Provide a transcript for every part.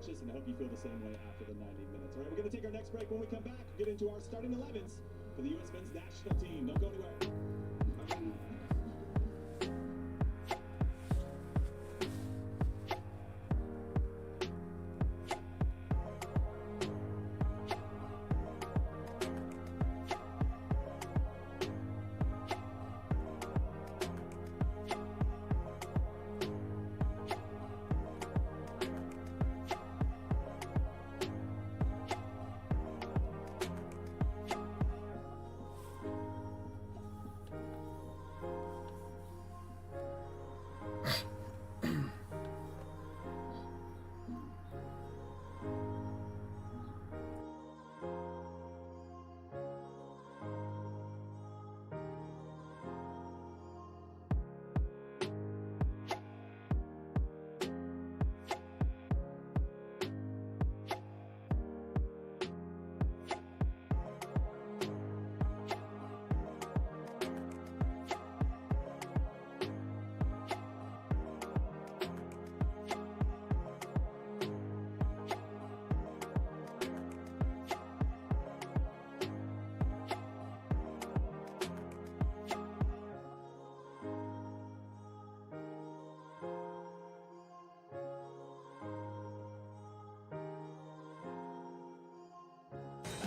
obnoxious, and I hope you feel the same way after the 90 minutes. All right, we're going to take our next break. When we come back, we'll get into our starting 11s for the U.S. men's national team. Don't go anywhere.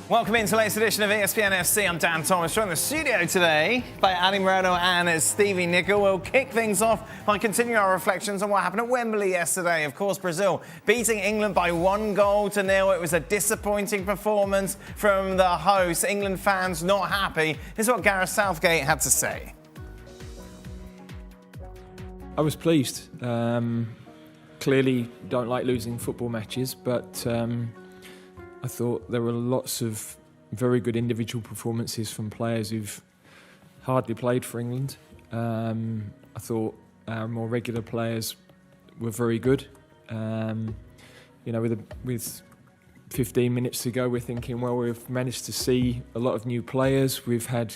Welcome into the latest edition of ESPN FC. I'm Dan Thomas, joined in the studio today by Ali Moreno and Stevie Nicol. We'll kick things off by continuing our reflections on what happened at Wembley yesterday. Of course, Brazil beating England by 1-0. It was a disappointing performance from the hosts. England fans not happy. This is what Gareth Southgate had to say. I was pleased. Clearly don't like losing football matches, but I thought there were lots of very good individual performances from players who've hardly played for England. I thought our more regular players were very good. With 15 minutes to go, we're thinking, well, we've managed to see a lot of new players. We've had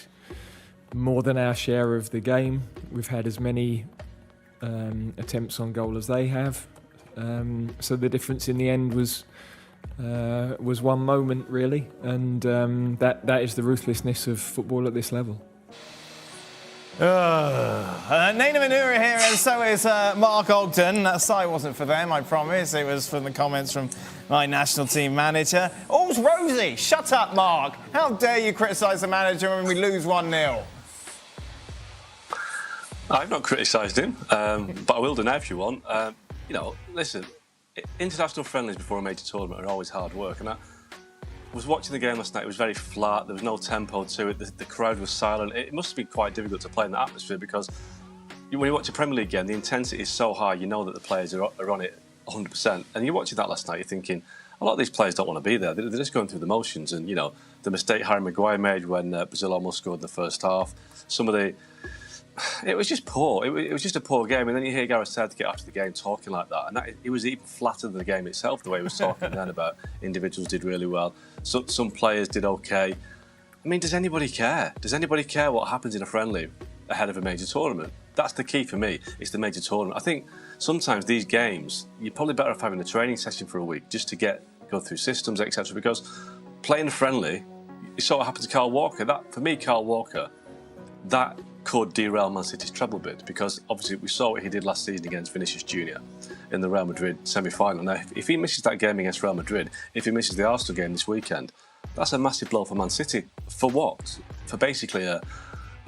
more than our share of the game. We've had as many attempts on goal as they have. So the difference in the end was one moment, really, and that is the ruthlessness of football at this level. Naina Manura here, and so is Mark Ogden. That sigh wasn't for them, I promise. It was from the comments from my national team manager. All's rosy. Shut up, Mark. How dare you criticise the manager when we lose 1-0? I've not criticised him, but I will do now if you want. Listen, international friendlies before a major tournament are always hard work, and I was watching the game last night. It was very flat. There was no tempo to it. The crowd was silent. It must have been quite difficult to play in that atmosphere because when you watch a Premier League game, the intensity is so high. You know that the players are on it 100%. And you're watching that last night. You're thinking a lot of these players don't want to be there. They're just going through the motions. And the mistake Harry Maguire made when Brazil almost scored in the first half. It was just poor. It was just a poor game. And then you hear Gareth Southgate after the game talking like that. And it was even flatter than the game itself, the way he was talking then about individuals did really well. Some players did okay. I mean, does anybody care? Does anybody care what happens in a friendly ahead of a major tournament? That's the key for me. It's the major tournament. I think sometimes these games, you're probably better off having a training session for a week just to go through systems, etc. Because playing a friendly, it sort of happened to Kyle Walker. For me, Kyle Walker, that could derail Man City's treble bid because obviously we saw what he did last season against Vinicius Junior in the Real Madrid semi-final. Now, if he misses that game against Real Madrid, if he misses the Arsenal game this weekend, that's a massive blow for Man City. For what? For basically a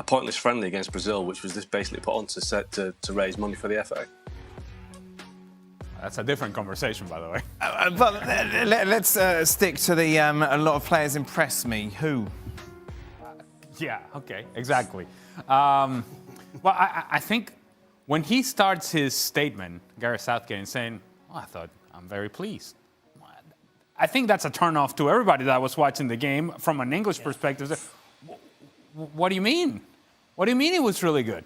pointless friendly against Brazil, which was just basically put on to raise money for the FA. That's a different conversation, by the way. But let's stick to the a lot of players impressed me. Who? Yeah, okay, exactly. Well, I think when he starts his statement, Gareth Southgate, saying, I thought, I'm very pleased. I think that's a turn-off to everybody that was watching the game from an English perspective. What do you mean? What do you mean it was really good?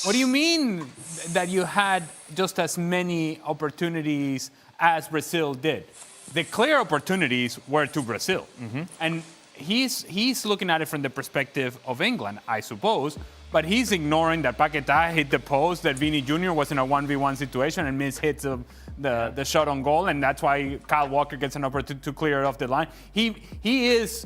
What do you mean that you had just as many opportunities as Brazil did? The clear opportunities were to Brazil. Mm-hmm. And he's looking at it from the perspective of England, I suppose, but he's ignoring that Paquetá hit the post, that Vini Jr. was in a 1v1 situation and missed hits of the shot on goal, and that's why Kyle Walker gets an opportunity to clear it off the line. He is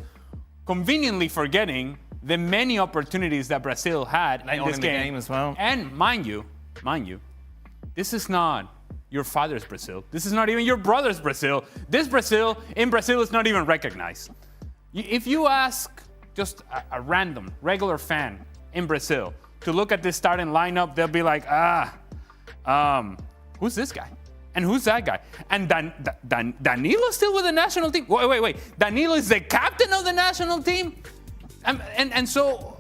conveniently forgetting the many opportunities that Brazil had in this game as well. And mind you, this is not your father's Brazil. This is not even your brother's Brazil. This Brazil in Brazil is not even recognized. If you ask just a random, regular fan in Brazil to look at this starting lineup, they'll be like, who's this guy? And who's that guy? And Danilo's still with the national team? Wait. Danilo is the captain of the national team? And so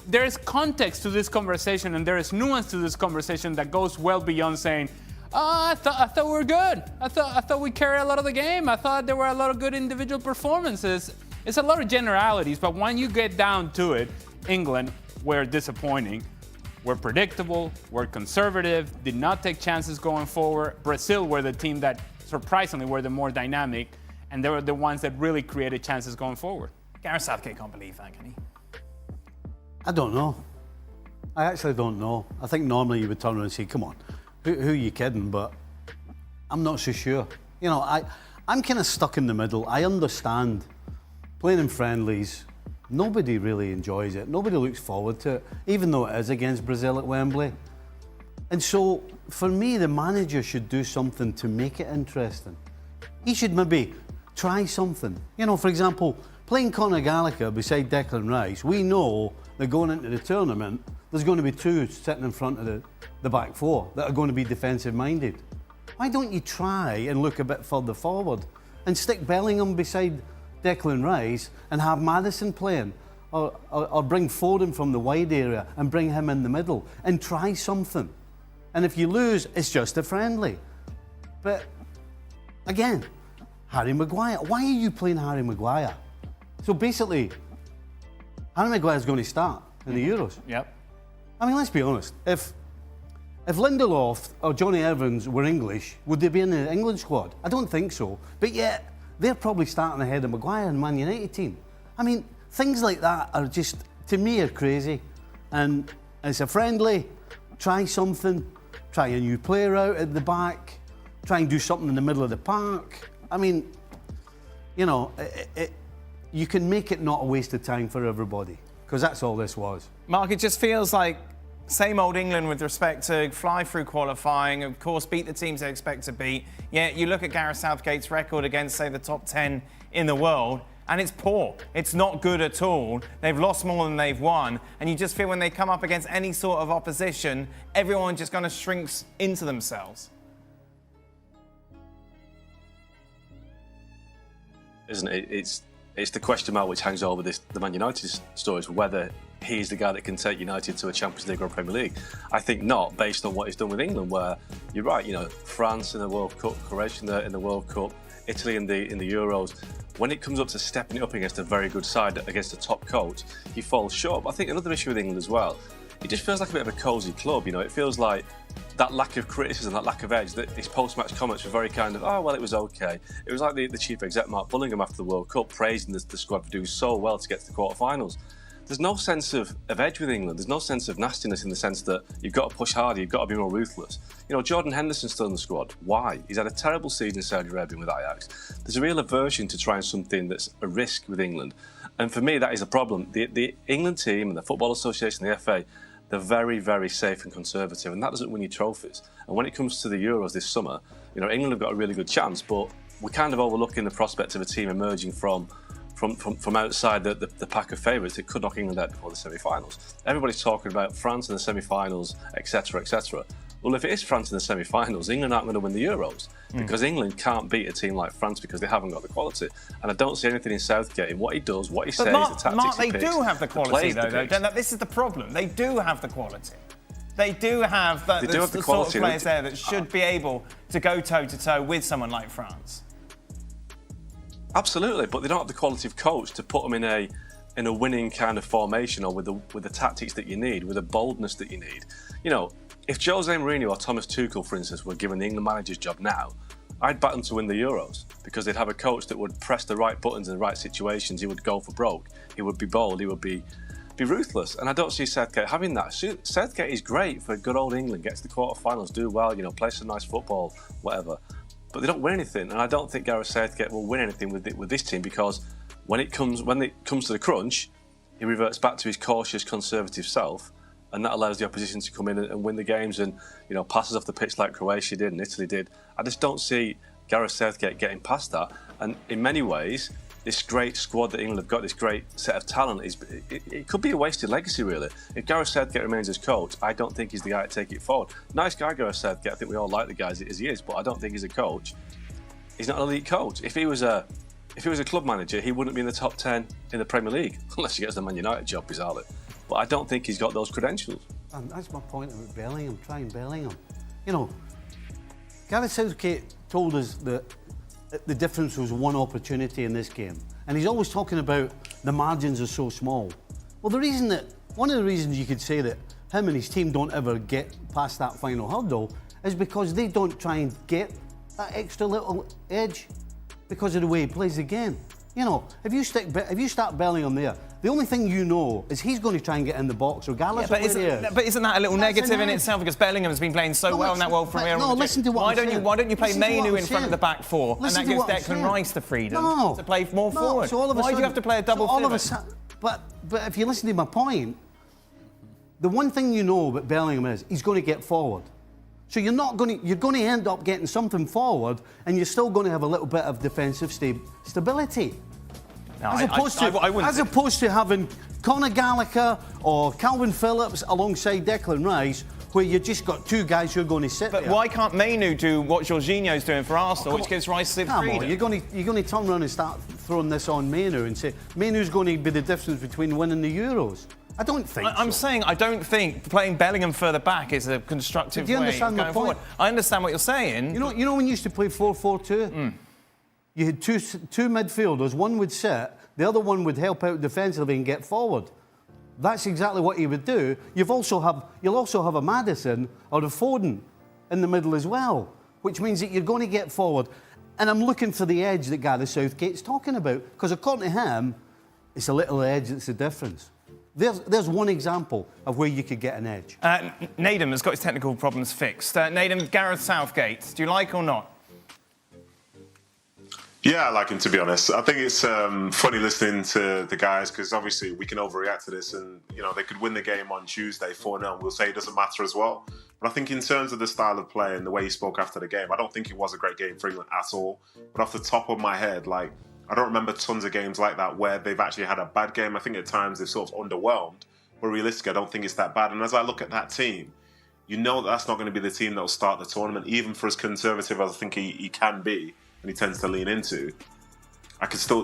there is context to this conversation, and there is nuance to this conversation that goes well beyond saying, I thought we were good. I thought we carried a lot of the game. I thought there were a lot of good individual performances. It's a lot of generalities, but when you get down to it, England were disappointing. Were predictable, were conservative, did not take chances going forward. Brazil were the team that surprisingly were the more dynamic, and they were the ones that really created chances going forward. Gareth Southgate can't believe that, can he? I don't know. I actually don't know. I think normally you would turn around and say, come on, who are you kidding? But I'm not so sure. You know, I'm kind of stuck in the middle. I understand playing in friendlies. Nobody really enjoys it. Nobody looks forward to it, even though it is against Brazil at Wembley. And so, for me, the manager should do something to make it interesting. He should maybe try something. You know, for example, playing Conor Gallagher beside Declan Rice, we know that going into the tournament, there's going to be two sitting in front of the back four that are going to be defensive-minded. Why don't you try and look a bit further forward and stick Bellingham beside Declan Rice and have Maddison playing, or bring Foden from the wide area and bring him in the middle and try something. And if you lose, it's just a friendly. But again, Harry Maguire. Why are you playing Harry Maguire? So basically, Harry Maguire's going to start in the Euros. Yep. I mean, let's be honest. If Lindelof or Johnny Evans were English, would they be in the England squad? I don't think so. But yet, they're probably starting ahead of Maguire in the Man United team. I mean, things like that are just, to me, are crazy. And it's a friendly, try something, try a new player out at the back, try and do something in the middle of the park. I mean, you know, you can make it not a waste of time for everybody, because that's all this was. Mark, it just feels like same old England with respect to fly through qualifying, of course, beat the teams they expect to beat. Yet you look at Gareth Southgate's record against, say, the top 10 in the world, and it's poor. It's not good at all. They've lost more than they've won, and you just feel when they come up against any sort of opposition, everyone just kind of shrinks into themselves. Isn't it? It's the question mark which hangs over the Man United stories, whether he's the guy that can take United to a Champions League or a Premier League. I think not, based on what he's done with England, where you're right, you know, France in the World Cup, Croatia in the World Cup, Italy in the Euros. When it comes up to stepping it up against a very good side, against a top coach, he falls short. But I think another issue with England as well, it just feels like a bit of a cosy club. You know, it feels like that lack of criticism, that lack of edge, that his post-match comments were very kind of, oh, well, it was okay. It was like the chief exec, Mark Bullingham, after the World Cup, praising the squad for doing so well to get to the quarterfinals. There's no sense of edge with England. There's no sense of nastiness in the sense that you've got to push harder, you've got to be more ruthless. You know, Jordan Henderson's still in the squad. Why? He's had a terrible season in Saudi Arabia with Ajax. There's a real aversion to trying something that's a risk with England. And for me, that is a problem. The England team and the Football Association, the FA, they're very, very safe and conservative, and that doesn't win you trophies. And when it comes to the Euros this summer, you know, England have got a really good chance, but we're kind of overlooking the prospect of a team emerging from outside the pack of favourites. It could knock England out before the semi-finals. Everybody's talking about France in the semi-finals, etc., etc. Well, if it is France in the semi-finals, England aren't going to win the Euros because England can't beat a team like France because they haven't got the quality. And I don't see anything in Southgate in what he does, what he says, the tactics Mark, he they picks, do have the quality, though. This is the problem. They do have the quality. They do have the sort of players there that should be able to go toe-to-toe with someone like France. Absolutely, but they don't have the quality of coach to put them in a winning kind of formation, or with the tactics that you need, with the boldness that you need. You know, if Jose Mourinho or Thomas Tuchel, for instance, were given the England manager's job now, I'd back them to win the Euros, because they'd have a coach that would press the right buttons in the right situations. He would go for broke. He would be bold. He would be be ruthless. And I don't see Southgate having that. Southgate is great for good old England, gets to the quarterfinals, do well, play some nice football, whatever. But they don't win anything, and I don't think Gareth Southgate will win anything with this team, because when it comes to the crunch, he reverts back to his cautious, conservative self, and that allows the opposition to come in and win the games and passes off the pitch like Croatia did and Italy did. I just don't see Gareth Southgate getting past that. And in many ways, this great squad that England have got, this great set of talent, it could be a wasted legacy, really. If Gareth Southgate remains as coach, I don't think he's the guy to take it forward. Nice guy, Gareth Southgate. I think we all like the guy as he is, but I don't think he's a coach. He's not an elite coach. If he was a club manager, he wouldn't be in the top 10 in the Premier League, unless he gets the Man United job, bizarrely. But I don't think he's got those credentials. And that's my point about Bellingham, trying Bellingham. Gareth Southgate told us that the difference was one opportunity in this game. And he's always talking about the margins are so small. Well, one of the reasons you could say that him and his team don't ever get past that final hurdle is because they don't try and get that extra little edge because of the way he plays the game. If you start Bellingham there, the only thing you know is he's going to try and get in the box regardless of where he is. But isn't that a little negative in itself, because Bellingham has been playing so well in that World Premiere? No, listen to what I'm saying. Why don't you play Mainu in front of the back four, and that gives Declan Rice the freedom to play more forward? So all of a why do you have to play a double pivot? But if you listen to my point, the one thing you know about Bellingham is he's going to get forward. So you're going to end up getting something forward, and you're still going to have a little bit of defensive stability. No, as opposed to having Conor Gallagher or Calvin Phillips alongside Declan Rice, where you just got two guys who are going to sit there. But why can't Mainu do what Jorginho's doing for Arsenal, which gives Rice the freedom? You're going to turn around and start throwing this on Mainu and say Mainu's going to be the difference between winning the Euros. I don't think I'm saying I don't think playing Bellingham further back is a constructive way of going forward. I understand what you're saying. You know when you used to play 4-4-2? You had two midfielders, one would sit, the other one would help out defensively and get forward. That's exactly what he would do. You'll also have a Maddison or a Foden in the middle as well, which means that you're going to get forward. And I'm looking for the edge that Gareth Southgate's talking about, because according to him, it's a little edge that's the difference. There's one example of where you could get an edge. Nadem has got his technical problems fixed. Nadem, Gareth Southgate, do you like or not? Yeah, I like him, to be honest. I think it's funny listening to the guys, because obviously we can overreact to this, and they could win the game on Tuesday 4-0. We'll say it doesn't matter as well. But I think in terms of the style of play and the way he spoke after the game, I don't think it was a great game for England at all. But off the top of my head, I don't remember tons of games like that where they've actually had a bad game. I think at times they've sort of underwhelmed. But realistically, I don't think it's that bad. And as I look at that team, that's not going to be the team that will start the tournament, even for as conservative as I think he can be. And he tends to lean into.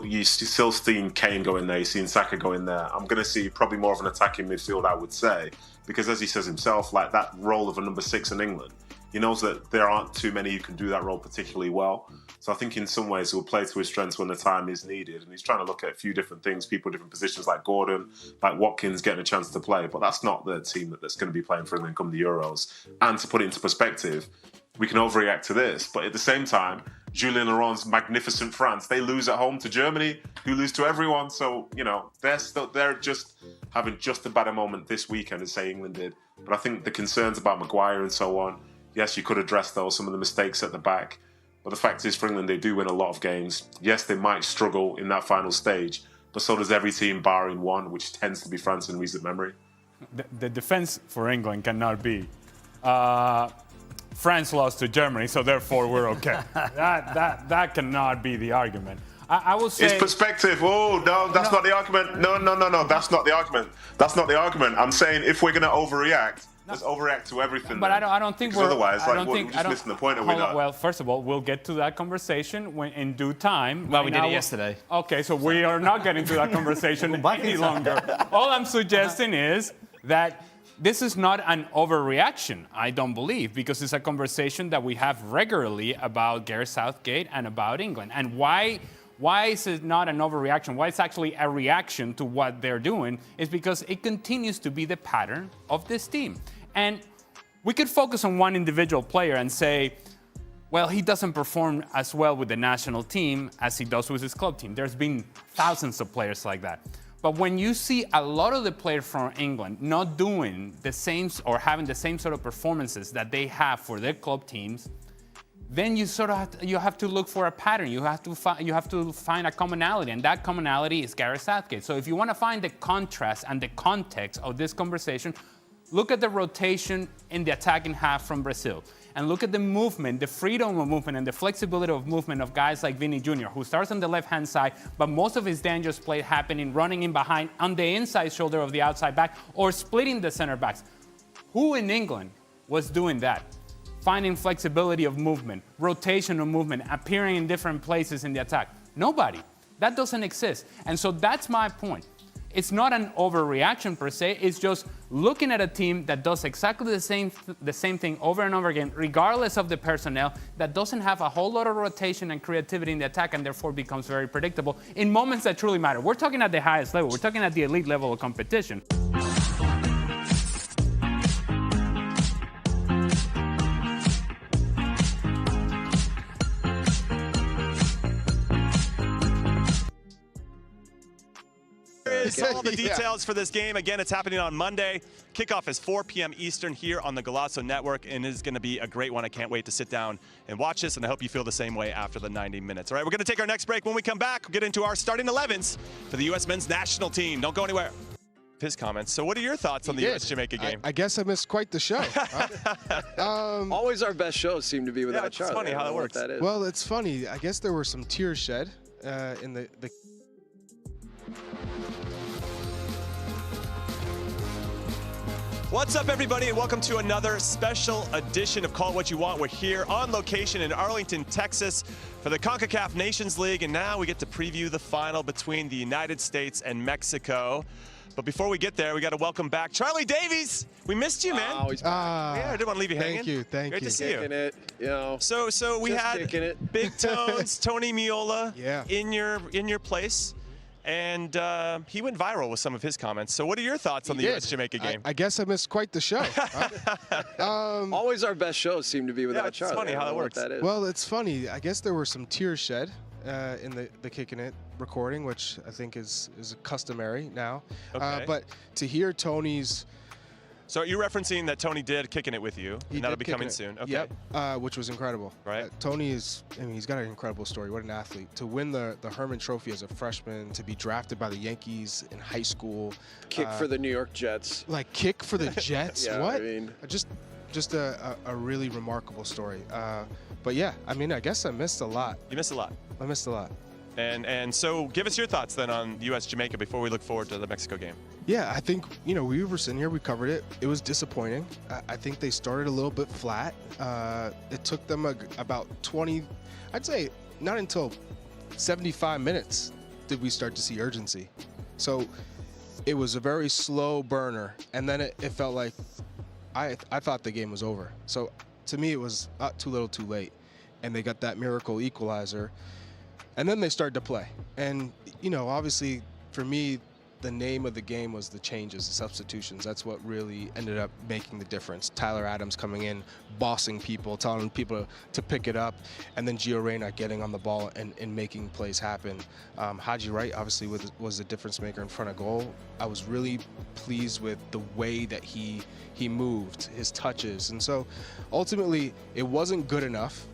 You still seeing Kane go in there, you're seeing Saka go in there. I'm going to see probably more of an attacking midfield, I would say, because as he says himself, that role of a number 6 in England, he knows that there aren't too many who can do that role particularly well. So I think in some ways he'll play to his strengths when the time is needed. And he's trying to look at a few different things, people in different positions like Gordon, like Watkins getting a chance to play. But that's not the team that's going to be playing for England come the Euros. And to put it into perspective, we can overreact to this, but at the same time, Julien Laurent's magnificent France, they lose at home to Germany, who lose to everyone. So, they're just having just as bad a moment this weekend as, say, England did. But I think the concerns about Maguire and so on, yes, you could address those, some of the mistakes at the back. But the fact is, for England, they do win a lot of games. Yes, they might struggle in that final stage, but so does every team barring one, which tends to be France in recent memory. The defense for England cannot be France lost to Germany, so therefore we're okay. that cannot be the argument. I will say... It's perspective. Oh, no, that's not the argument. No, that's not the argument. That's not the argument. I'm saying if we're going to overreact, let's overreact to everything. But I don't think we're... Otherwise, we're just missing the point, are we not? Well, first of all, we'll get to that conversation in due time. Well, we did it yesterday. Okay, so we are not getting to that conversation any longer. All I'm suggesting is that this is not an overreaction, I don't believe, because it's a conversation that we have regularly about Gareth Southgate and about England. And why is it not an overreaction? Why it's actually a reaction to what they're doing is because it continues to be the pattern of this team. And we could focus on one individual player and say, well, he doesn't perform as well with the national team as he does with his club team. There's been thousands of players like that. But when you see a lot of the players from England not doing the same or having the same sort of performances that they have for their club teams, then you sort of have to look for a pattern. You have to find a commonality, and that commonality is Gareth Southgate. So if you want to find the contrast and the context of this conversation, look at the rotation in the attacking half from Brazil. And look at the movement, the freedom of movement and the flexibility of movement of guys like Vini Jr., who starts on the left-hand side, but most of his dangerous play happening running in behind on the inside shoulder of the outside back or splitting the center backs. Who in England was doing that? Finding flexibility of movement, rotation of movement, appearing in different places in the attack. Nobody. That doesn't exist. And so that's my point. It's not an overreaction per se, it's just looking at a team that does exactly the same thing over and over again, regardless of the personnel, that doesn't have a whole lot of rotation and creativity in the attack and therefore becomes very predictable in moments that truly matter. We're talking at the highest level, we're talking at the elite level of competition. All the details for this game. Again, it's happening on Monday. Kickoff is 4 p.m. Eastern here on the Golazo Network, and it is going to be a great one. I can't wait to sit down and watch this, and I hope you feel the same way after the 90 minutes. All right, we're going to take our next break. When we come back, we'll get into our starting 11s for the U.S. men's national team. Don't go anywhere. His comments. So what are your thoughts on the U.S.-Jamaica game? I guess I missed quite the show. Always our best shows seem to be without Charlie. It's funny how that works. That is. Well, it's funny. I guess there were some tears shed in the What's up, everybody, and welcome to another special edition of Call It What You Want. We're here on location in Arlington, Texas for the Concacaf Nations League, and now we get to preview the final between the United States and Mexico. But before we get there, we got to welcome back Charlie Davies. We missed you, man. Oh, he's back. Yeah, I didn't want to leave you hanging. Thank you. Great to see you. Kicking it, you know. So we Just had kicking it. Big Tones, Tony Miola Yeah. in your place. And he went viral with some of his comments. So what are your thoughts on the U.S.-Jamaica game? I guess I missed quite the show. Always our best shows seem to be without it's Charlie. funny how that works. That is. Well, it's funny. I guess there were some tears shed in the Kicking It recording, which I think is customary now. Okay. But to hear Tony's... So you're referencing that Tony did Kicking It with you, and that'll be coming soon. Okay. Yep, which was incredible. Right. Tony is, I mean, he's got an incredible story. What an athlete. To win the Herman Trophy as a freshman, to be drafted by the Yankees in high school. Kick for the New York Jets. Like, kick for the Jets? Yeah, what? I mean, just a really remarkable story. But yeah, I mean, I guess I missed a lot. You missed a lot. I missed a lot. And so give us your thoughts then on U.S.-Jamaica before we look forward to the Mexico game. Yeah, I think, we were sitting here, we covered it. It was disappointing. I think they started a little bit flat. It took them about 20, I'd say not until 75 minutes did we start to see urgency. So it was a very slow burner, and then it felt like I thought the game was over. So to me, it was too little too late, and they got that miracle equalizer. And then they started to play. And, obviously, for me, the name of the game was the changes, the substitutions. That's what really ended up making the difference. Tyler Adams coming in, bossing people, telling people to pick it up, and then Gio Reyna getting on the ball and making plays happen. Haji Wright, obviously, was the difference maker in front of goal. I was really pleased with the way that he moved, his touches. And so, ultimately, it wasn't good enough.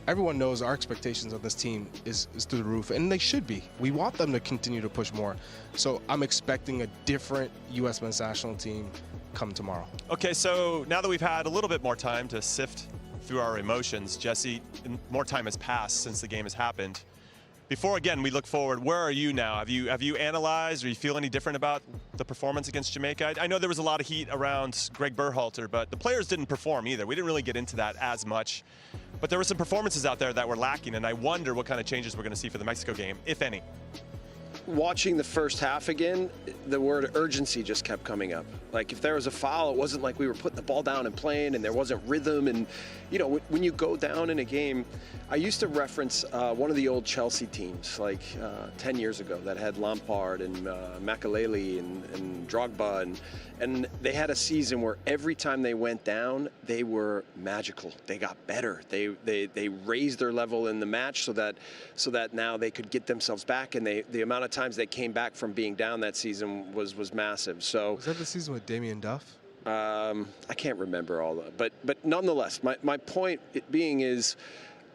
Everyone knows our expectations on this team is through the roof, and they should be. We want them to continue to push more. So I'm expecting a different U.S. men's national team come tomorrow. Okay, so now that we've had a little bit more time to sift through our emotions, Jesse, more time has passed since the game has happened. Before, again, we look forward, where are you now? Have you analyzed, or you feel any different about the performance against Jamaica? I know there was a lot of heat around Greg Berhalter, but the players didn't perform either. We didn't really get into that as much. But there were some performances out there that were lacking, and I wonder what kind of changes we're going to see for the Mexico game, if any. watching the first half again, the word urgency just kept coming up. Like, if there was a foul, it wasn't like we were putting the ball down and playing and there wasn't rhythm. And, you know, when you go down in a game, I used to reference one of the old Chelsea teams, like 10 years ago, that had Lampard and Makelele and Drogba. And they had a season where every time they went down, they were magical. They got better. They raised their level in the match so that now they could get themselves back. And the amount of times they came back from being down that season was massive. So was that the season with Damian Duff? I can't remember all that, but nonetheless, my point being is,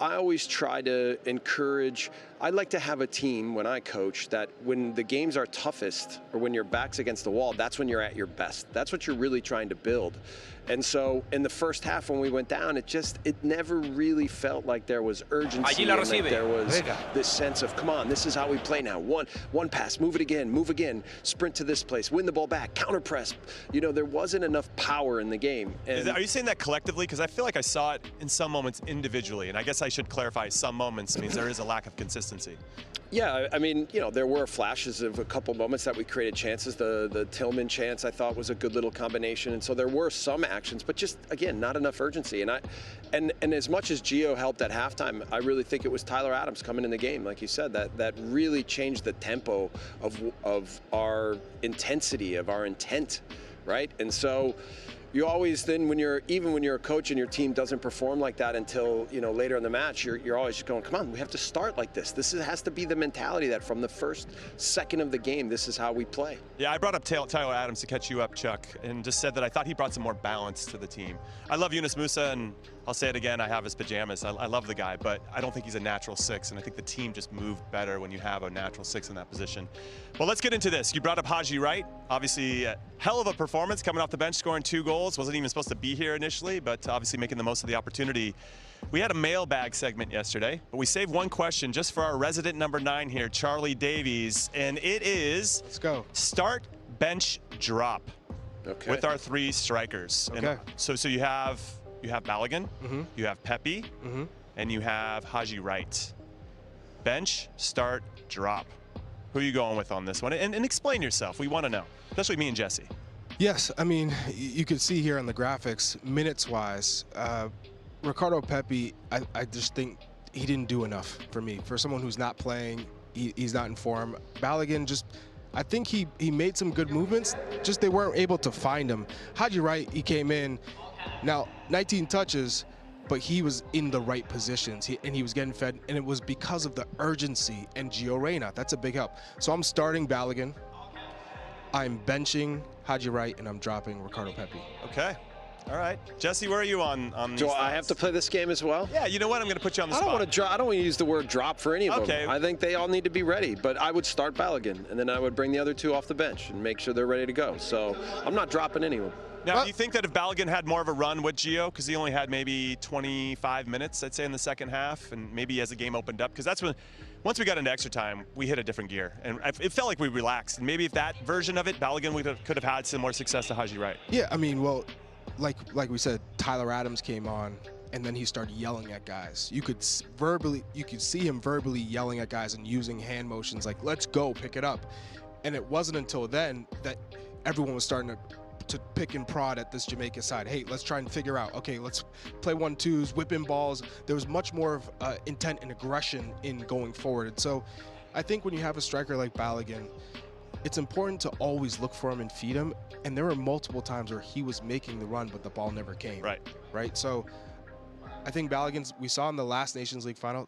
I always try to encourage. I'd like to have a team when I coach that when the games are toughest or when your back's against the wall, that's when you're at your best. That's what you're really trying to build. And so in the first half when we went down, it never really felt like there was urgency and like there was this sense of, come on, this is how we play now. One pass, move again, sprint to this place, win the ball back, counter press. You know, there wasn't enough power in the game. And Are you saying that collectively? Because I feel like I saw it in some moments individually, and I guess I should clarify some moments means there is a lack of consistency. Yeah, I mean, you know, there were flashes of a couple moments that we created chances. The Tillman chance I thought was a good little combination, and so there were some actions, but just again, not enough urgency. And as much as Gio helped at halftime, I really think it was Tyler Adams coming in the game, like you said, that really changed the tempo of our intensity, of our intent, right? And so you always then when you're a coach and your team doesn't perform like that until, you know, later in the match, you're always just going, come on, we have to start like this. Has to be the mentality that from the first second of the game, this is how we play. Yeah, I brought up Tyler Adams to catch you up, Chuck, and just said that I thought he brought some more balance to the team. I love Yunus Musa, and I'll say it again, I have his pajamas. I love the guy, but I don't think he's a natural six, and I think the team just moved better when you have a natural six in that position. Well, let's get into this. You brought up Haji Wright. Obviously, hell of a performance coming off the bench, scoring 2 goals. Wasn't even supposed to be here initially, but obviously making the most of the opportunity. We had a mailbag segment yesterday, but we saved one question just for our resident number 9 here, Charlie Davies, and it is, let's go, start, bench, drop. Okay. With our 3 strikers. Okay. And so you have Balogun, you have Pepe, and you have Haji Wright. Bench, start, drop. Who are you going with on this one? And explain yourself. We want to know, especially me and Jesse. Yes, I mean, you can see here on the graphics, minutes-wise, Ricardo Pepi, I just think he didn't do enough for me. For someone who's not playing, he's not in form. Balogun I think he made some good movements, just they weren't able to find him. Haji Wright, he came in, now 19 touches, but he was in the right positions, and he was getting fed, and it was because of the urgency and Gio Reyna. That's a big help. So I'm starting Balogun, I'm benching Haji Wright, and I'm dropping Ricardo Pepi. Okay. All right. Jesse, where are you on these Do I have to play this game as well? Yeah, you know what? I'm going to put you on the spot. I don't want to use the word drop for any of them. I think they all need to be ready, but I would start Balogun, and then I would bring the other 2 off the bench and make sure they're ready to go. So I'm not dropping anyone. Now, do you think that if Balogun had more of a run with Gio, because he only had maybe 25 minutes, I'd say, in the second half, and maybe as the game opened up, because that's when, once we got into extra time, we hit a different gear, and it felt like we relaxed. And maybe if that version of it, Balogun could have had some more success to Haji Wright. Yeah, I mean, well, like we said, Tyler Adams came on, and then he started yelling at guys. You could see him verbally yelling at guys and using hand motions like, let's go, pick it up. And it wasn't until then that everyone was starting to pick and prod at this Jamaica side. Hey, let's try and figure out, okay, let's play 1-2s, whip in balls. There was much more of intent and aggression in going forward. And so I think when you have a striker like Balogun, it's important to always look for him and feed him. And there were multiple times where he was making the run, but the ball never came. Right. So I think Balogun, we saw in the last Nations League final,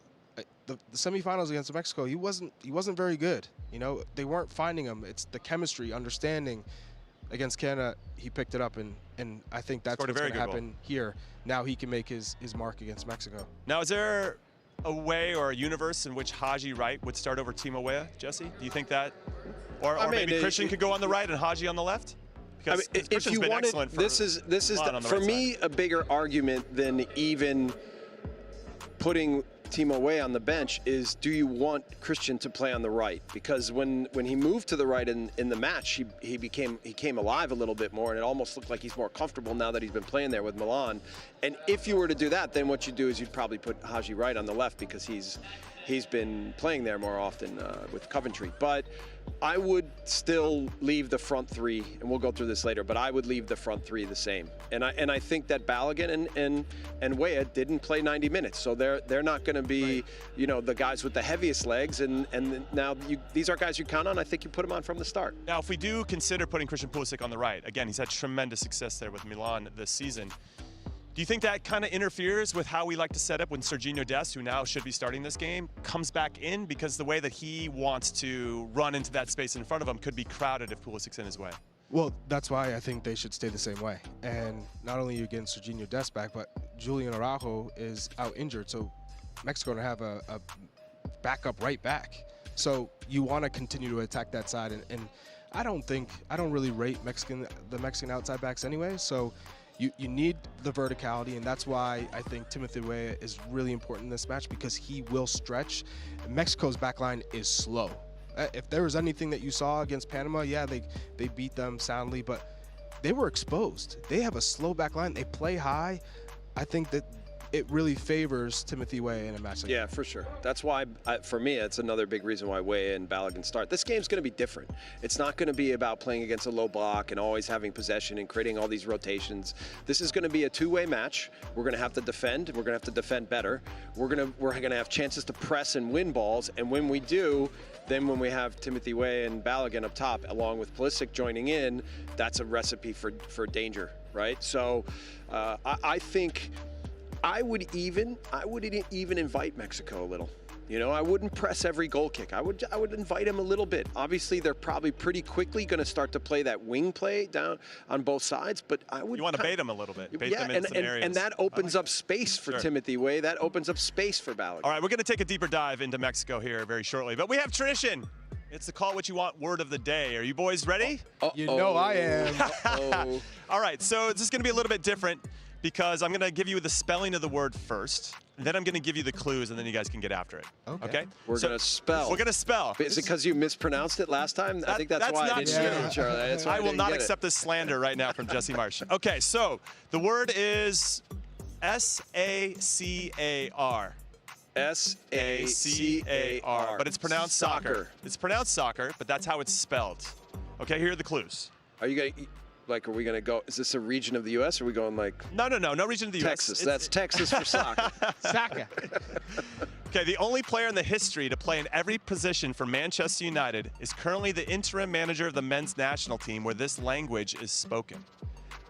the semifinals against Mexico, he wasn't very good. You know, they weren't finding him. It's the chemistry, understanding. Against Canada, he picked it up, and I think that's what's going to happen here. Now he can make his mark against Mexico. Now, is there a way or a universe in which Haji Wright would start over Timo Weah, Jesse? Do you think that? Or maybe Christian could go on the right and Haji on the left? Because if you wanted, this is for me a bigger argument than even putting Timo Weah on the bench is, do you want Christian to play on the right? Because when he moved to the right in the match, he came alive a little bit more, and it almost looked like he's more comfortable now that he's been playing there with Milan. And if you were to do that, then what you do is you'd probably put Haji Wright on the left because he's been playing there more often with Coventry. But I would still leave the front 3, and we'll go through this later, but I would leave the front 3 the same. And I think that Balogun and Weah didn't play 90 minutes, so they're not going to be, you know, the guys with the heaviest legs. And now these are guys you count on. I think you put them on from the start. Now, if we do consider putting Christian Pulisic on the right, again, he's had tremendous success there with Milan this season. Do you think that kind of interferes with how we like to set up when Sergiño Dest, who now should be starting this game, comes back in? Because the way that he wants to run into that space in front of him could be crowded if Pulisic's in his way. Well, that's why I think they should stay the same way. And not only are you getting Sergiño Dest back, but Julian Araujo is out injured. So Mexico going to have a backup right back. So you want to continue to attack that side. And I don't really rate the Mexican outside backs anyway. So you need the verticality, and that's why I think Timothy Weah is really important in this match, because he will stretch. Mexico's backline is slow. If there was anything that you saw against Panama, yeah, they beat them soundly, but they were exposed. They have a slow backline. They play high. I think that it really favors Timothy Weah in a match like that. Yeah, for sure. That's why, for me, it's another big reason why Weah and Balogun start. This game's going to be different. It's not going to be about playing against a low block and always having possession and creating all these rotations. This is going to be a two-way match. We're going to have to defend. We're going to have to defend better. We're going to have chances to press and win balls, and when we do, then when we have Timothy Weah and Balogun up top, along with Pulisic joining in, that's a recipe for danger, right? So I think I would even invite Mexico a little. You know, I wouldn't press every goal kick. I would invite him a little bit. Obviously, they're probably pretty quickly going to start to play that wing play down on both sides, but I would. You want to bait him a little bit. Bait them in some areas. And that opens up space for Timothy Weah. That opens up space for Balogun. All right, we're going to take a deeper dive into Mexico here very shortly, but we have tradition. It's the Call What You Want word of the day. Are you boys ready? You know I am. All right, so this is going to be a little bit different, because I'm going to give you the spelling of the word first, then I'm going to give you the clues, and then you guys can get after it. Okay? We're going to spell. We're going to spell. Is it because you mispronounced it last time? I think that's why I didn't get it, Charlie. That's why I will not get accept this slander right now from Jesse Marsh. Okay, so the word is S-A-C-A-R. S-A-C-A-R. But it's pronounced soccer. It's pronounced soccer, but that's how it's spelled. Okay, here are the clues. Are you going to... Like, are we going to go, is this a region of the U.S. or are we going like... No region of the U.S. Texas. That's Texas for soccer. Soccer. Okay, the only player in the history to play in every position for Manchester United is currently the interim manager of the men's national team where this language is spoken.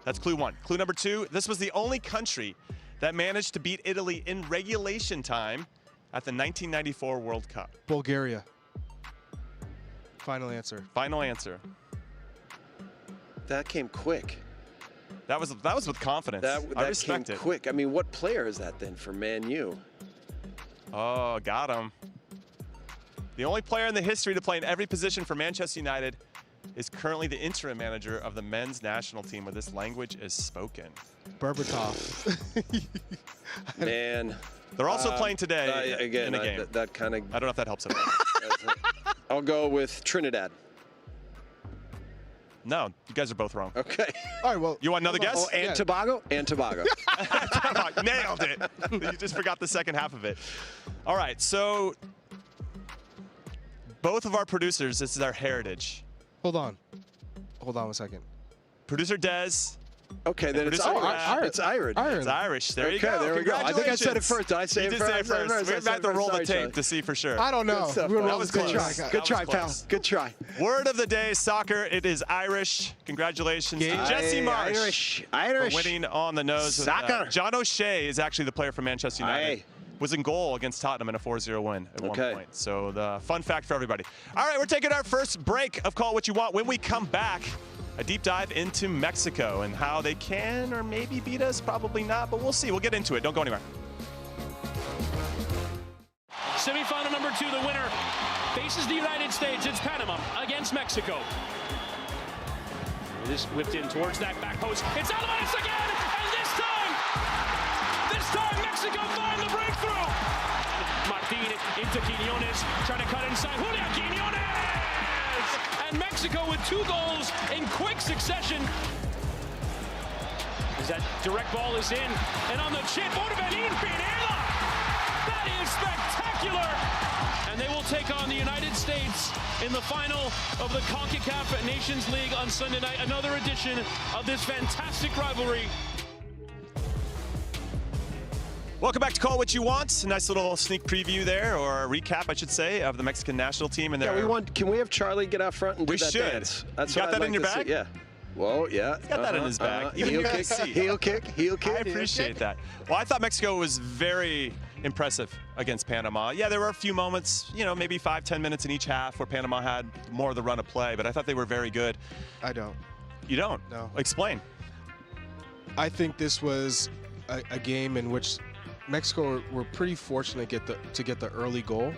That's clue one. Clue number two, this was the only country that managed to beat Italy in regulation time at the 1994 World Cup. Bulgaria. Final answer. Final answer. That came quick. That was with confidence. I respect came it. quick. I mean, what player is that then for Man U? Oh, got him. The only player in the history to play in every position for Manchester United is currently the interim manager of the men's national team where this language is spoken. Berbatov. Man. They're also playing today in a game. That kind of... I don't know if that helps at all. I'll go with Trinidad. No, you guys are both wrong. Okay. All right, well. You want another guess? Oh, and Tobago? And Tobago. Nailed it. You just forgot the second half of it. All right, so both of our producers, this is our heritage. Hold on 1 second. Producer Des. Okay, then it's Irish. It's Irish. It's Irish. There you go. Okay, there we go. I think I said it first. Did I say it first? You did say it first. We're about to roll the tape to see for sure. I don't know. That was close. Good try, pal. Good try. Word of the day, soccer. It is Irish. Congratulations to Jesse Marsh for winning on the nose. Soccer. John O'Shea is actually the player from Manchester United. Was in goal against Tottenham in a 4-0 win at one point. So the fun fact for everybody. All right, we're taking our first break of Call What You Want. When we come back, a deep dive into Mexico and how they can or maybe beat us. Probably not, but we'll see. We'll get into it. Don't go anywhere. Semifinal number 2, the winner faces the United States. It's Panama against Mexico. It is whipped in towards that back post. It's Alvarez again, and this time Mexico find the breakthrough. Martin into Quiñones, trying to cut inside. Julian Quiñones! And Mexico with 2 goals in quick succession. As that direct ball is in, and on the chip, Orbelín Pineda! That is spectacular! And they will take on the United States in the final of the Concacaf Nations League on Sunday night. Another edition of this fantastic rivalry. Welcome back to Call What You Want. A nice little sneak preview there, or a recap, I should say, of the Mexican national team. And Can we have Charlie get out front and do that dance? That's you got that in your bag? Yeah. Whoa, yeah. He's got that in his bag. Even Heel you kick, guys see. heel kick, heel kick. I appreciate that. Well, I thought Mexico was very impressive against Panama. Yeah, there were a few moments, you know, maybe 5-10 minutes in each half where Panama had more of the run of play, but I thought they were very good. I don't. You don't? No. Explain. I think this was a game in which Mexico were pretty fortunate to get the early goal,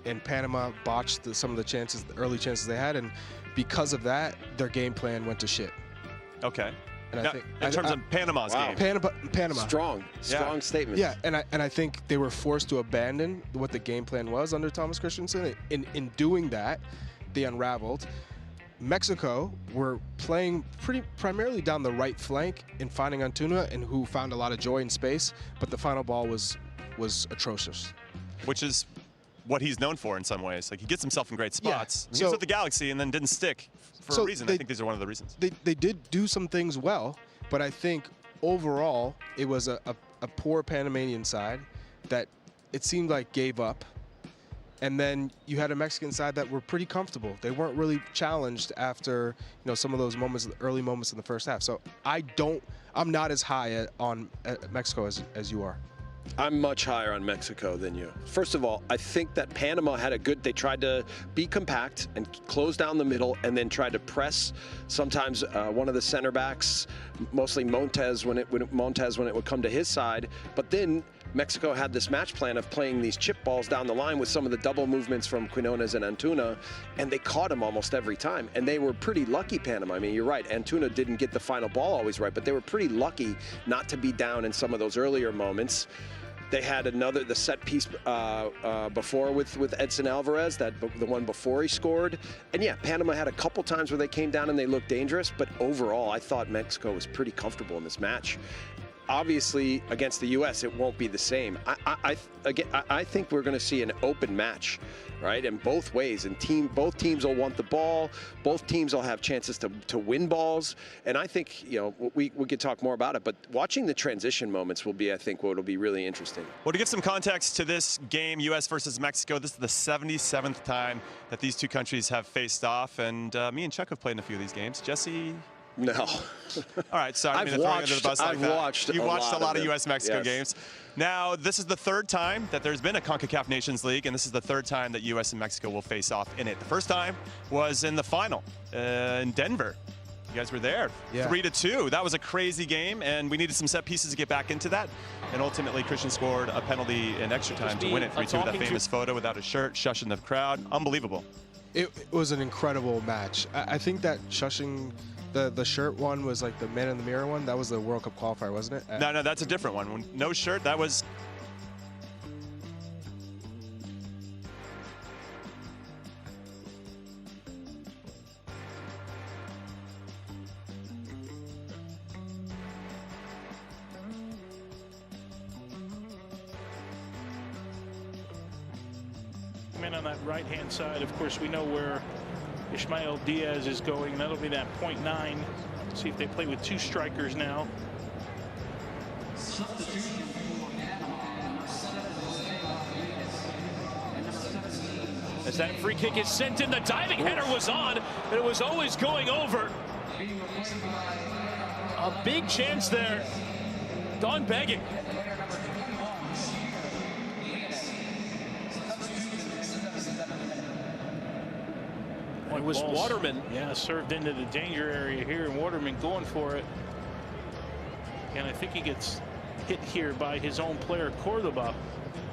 and Panama botched some of the early chances they had, and because of that, their game plan went to shit. Okay. And now, in terms of Panama's game. Panama. Strong statement. Yeah, and I think they were forced to abandon what the game plan was under Thomas Christensen. In doing that, they unraveled. Mexico were playing primarily down the right flank and finding Antuna, and who found a lot of joy in space, but the final ball was atrocious. Which is what he's known for in some ways. Like, he gets himself in great spots. Yeah. He was with the Galaxy and then didn't stick for a reason. I think these are one of the reasons. They did do some things well, but I think overall it was a poor Panamanian side that it seemed like gave up. And then you had a Mexican side that were pretty comfortable. They weren't really challenged after, you know, some of those moments, early moments in the first half. So I'm not as high on Mexico as you are. I'm much higher on Mexico than you. First of all, I think that Panama had they tried to be compact and close down the middle, and then tried to press sometimes one of the center backs, mostly Montes when it would come to his side. But then Mexico had this match plan of playing these chip balls down the line with some of the double movements from Quinones and Antuna, and they caught him almost every time. And they were pretty lucky, Panama. I mean, you're right, Antuna didn't get the final ball always right, but they were pretty lucky not to be down in some of those earlier moments. They had the set piece before with Edson Alvarez, the one before he scored. And yeah, Panama had a couple times where they came down and they looked dangerous, but overall, I thought Mexico was pretty comfortable in this match. Obviously, against the U.S., it won't be the same. I think we're going to see an open match, right? And both ways. And both teams will want the ball. Both teams will have chances to win balls. And I think, you know, we could talk more about it. But watching the transition moments will be, I think, what will be really interesting. Well, to give some context to this game, U.S. versus Mexico, this is the 77th time that these two countries have faced off. And me and Chuck have played in a few of these games. Jesse? No. All right, sorry. I've watched You've watched a lot of U.S.-Mexico games. Yes. Now, this is the third time that there's been a Concacaf Nations League, and this is the third time that U.S. and Mexico will face off in it. The first time was in the final in Denver. You guys were there. Yeah. 3-2. That was a crazy game, and we needed some set pieces to get back into that. And ultimately, Christian scored a penalty in extra time to win it 3-2 with that famous photo without a shirt, shushing the crowd. Unbelievable. It was an incredible match. I think that shushing the shirt one was like the man in the mirror one. That was the World Cup qualifier, wasn't it? No, that's a different one. No shirt, that was... On that right-hand side, of course, we know where Ismael Diaz is going. That'll be that .9. See if they play with two strikers now. As that free kick is sent in, the diving header was on, and it was always going over. A big chance there. Don Begging. It was Waterman. Yeah, served into the danger area here, and Waterman going for it. And I think he gets hit here by his own player, Cordoba,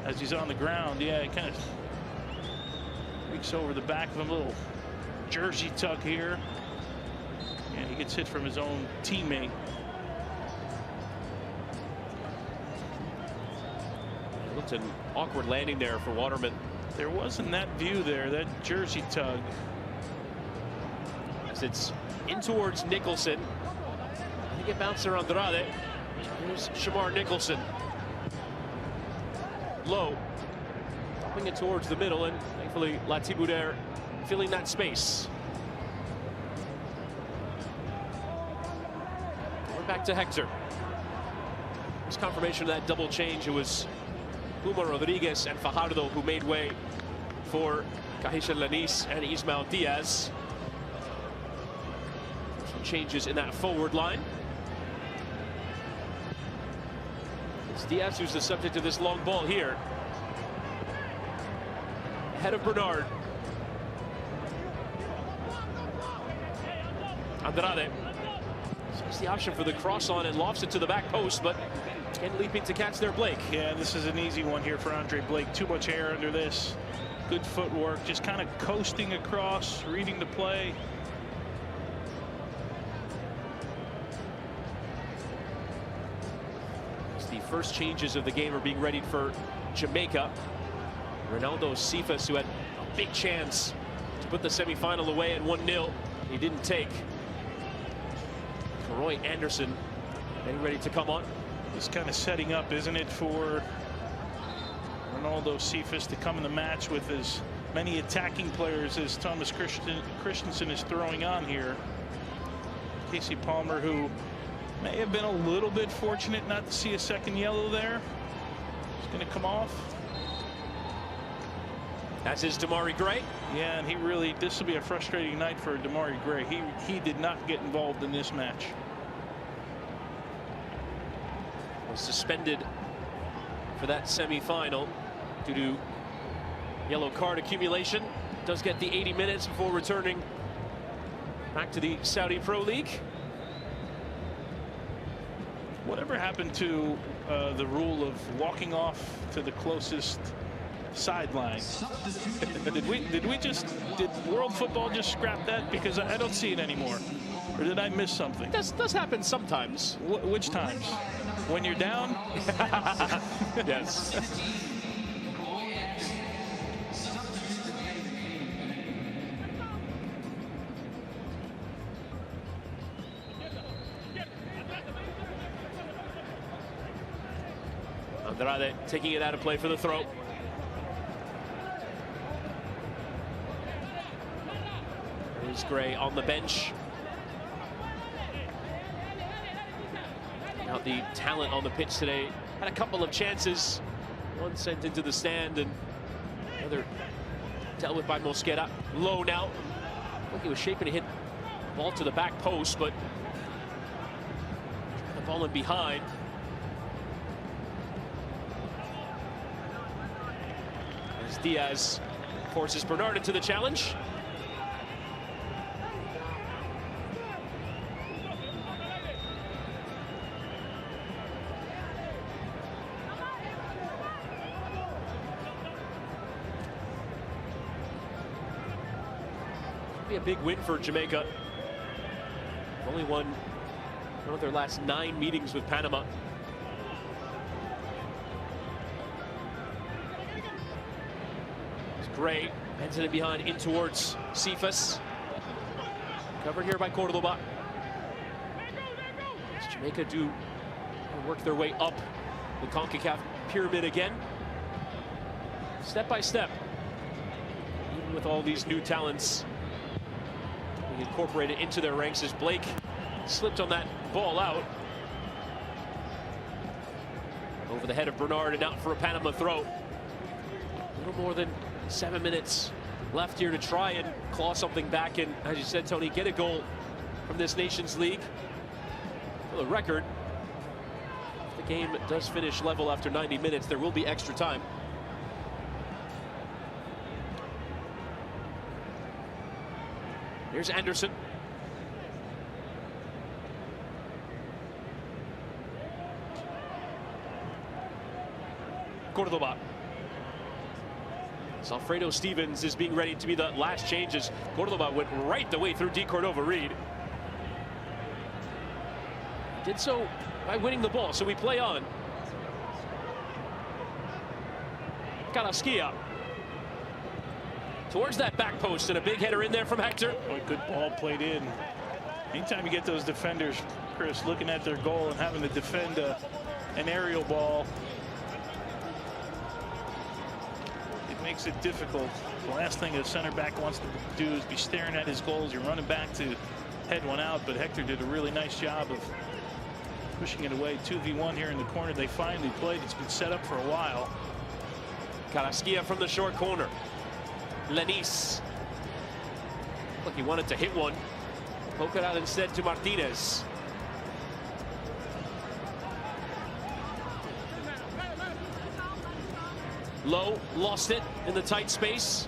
as he's on the ground. Yeah, it kind of reeks over the back of him, a little jersey tuck here. And he gets hit from his own teammate. It looked an awkward landing there for Waterman. There wasn't that view there, that jersey tug. It's in towards Nicholson. I think it bounced around Andrade. Here's Shamar Nicholson. Low. Dropping it towards the middle, and thankfully Latibouder filling that space. We're back to Hector. There's confirmation of that double change. It was Puma Rodriguez and Fajardo who made way for Cajica Lanis and Ismael Diaz. Some changes in that forward line. It's Diaz who's the subject of this long ball here. Ahead of Bernard. Andrade. It's the option for the cross on and lofts it to the back post, but again leaping to catch there, Blake. Yeah, this is an easy one here for Andre Blake. Too much air under this. Good footwork, just kind of coasting across, reading the play. The first changes of the game are being readied for Jamaica. Ronaldo Cephas, who had a big chance to put the semifinal away at 1-0, he didn't take. Roy Anderson getting ready to come on. It's kind of setting up, isn't it, for Ronaldo Cephas to come in the match with as many attacking players as Thomas Christensen is throwing on here. Casey Palmer, who may have been a little bit fortunate not to see a second yellow there, is going to come off. As is Damari Gray. Yeah, and he really, this will be a frustrating night for Damari Gray. He did not get involved in this match. Was suspended for that semifinal due to yellow card accumulation. Does get the 80 minutes before returning back to the Saudi Pro League. Whatever happened to the rule of walking off to the closest sideline? Did world football just scrap that? Because I don't see it anymore. Or did I miss something? Does happen sometimes. Which times? When you're down? Yes. Andrade taking it out of play for the throw. There's Gray on the bench. Now the talent on the pitch today had a couple of chances. One sent into the stand and another dealt with by Mosquera. Low now. I think he was shaping to hit the ball to the back post, but the ball in behind. As Diaz forces Bernard into the challenge. Be a big win for Jamaica. Only won one of their last 9 meetings with Panama. It's Gray, bends it behind in towards Cephas. Covered here by Cordoba. As Jamaica do work their way up the Concacaf pyramid again. Step by step. Even with all these new talents incorporated into their ranks, as Blake slipped on that ball out over the head of Bernard and out for a Panama throw. A little more than 7 minutes left here to try and claw something back and, as you said, Tony, get a goal from this Nations League. For the record, if the game does finish level after 90 minutes, there will be extra time. Here's Anderson. Cordoba. So Alfredo Stevens is being ready to be the last changes. Cordoba went right the way through D. Cordova-Reed. Did so by winning the ball, so we play on. Carrasquilla towards that back post, and a big header in there from Hector. Boy, good ball played in. Anytime you get those defenders, Chris, looking at their goal and having to defend an aerial ball, it makes it difficult. The last thing a center back wants to do is be staring at his goals. You're running back to head one out, but Hector did a really nice job of pushing it away. 2v1 here in the corner. They finally played. It's been set up for a while. Carrasquilla from the short corner. Lenis. Look, he wanted to hit one. Poke it out instead to Martinez. Low lost it in the tight space.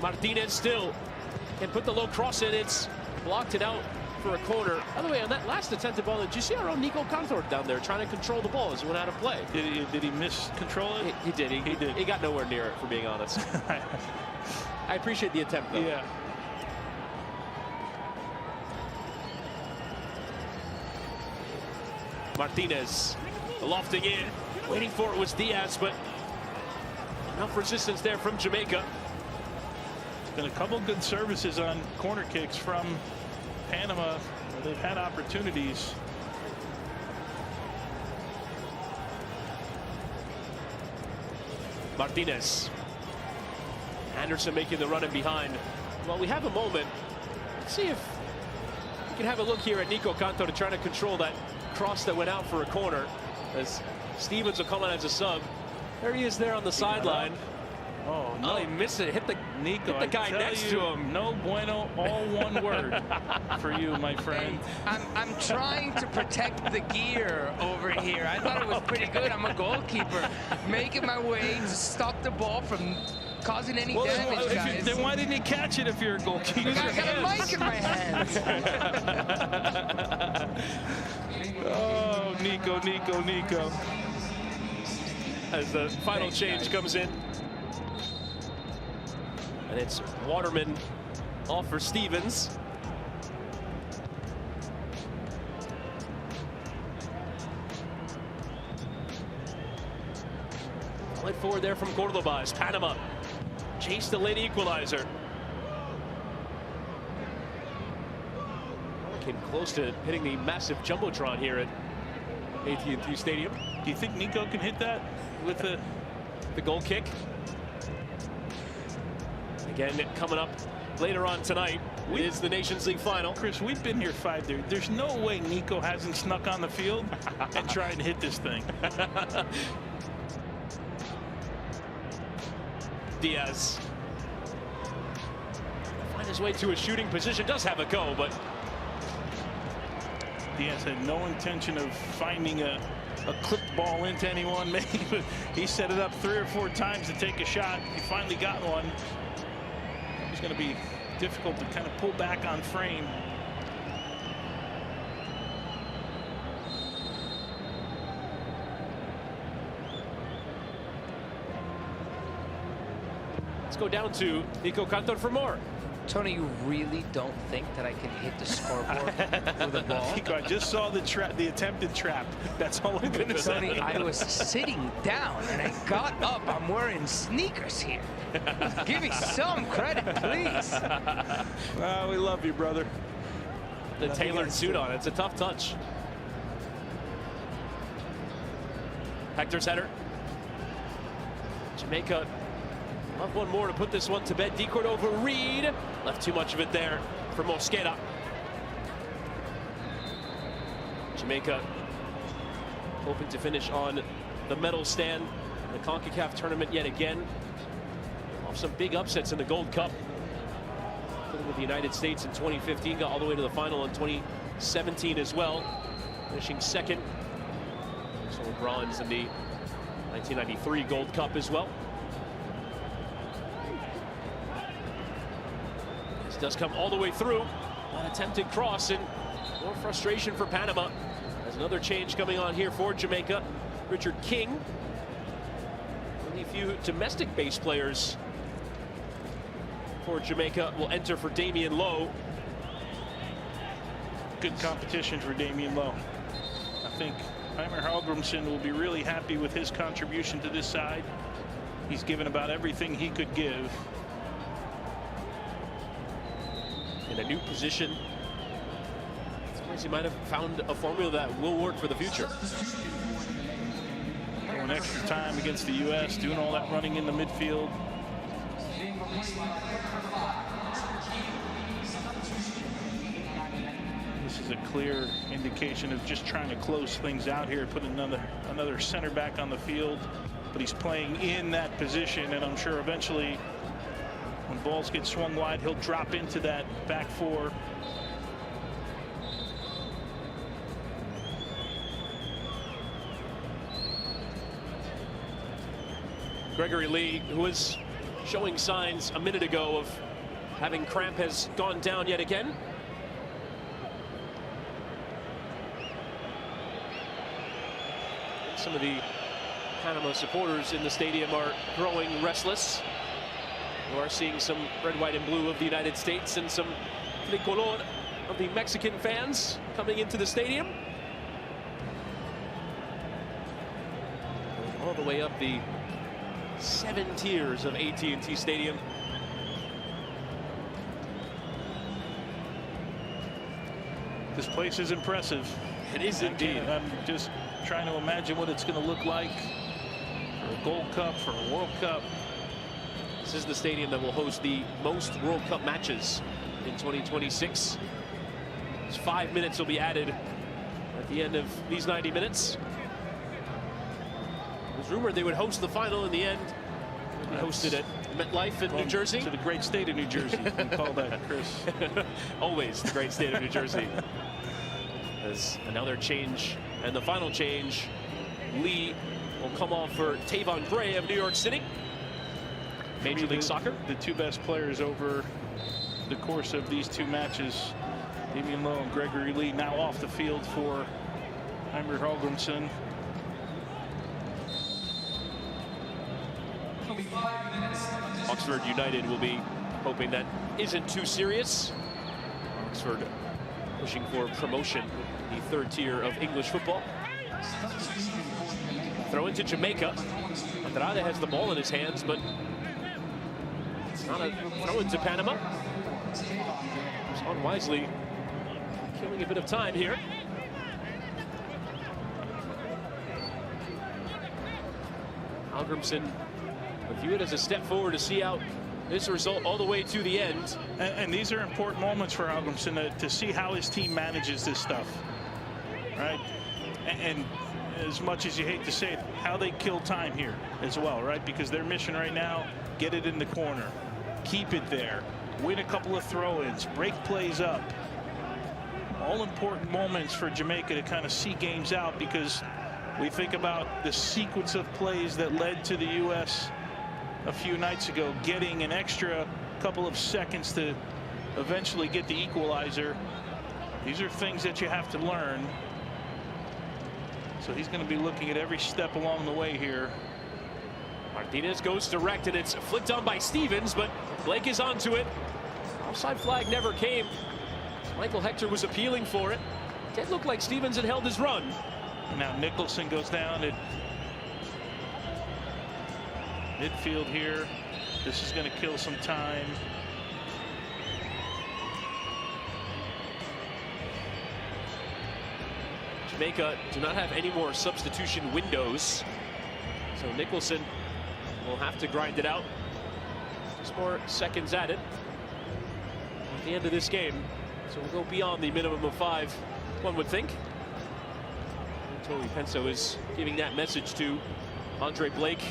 Martinez still can put the low cross in. It's blocked it out for a corner. By the way, on that last attempted ball, did you see our own Nico Cantor down there trying to control the ball as it went out of play? Did he miscontrol it? He did. He did. He got nowhere near it, for being honest. I appreciate the attempt, though. Yeah. Martinez lofting in. Waiting for it was Diaz, but enough resistance there from Jamaica. Been a couple good services on corner kicks from Panama, where they've had opportunities. Martinez. Anderson making the run in behind. Well, we have a moment. Let's see if we can have a look here at Nico Cantor to try to control that cross that went out for a corner, as Stevens will come on as a sub. There he is there on the sideline. Oh, no. Oh, he missed it. Hit the guy next to him. No bueno, all one word for you, my friend. I'm trying to protect the gear over here. I thought it was pretty good. I'm a goalkeeper, making my way to stop the ball from causing any damage, guys. Then why didn't you catch it if you're a goalkeeper? I got a mic in my hands. Oh, Nico. As the final change comes in. And it's Waterman off for Stevens. Went forward there from Cordoba as Panama chased the late equalizer. Came close to hitting the massive jumbotron here at AT&T Stadium. Do you think Nico can hit that with the goal kick? Again, coming up later on tonight is the Nations League final. Chris, we've been here 5 days. There's no way Nico hasn't snuck on the field and tried to hit this thing. Diaz. Find his way to a shooting position. Does have a go, but Diaz had no intention of finding a clipped ball into anyone. Maybe he set it up 3 or 4 times to take a shot. He finally got one. It's going to be difficult to kind of pull back on frame. let's go down to Nico Cantor for more. Tony, you really don't think that I can hit the scoreboard with a ball? Nico, I just saw the attempted trap. That's all I'm going to say. Tony, I was sitting down and I got up. I'm wearing sneakers here. Give me some credit, please. We love you, brother. The tailored suit on. It's a tough touch. Hector's header. Jamaica love one more to put this one to bed. Decourt over Reed. Left too much of it there for Mosquera. Jamaica hoping to finish on the medal stand in the Concacaf tournament yet again. Off some big upsets in the Gold Cup. With the United States in 2015, got all the way to the final in 2017 as well. Finishing second. So bronze in the 1993 Gold Cup as well. This does come all the way through. An attempted cross and more frustration for Panama. There's another change coming on here for Jamaica. Richard King. Only a few domestic base players for Jamaica will enter for Damian Lowe. Good competition for Damian Lowe. I think Heimer Hallgrimsson will be really happy with his contribution to this side. He's given about everything he could give. In a new position. He might have found a formula that will work for the future. Going extra time against the U.S., doing all that running in the midfield. This is a clear indication of just trying to close things out here, put another center back on the field, but he's playing in that position, and I'm sure eventually when balls get swung wide, he'll drop into that back four. Gregory Lee, who was showing signs a minute ago of having cramp, has gone down yet again. Some of the Panama supporters in the stadium are growing restless. You are seeing some red, white, and blue of the United States and some tricolor of the Mexican fans coming into the stadium. Going all the way up the 7 tiers of AT&T Stadium. This place is impressive. It is indeed. I'm just trying to imagine what it's going to look like for a Gold Cup, for a World Cup. This is the stadium that will host the most World Cup matches in 2026. 5 minutes will be added at the end of these 90 minutes. It was rumored they would host the final. In the end, they hosted at MetLife in New Jersey. To the great state of New Jersey, we call that, Chris. Always the great state of New Jersey. As another change, and the final change, Lee will come off for Tavon Gray of New York City. Major League Soccer. The two best players over the course of these two matches, Damian Lowe and Gregory Lee, now off the field for Heimer Hallgrimsson. Oxford United will be hoping that isn't too serious. Oxford pushing for promotion in the 3rd tier of English football. Throw into Jamaica. Andrade has the ball in his hands, but it's not a throw into Panama. It's unwisely killing a bit of time here. Hallgrimsson would view it as a step forward to see out this result all the way to the end. And these are important moments for Hallgrimsson to see how his team manages this stuff, right? And as much as you hate to say it, how they kill time here as well, right? Because their mission right now, get it in the corner, keep it there, win a couple of throw-ins, break plays up. All important moments for Jamaica to kind of see games out, because we think about the sequence of plays that led to the U.S. a few nights ago, getting an extra couple of seconds to eventually get the equalizer. These are things that you have to learn. So he's going to be looking at every step along the way here. Martinez goes direct, and it's flicked on by Stevens, but Blake is onto it. Offside flag never came. Michael Hector was appealing for it. Did look like Stevens had held his run. And now Nicholson goes down at midfield here. This is going to kill some time. Jamaica do not have any more substitution windows, so Nicholson will have to grind it out. Just more seconds added at the end of this game, so we'll go beyond the minimum of 5, one would think. Tori Penso is giving that message to Andre Blake,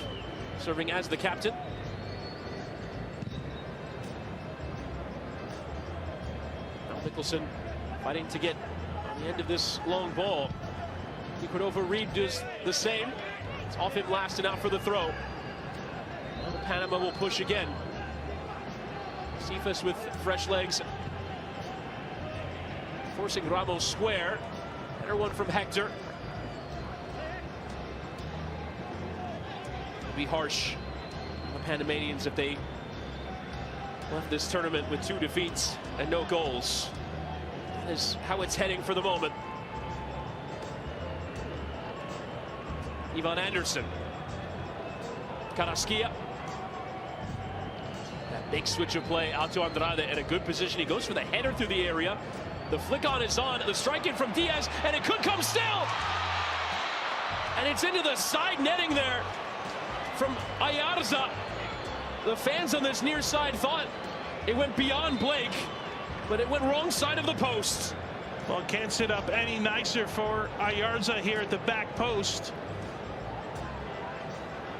serving as the captain. Now Nicholson fighting to get on the end of this long ball. Ecuador Reed does the same. It's off him last and out for the throw. Now Panama will push again. Cephas with fresh legs, forcing Ramos square. Better one from Hector. Be harsh on the Panamanians if they left this tournament with 2 defeats and no goals. That is how it's heading for the moment. Ivan Anderson. Carrasquilla. That big switch of play out to Andrade in a good position. He goes for the header through the area. The flick on is on. The strike in from Diaz, and it could come still. And it's into the side netting there from Ayarza. The fans on this near side thought it went beyond Blake, but it went wrong side of the post. Well, it can't sit up any nicer for Ayarza here at the back post.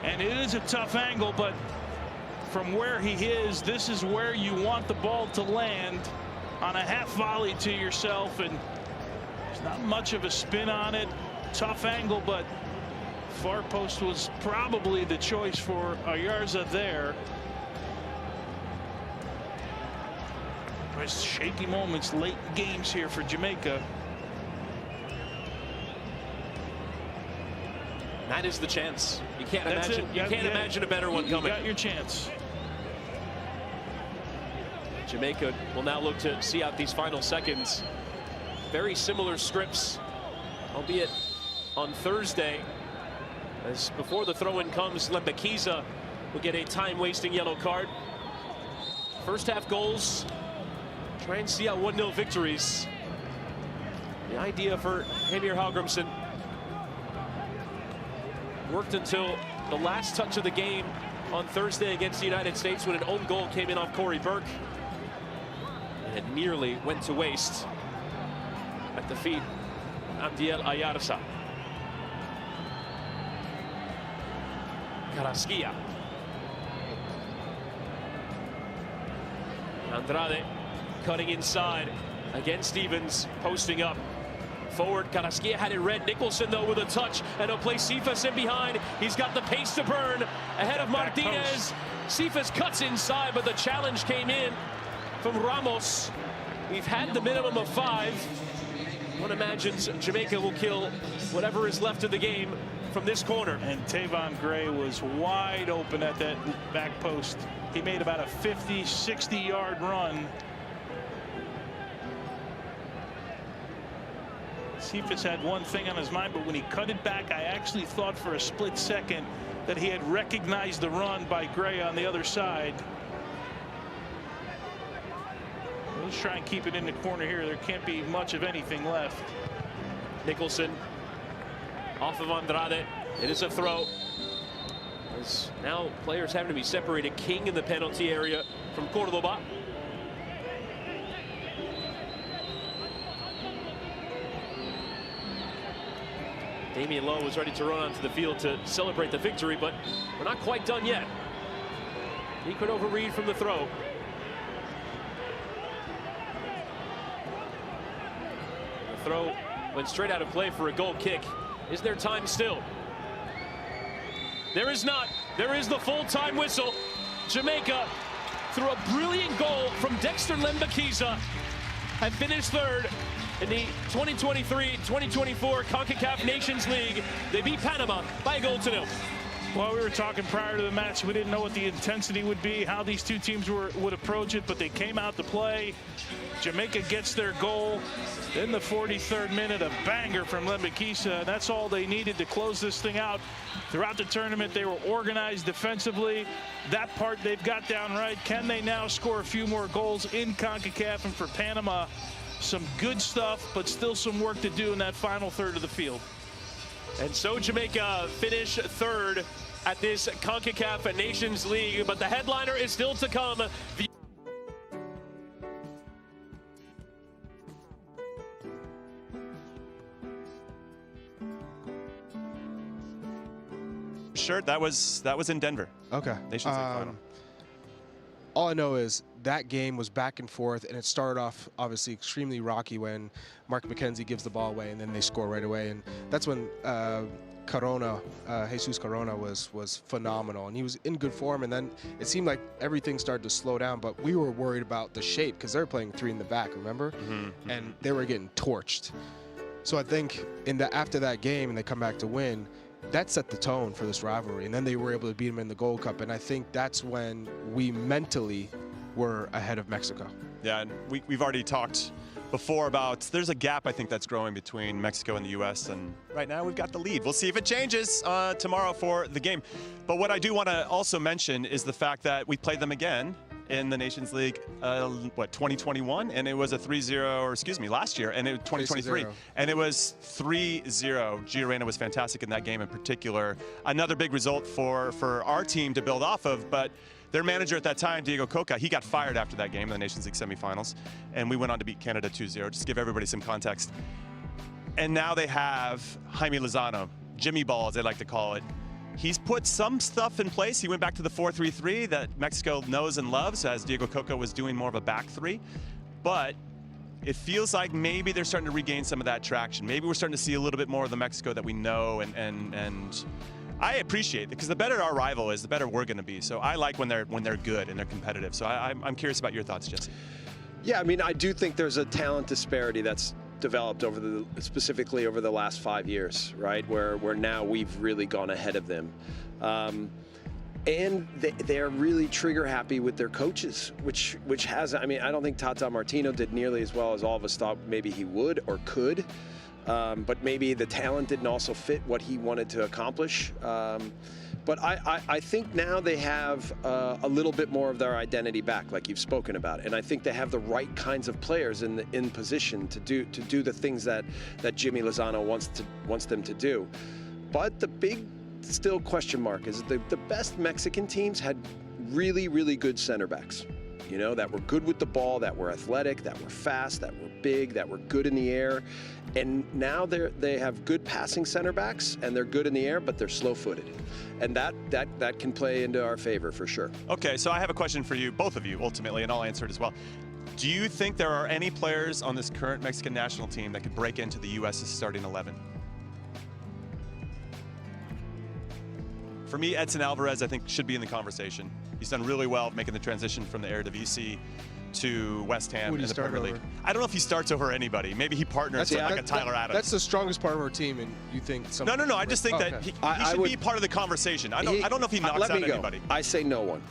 And it is a tough angle, but from where he is, this is where you want the ball to land, on a half volley to yourself, and there's not much of a spin on it. Tough angle, but far post was probably the choice for Ayarza there. There's shaky moments late in games here for Jamaica. That is the chance. You can't imagine a better one coming. You got your chance. Jamaica will now look to see out these final seconds. Very similar scripts, albeit on Thursday. As before the throw-in comes, Lembekiza will get a time-wasting yellow card. First half goals. Try and see out 1-0 victories. The idea for Heimir Hallgrímsson worked until the last touch of the game on Thursday against the United States when an own goal came in off Corey Burke. And it nearly went to waste at the feet of Abdiel Ayarza. Carrasquilla. Andrade cutting inside against Stevens, posting up. Forward, Carrasquilla had it read. Nicholson, though, with a touch, and he'll play Cephas in behind. He's got the pace to burn ahead of Martinez. Cephas cuts inside, but the challenge came in from Ramos. We've had the minimum of 5. One imagines Jamaica will kill whatever is left of the game from this corner. And Tavon Gray was wide open at that back post. He made about a 50, 60-yard run. Cephas had one thing on his mind, but when he cut it back, I actually thought for a split second that he had recognized the run by Gray on the other side. Let's try and keep it in the corner here. There can't be much of anything left. Nicholson off of Andrade. It is a throw. As now players having to be separated. King in the penalty area from Cordoba. Damian Lowe was ready to run onto the field to celebrate the victory, but we're not quite done yet. He could overread from the throw. The throw went straight out of play for a goal kick. Is there time still? There is not. There is the full-time whistle. Jamaica, through a brilliant goal from Dexter Lembekiza, have finished third in the 2023-2024 Concacaf Nations League. They beat Panama by 1-0. Well, we were talking prior to the match. We didn't know what the intensity would be, how these two teams would approach it, but they came out to play. Jamaica gets their goal. In the 43rd minute, a banger from Lembekiza. That's all they needed to close this thing out. Throughout the tournament, they were organized defensively. That part they've got down right. Can they now score a few more goals in CONCACAF? And for Panama, some good stuff, but still some work to do in that final third of the field. And so Jamaica finish third at this CONCACAF Nations League, but the headliner is still to come. Shirt that was in Denver. Okay. Nations League final. All I know is that game was back and forth, and it started off obviously extremely rocky when Mark McKenzie gives the ball away, and then they score right away. And that's when Jesus Corona was phenomenal, and he was in good form. And then it seemed like everything started to slow down, but we were worried about the shape because they were playing 3 in the back, remember? Mm-hmm. And they were getting torched. So I think after that game, and they come back to win, that set the tone for this rivalry, and then they were able to beat them in the Gold Cup, and I think that's when we mentally were ahead of Mexico. Yeah, and we've already talked before about there's a gap I think that's growing between Mexico and the U.S., and right now we've got the lead. We'll see if it changes tomorrow for the game. But what I do want to also mention is the fact that we played them again in the Nations League, 2021, and it was a 3-0, or excuse me, last year, and it was 2023, and it was 3-0. Gio Reyna was fantastic in that game in particular. Another big result for our team to build off of, but their manager at that time, Diego Coca, he got fired after that game in the Nations League semifinals, and we went on to beat Canada 2-0, just to give everybody some context. And now they have Jaime Lozano, Jimmy Ball, as they like to call it. He's put some stuff in place. He went back to the 4-3-3 that Mexico knows and loves, as Diego Coca was doing more of a back three. But it feels like maybe they're starting to regain some of that traction. Maybe we're starting to see a little bit more of the Mexico that we know, and I appreciate it, because the better our rival is, the better we're going to be. So I like when they're good and they're competitive. So I'm curious about your thoughts, Jesse. Yeah, I mean, I do think there's a talent disparity that's developed specifically over the last 5 years, right? Where now we've really gone ahead of them. And they're really trigger happy with their coaches, which has, I mean, I don't think Tata Martino did nearly as well as all of us thought maybe he would or could. But maybe the talent didn't also fit what he wanted to accomplish. But I think now they have a little bit more of their identity back, like you've spoken about, and I think they have the right kinds of players in position to do the things that Jimmy Lozano wants them to do. But the big still question mark is the best Mexican teams had really, really good center backs. You know, that were good with the ball, that were athletic, that were fast, that were big, that were good in the air. And now they have good passing center backs, and they're good in the air, but they're slow-footed. And that can play into our favor for sure. Okay, so I have a question for you, both of you, ultimately, and I'll answer it as well. Do you think there are any players on this current Mexican national team that could break into the U.S.'s starting 11? For me, Edson Alvarez, I think, should be in the conversation. He's done really well making the transition from the Eredivisie to West Ham in the Premier League. I don't know if he starts over anybody. Maybe he partners with like a Tyler Adams. That's the strongest part of our team, and you think somebody... No. I just think that he should be part of the conversation. I don't know if he knocks out anybody. I say no one.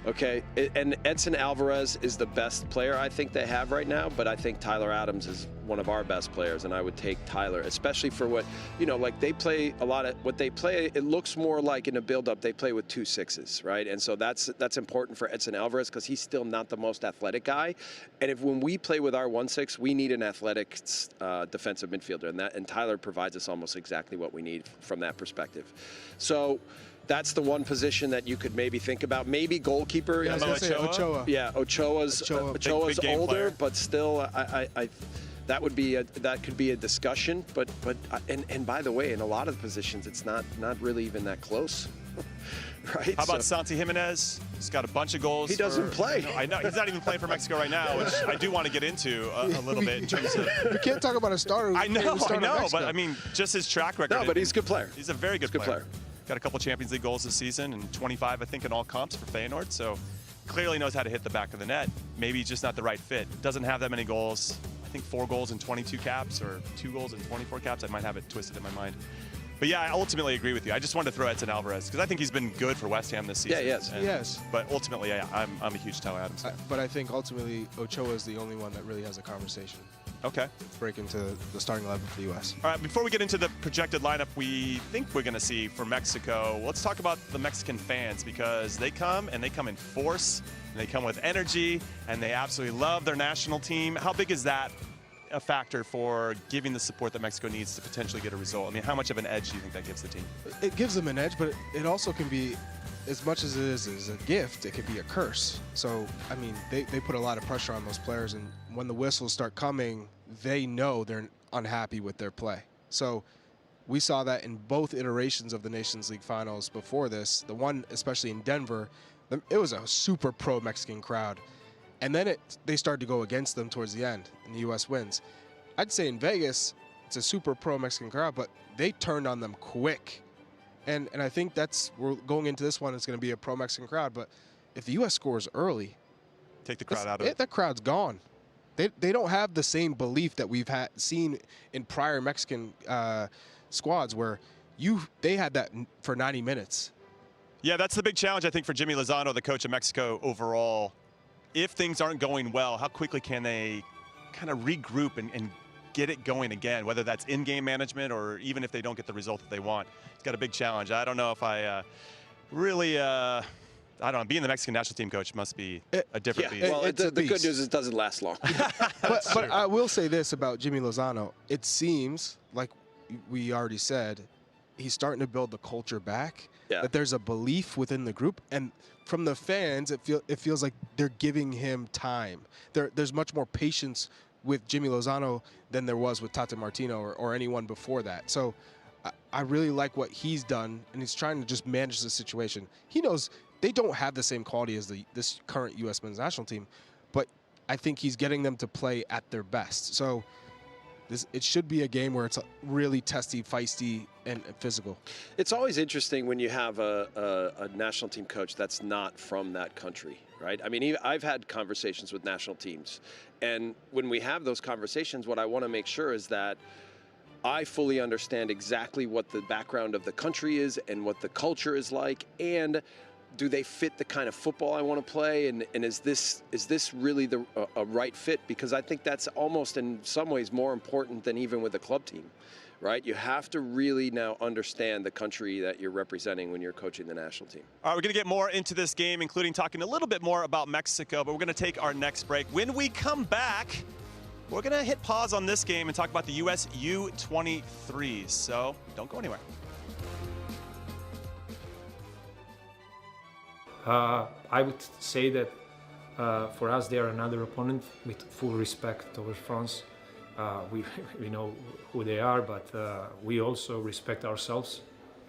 Okay, and Edson Alvarez is the best player I think they have right now, but I think Tyler Adams is one of our best players, and I would take Tyler, especially for what, you know, like they play a lot of, what they play, it looks more like in a build-up, they play with 2 6s, right? And so that's important for Edson Alvarez because he's still not the most athletic guy. And when we play with our 1-6, we need an athletic defensive midfielder, and Tyler provides us almost exactly what we need from that perspective. So that's the one position that you could maybe think about. Maybe goalkeeper. Yeah, Ochoa. Yeah, Ochoa's big older, player. but still, that could be a discussion. But and by the way, in a lot of positions, it's not really even that close. Right? How about Santi Jimenez? He's got a bunch of goals. He doesn't play. I know he's not even playing for Mexico right now, which I do want to get into a little bit in terms of. We can't talk about a starter. I know, but I mean, just his track record. No, but he's a good player. He's a very good player. Got a couple Champions League goals this season and 25, I think, in all comps for Feyenoord. So clearly knows how to hit the back of the net. Maybe just not the right fit. Doesn't have that many goals. I think 4 goals in 22 caps or 2 goals in 24 caps. I might have it twisted in my mind. But yeah, I ultimately agree with you. I just wanted to throw Edson Alvarez because I think he's been good for West Ham this season. Yeah, yes. But ultimately, yeah, I'm a huge Tyler Adams fan. But I think ultimately Ochoa is the only one that really has a conversation. Okay. Break into the starting 11 for the U.S. All right, before we get into the projected lineup we think we're going to see for Mexico, let's talk about the Mexican fans because they come in force, and they come with energy, and they absolutely love their national team. How big is that a factor for giving the support that Mexico needs to potentially get a result? I mean, how much of an edge do you think that gives the team? It gives them an edge, but it also can be, as much as it is a gift, it could be a curse. So, I mean, they put a lot of pressure on those players, and when the whistles start coming, they know they're unhappy with their play. So we saw that in both iterations of the Nations League finals before this. The one, especially in Denver, it was a super pro-Mexican crowd. And then they started to go against them towards the end, and the U.S. wins. I'd say in Vegas, it's a super pro-Mexican crowd, but they turned on them quick. And I think we're going into this one, it's going to be a pro-Mexican crowd. But if the U.S. scores early, take the crowd out of it. That crowd's gone. They don't have the same belief that we've seen in prior Mexican squads where they had that for 90 minutes. Yeah, that's the big challenge, I think, for Jimmy Lozano, the coach of Mexico overall. If things aren't going well, how quickly can they kind of regroup and get it going again, whether that's in-game management or even if they don't get the result that they want? It's got a big challenge. I don't know if I really... I don't know. Being the Mexican national team coach must be a different beast. Well, the good news is it doesn't last long. but I will say this about Jimmy Lozano. It seems, like we already said, he's starting to build the culture back, that there's a belief within the group. And from the fans, it feels like they're giving him time. There's much more patience with Jimmy Lozano than there was with Tata Martino or anyone before that. So I really like what he's done, and he's trying to just manage the situation. He knows they don't have the same quality as this current U.S. men's national team, but I think he's getting them to play at their best. So it should be a game where it's really testy, feisty, and physical. It's always interesting when you have a national team coach that's not from that country, right? I mean, I've had conversations with national teams, and when we have those conversations, what I want to make sure is that I fully understand exactly what the background of the country is and what the culture is like, and do they fit the kind of football I want to play, and is this really a right fit? Because I think that's almost in some ways more important than even with a club team, right? You have to really now understand the country that you're representing when you're coaching the national team. All right, we're going to get more into this game, including talking a little bit more about Mexico, but we're going to take our next break. When we come back, we're going to hit pause on this game and talk about the U.S. U23s, so don't go anywhere. I would say that for us they are another opponent with full respect towards France. We know who they are, but we also respect ourselves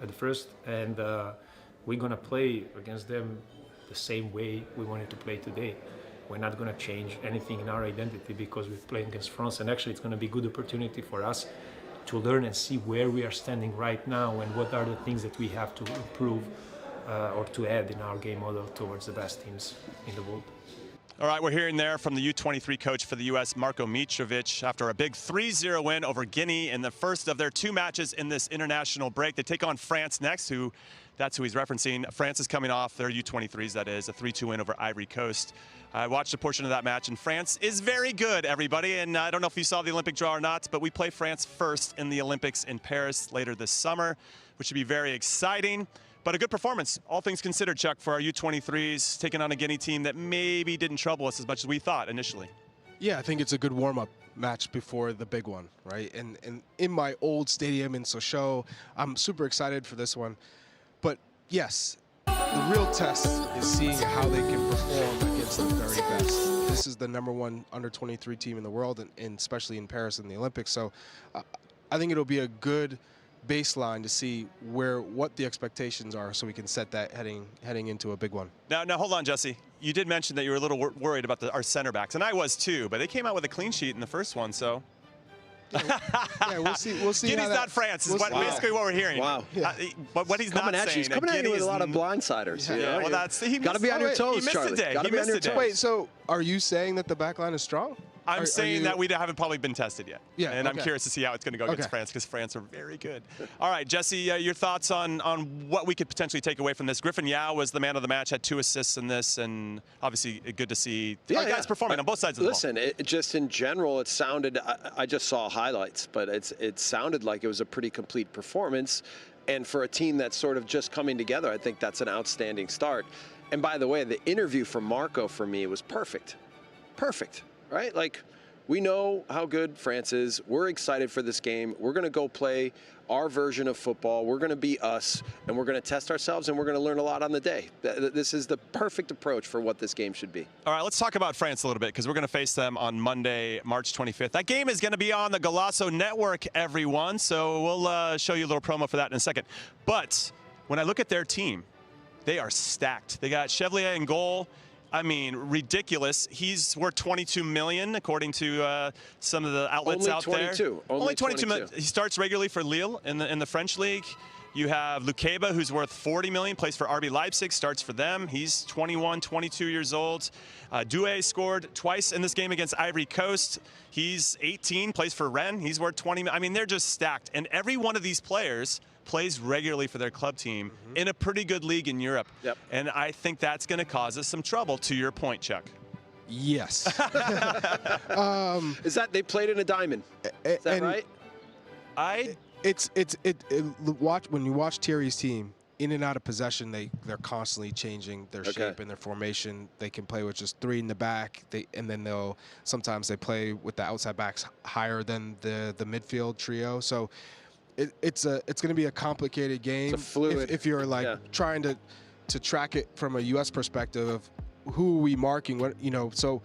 at first, and we're gonna play against them the same way we wanted to play today. We're not gonna change anything in our identity because we're playing against France, and actually it's gonna be a good opportunity for us to learn and see where we are standing right now and what are the things that we have to improve or to add in our game model towards the best teams in the world. All right, we're hearing there from the U23 coach for the U.S., Marko Mitrovic, after a big 3-0 win over Guinea in the first of their 2 matches in this international break. They take on France next, that's who he's referencing. France is coming off their U23s, that is, a 3-2 win over Ivory Coast. I watched a portion of that match, and France is very good, everybody. And I don't know if you saw the Olympic draw or not, but we play France first in the Olympics in Paris later this summer, which should be very exciting. But a good performance, all things considered, Chuck, for our U23s, taking on a Guinea team that maybe didn't trouble us as much as we thought initially. Yeah, I think it's a good warm-up match before the big one, right? And in my old stadium in Sochaux, I'm super excited for this one. But yes, the real test is seeing how they can perform against the very best. This is the #1 under-23 team in the world, and especially in Paris in the Olympics. So I think it'll be a good baseline to see what the expectations are, so we can set that heading into a big one. Now hold on, Jesse. You did mention that you were a little worried about our center backs, and I was too. But they came out with a clean sheet in the first one, so. Yeah, we'll see. We'll see. Guinea's not France. Is basically what we're hearing. Wow. But what he's not saying. He's coming at you with a lot of blindsiders. Yeah. Well, he got to be on your toes, Charlie. He missed a day. Wait, so are you saying that the back line is strong? I'm saying that we haven't probably been tested yet. Yeah, and I'm curious to see how it's going to go against France, because France are very good. All right, Jesse, your thoughts on what we could potentially take away from this? Griffin Yao was the man of the match, had 2 assists in this, and obviously good to see guys performing on both sides of the ball. Listen, it just in general, it sounded, I just saw highlights, but it sounded like it was a pretty complete performance. And for a team that's sort of just coming together, I think that's an outstanding start. And by the way, the interview from Marco for me was perfect. Perfect. Right? Like, we know how good France is. We're excited for this game. We're going to go play our version of football. We're going to be us, and we're going to test ourselves, and we're going to learn a lot on the day. This is the perfect approach for what this game should be. All right, let's talk about France a little bit, because we're going to face them on Monday, March 25th. That game is going to be on the Golazo Network, everyone, so we'll show you a little promo for that in a second. But when I look at their team, they are stacked. They got Chevalier in goal. I mean, ridiculous. He's worth $22 million, according to some of the outlets out there. Only 22 million. He starts regularly for Lille in the French league. You have Lukeba, who's worth $40 million, plays for RB Leipzig, starts for them. He's 21, 22 years old. Doué scored twice in this game against Ivory Coast. He's 18, plays for Rennes. He's worth 20 million. I mean, they're just stacked. And every one of these players plays regularly for their club team in a pretty good league in Europe. Yep. And I think that's going to cause us some trouble, to your point, Chuck. Yes. Is that they played in a diamond? Is that right? When you watch Thierry's team, in and out of possession, they're constantly changing their shape and their formation. They can play with just 3 in the back, and then sometimes they play with the outside backs higher than the midfield trio. So it's going to be a complicated game. It's a fluid. If you're trying to track it from a U.S. perspective of who are we marking, so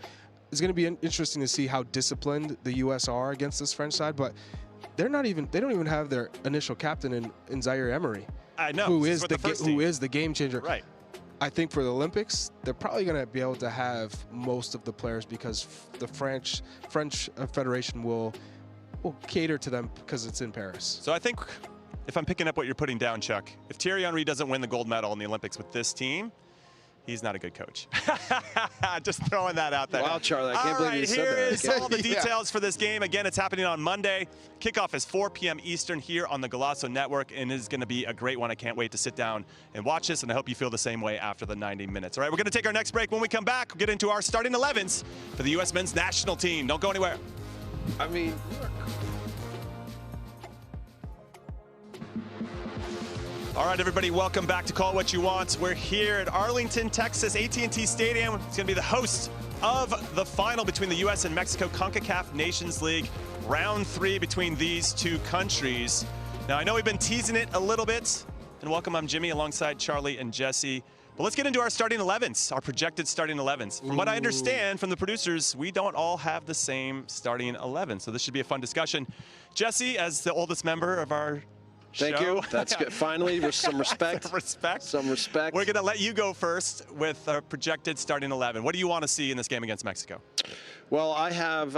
it's going to be interesting to see how disciplined the U.S. are against this French side, but they don't even have their initial captain in Zaire Emery. I know. Who is the game changer. Right. I think for the Olympics, they're probably going to be able to have most of the players because the French Federation will cater to them because it's in Paris. So I think, if I'm picking up what you're putting down, Chuck, if Thierry Henry doesn't win the gold medal in the Olympics with this team, he's not a good coach. Just throwing that out there. Wow, Charlie, I can't believe you said that. All right, here is all the details for this game. Again, it's happening on Monday. Kickoff is 4 p.m. Eastern here on the Golazo Network, and it is going to be a great one. I can't wait to sit down and watch this, and I hope you feel the same way after the 90 minutes. All right, we're going to take our next break. When we come back, we'll get into our starting 11s for the U.S. men's national team. Don't go anywhere. I mean, all right, everybody, welcome back to Call What You Want. We're here at Arlington, Texas, AT&T Stadium. It's going to be the host of the final between the U.S. and Mexico CONCACAF Nations League, round 3 between these two countries. Now, I know we've been teasing it a little bit. And welcome, I'm Jimmy, alongside Charlie and Jesse. But let's get into our starting 11s, our projected starting 11s. From what I understand from the producers, we don't all have the same starting 11. So this should be a fun discussion. Jesse, as the oldest member of our Thank you. That's good. Finally, with some respect. Some respect. We're going to let you go first with our projected starting 11. What do you want to see in this game against Mexico? Well, I have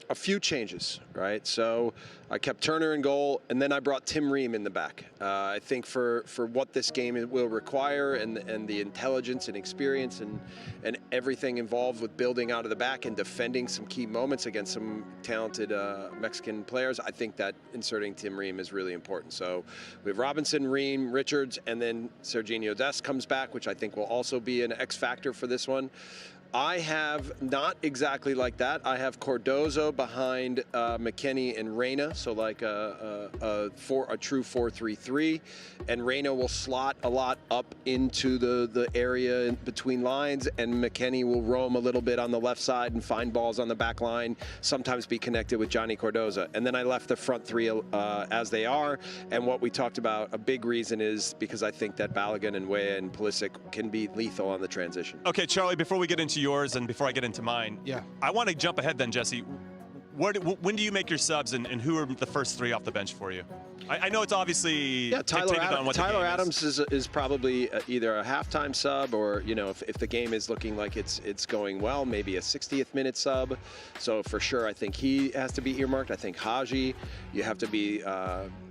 a few changes, right? So I kept Turner in goal, and then I brought Tim Ream in the back. I think for what this game will require and the intelligence and experience and everything involved with building out of the back and defending some key moments against some talented Mexican players, I think that inserting Tim Ream is really important. So we have Robinson, Ream, Richards, and then Serginho Dest comes back, which I think will also be an X factor for this one. I have not exactly like that. I have Cardozo behind McKennie and Reyna, so like a true 4-3-3, and Reyna will slot a lot up into the area in between lines, and McKennie will roam a little bit on the left side and find balls on the back line, sometimes be connected with Johnny Cardozo. And then I left the front three as they are, and what we talked about, a big reason is because I think that Balogun and Weah and Pulisic can be lethal on the transition. Okay, Charlie, before we get into yours and before I get into mine, I want to jump ahead then, Jesse. When do you make your subs, and who are the first 3 off the bench for you? I know it's obviously Tyler Tyler Adams is probably either a halftime sub, or if the game is looking like it's going well, maybe a 60th minute sub. So for sure, I think he has to be earmarked. I think Haji, you have to be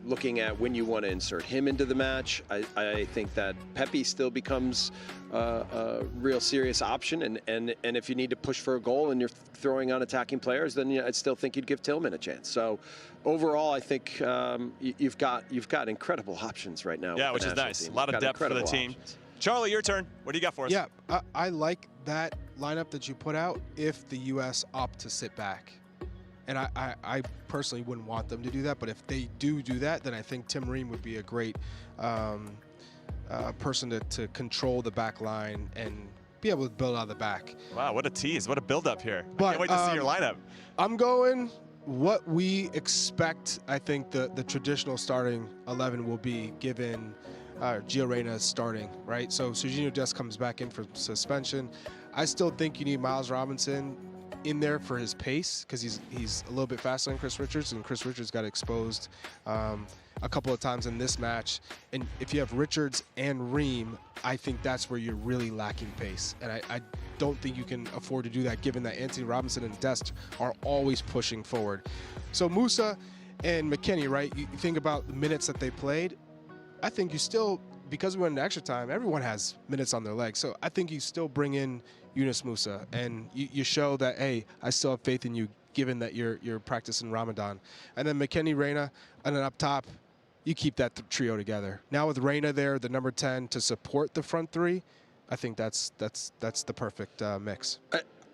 looking at when you want to insert him into the match. I think that Pepe still becomes a real serious option, and if you need to push for a goal and you're throwing on attacking players, then I still think you'd give Tillman a chance. So overall, I think you've got incredible options right now. Yeah, which is nice. A lot of depth for the team. Options. Charlie, your turn. What do you got for us? Yeah, I like that lineup that you put out if the U.S. opt to sit back. And I personally wouldn't want them to do that, but if they do that, then I think Tim Ream would be a great person to control the back line and be able to build out of the back. Wow, what a tease. What a build-up here. But, I can't wait to see your lineup. I'm going what we expect. I think the traditional starting 11 will be given Gio Reyna starting, right? So Serginho Dest comes back in for suspension. I still think you need Miles Robinson in there for his pace, because he's a little bit faster than Chris Richards, and Chris Richards got exposed a couple of times in this match. And if you have Richards and Ream, I think that's where you're really lacking pace. And I don't think you can afford to do that, given that Anthony Robinson and Dest are always pushing forward. So Musa and McKennie, right? You think about the minutes that they played. I think you still, because we went into extra time, everyone has minutes on their legs. So I think you still bring in Yunus Musa, and you show that, hey, I still have faith in you, given that you're practicing Ramadan. And then McKennie, Reyna, and then up top, you keep that trio together. Now with Reyna there, the number 10, to support the front 3, I think that's the perfect mix.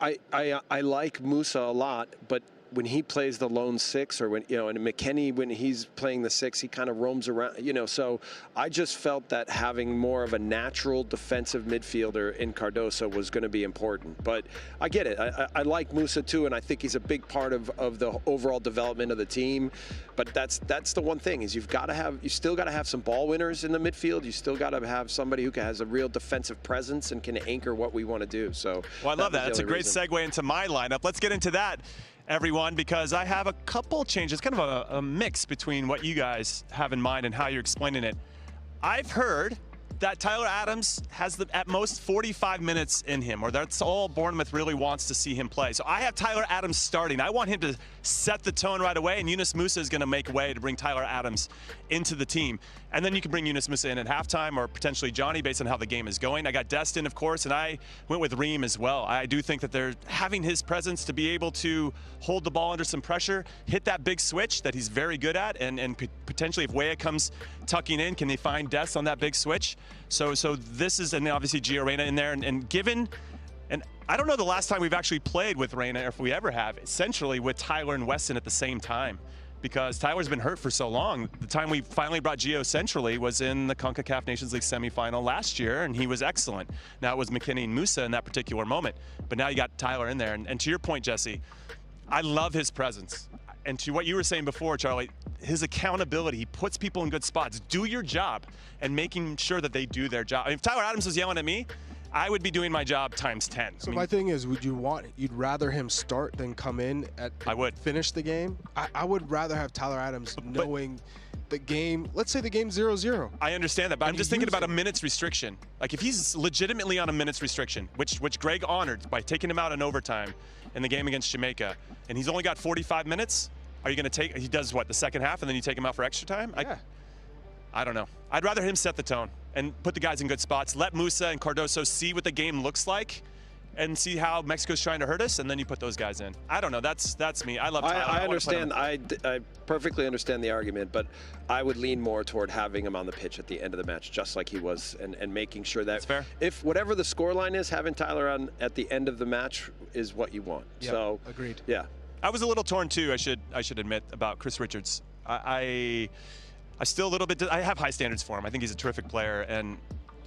I like Musa a lot, but when he plays the lone 6, or when, and McKennie, when he's playing the 6, he kind of roams around, so I just felt that having more of a natural defensive midfielder in Cardoso was going to be important. But I get it. I like Musa too, and I think he's a big part of the overall development of the team. But that's the one thing, is you still got to have some ball winners in the midfield. You still got to have somebody who has a real defensive presence and can anchor what we want to do. So well, I love that. That's a great segue into my lineup. Let's get into that, everyone, because I have a couple changes, kind of a mix between what you guys have in mind and how you're explaining it. I've heard that Tyler Adams has at most 45 minutes in him, or that's all Bournemouth really wants to see him play. So I have Tyler Adams starting. I want him to set the tone right away, and Yunus Musa is going to make way to bring Tyler Adams into the team. And then you can bring Yunus Musa in at halftime, or potentially Johnny, based on how the game is going. I got Destin, of course, and I went with Ream as well. I do think that they're having his presence to be able to hold the ball under some pressure, hit that big switch that he's very good at, and potentially if Weah comes tucking in, can they find Des on that big switch? So this is, and obviously Gio Reyna in there, and given, and I don't know the last time we've actually played with Reyna, or if we ever have, essentially with Tyler and Weston at the same time, because Tyler's been hurt for so long. The time we finally brought Gio centrally was in the Concacaf Nations League semifinal last year, and he was excellent. Now it was McKinney and Musa in that particular moment, but now you got Tyler in there. And to your point, Jesse, I love his presence. And to what you were saying before, Charlie, his accountability, he puts people in good spots. Do your job, and making sure that they do their job. I mean, if Tyler Adams was yelling at me, I would be doing my job times 10. So my thing is, you'd rather him start than come in finish the game? I would rather have Tyler Adams knowing the game, let's say the game's 0-0. I understand that, but I'm just thinking about a minutes restriction. Like if he's legitimately on a minutes restriction, which Greg honored by taking him out in overtime in the game against Jamaica, and he's only got 45 minutes, are you going to take, he does what, the second half, and then you take him out for extra time? Yeah. I don't know. I'd rather him set the tone and put the guys in good spots. Let Musa and Cardoso see what the game looks like and see how Mexico's trying to hurt us, and then you put those guys in. I don't know. That's me. I love Tyler. I understand. I perfectly understand the argument, but I would lean more toward having him on the pitch at the end of the match, just like he was, and making sure that if whatever the scoreline is, having Tyler on at the end of the match is what you want. Yep, so agreed. Yeah. I was a little torn too. I should admit about Chris Richards. I still a little bit. I have high standards for him. I think he's a terrific player, and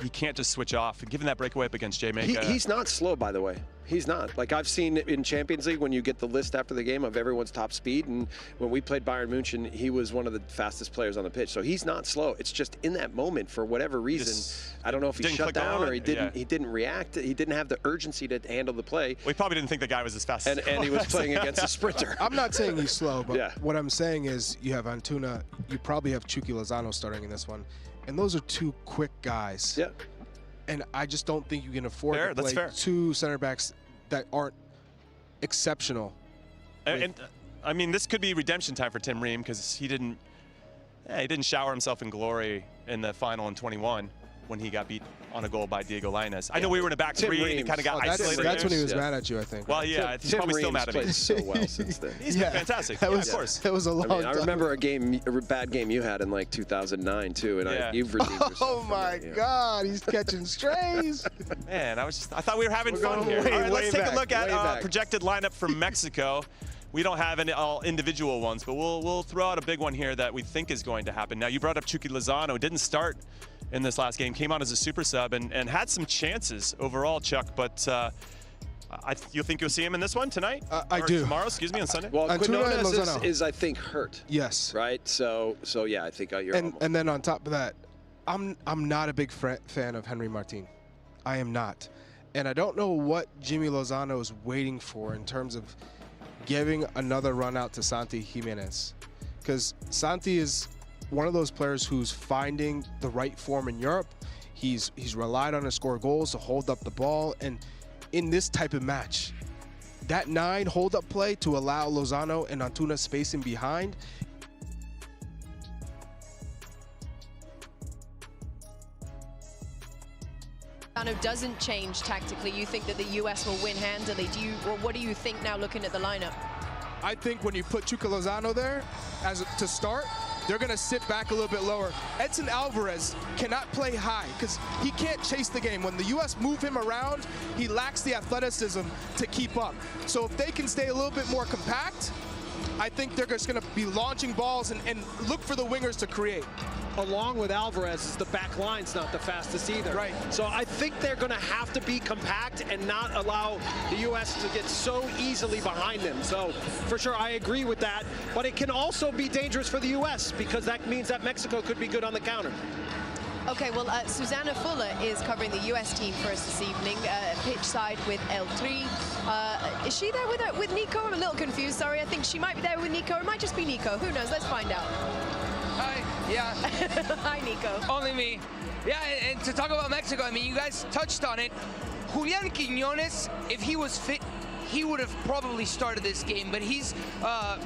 he can't just switch off. Given that breakaway up against Jamaica, he's not slow, by the way. He's not. Like I've seen in Champions League when you get the list after the game of everyone's top speed, and when we played Bayern München, he was one of the fastest players on the pitch. So he's not slow. It's just in that moment, for whatever reason, I don't know if he shut down or he didn't. He didn't react. He didn't have the urgency to handle the play. We probably didn't think the guy was as fast. And he was playing against a sprinter. I'm not saying he's slow, but what I'm saying is you have Antuna. You probably have Chucky Lozano starting in this one, and those are two quick guys. Yeah. And I just don't think you can afford to play two center backs that aren't exceptional. And I mean, this could be redemption time for Tim Ream, because he didn't shower himself in glory in the final in 21 when he got beat on a goal by Diego Lainez. I know we were in a back three and he kind of got isolated. That's when he was mad at you, I think. Well, yeah, he's probably still mad at me. Played so well since then. He's been fantastic. That was, of course. That was a long time. I remember a bad game you had in like 2009 too, and you've redeemed yourself. Oh my God, he's catching strays. Man, I thought we were having fun here. All right, let's take a look at projected lineup for Mexico. We don't have any all individual ones, but we'll throw out a big one here that we think is going to happen. Now, you brought up Chucky Lozano. Didn't start in this last game, came on as a super sub and had some chances overall, Chuck, but you think you'll see him in this one tonight? I do. Tomorrow, excuse me, on Sunday? Well, Quinones is, I think, hurt. Yes. Right? So yeah, I think you're and then on top of that, I'm not a big fan of Henry Martin. I am not. And I don't know what Jimmy Lozano is waiting for in terms of giving another run out to Santi Jimenez, because Santi is one of those players who's finding the right form in Europe. He's relied on to score goals, to hold up the ball, and in this type of match, that 9 hold-up play to allow Lozano and Antuna spacing behind. Doesn't change tactically. You think that the US will win handily? What do you think now, looking at the lineup? I think when you put Chucky Lozano there to start, they're going to sit back a little bit lower. Edson Alvarez cannot play high because he can't chase the game. When the U.S. move him around, he lacks the athleticism to keep up. So if they can stay a little bit more compact, I think they're just going to be launching balls and look for the wingers to create. Along with Alvarez, the back line's not the fastest either. Right. So I think they're going to have to be compact and not allow the U.S. to get so easily behind them. So for sure, I agree with that. But it can also be dangerous for the U.S. because that means that Mexico could be good on the counter. Okay, well, Susanna Fuller is covering the U.S. team for us this evening, pitch side with El Tri. Is she there with Nico? I'm a little confused, sorry. I think she might be there with Nico. It might just be Nico. Who knows? Let's find out. Hi. Yeah. Hi, Nico. Only me. Yeah, and to talk about Mexico, I mean, you guys touched on it. Julian Quiñones, if he was fit, he would have probably started this game, but he's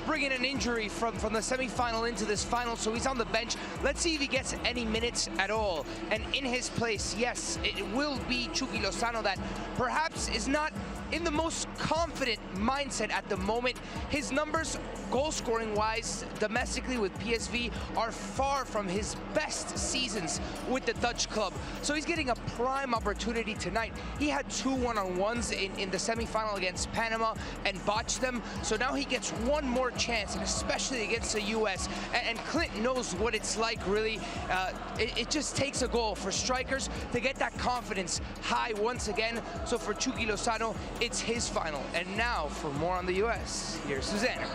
bringing an injury from the semifinal into this final, so he's on the bench. Let's see if he gets any minutes at all. And in his place, yes, it will be Chucky Lozano that perhaps is not in the most confident mindset at the moment. His numbers, goal-scoring wise, domestically with PSV, are far from his best seasons with the Dutch club. So he's getting a prime opportunity tonight. He had 2 one-on-ones in the semifinal against Panama and botched them. So now he gets one more chance, and especially against the U.S. And Clint knows what it's like, really. It just takes a goal for strikers to get that confidence high once again. So for Chucky Lozano, it's his final. And now, for more on the U.S., here's Susanna.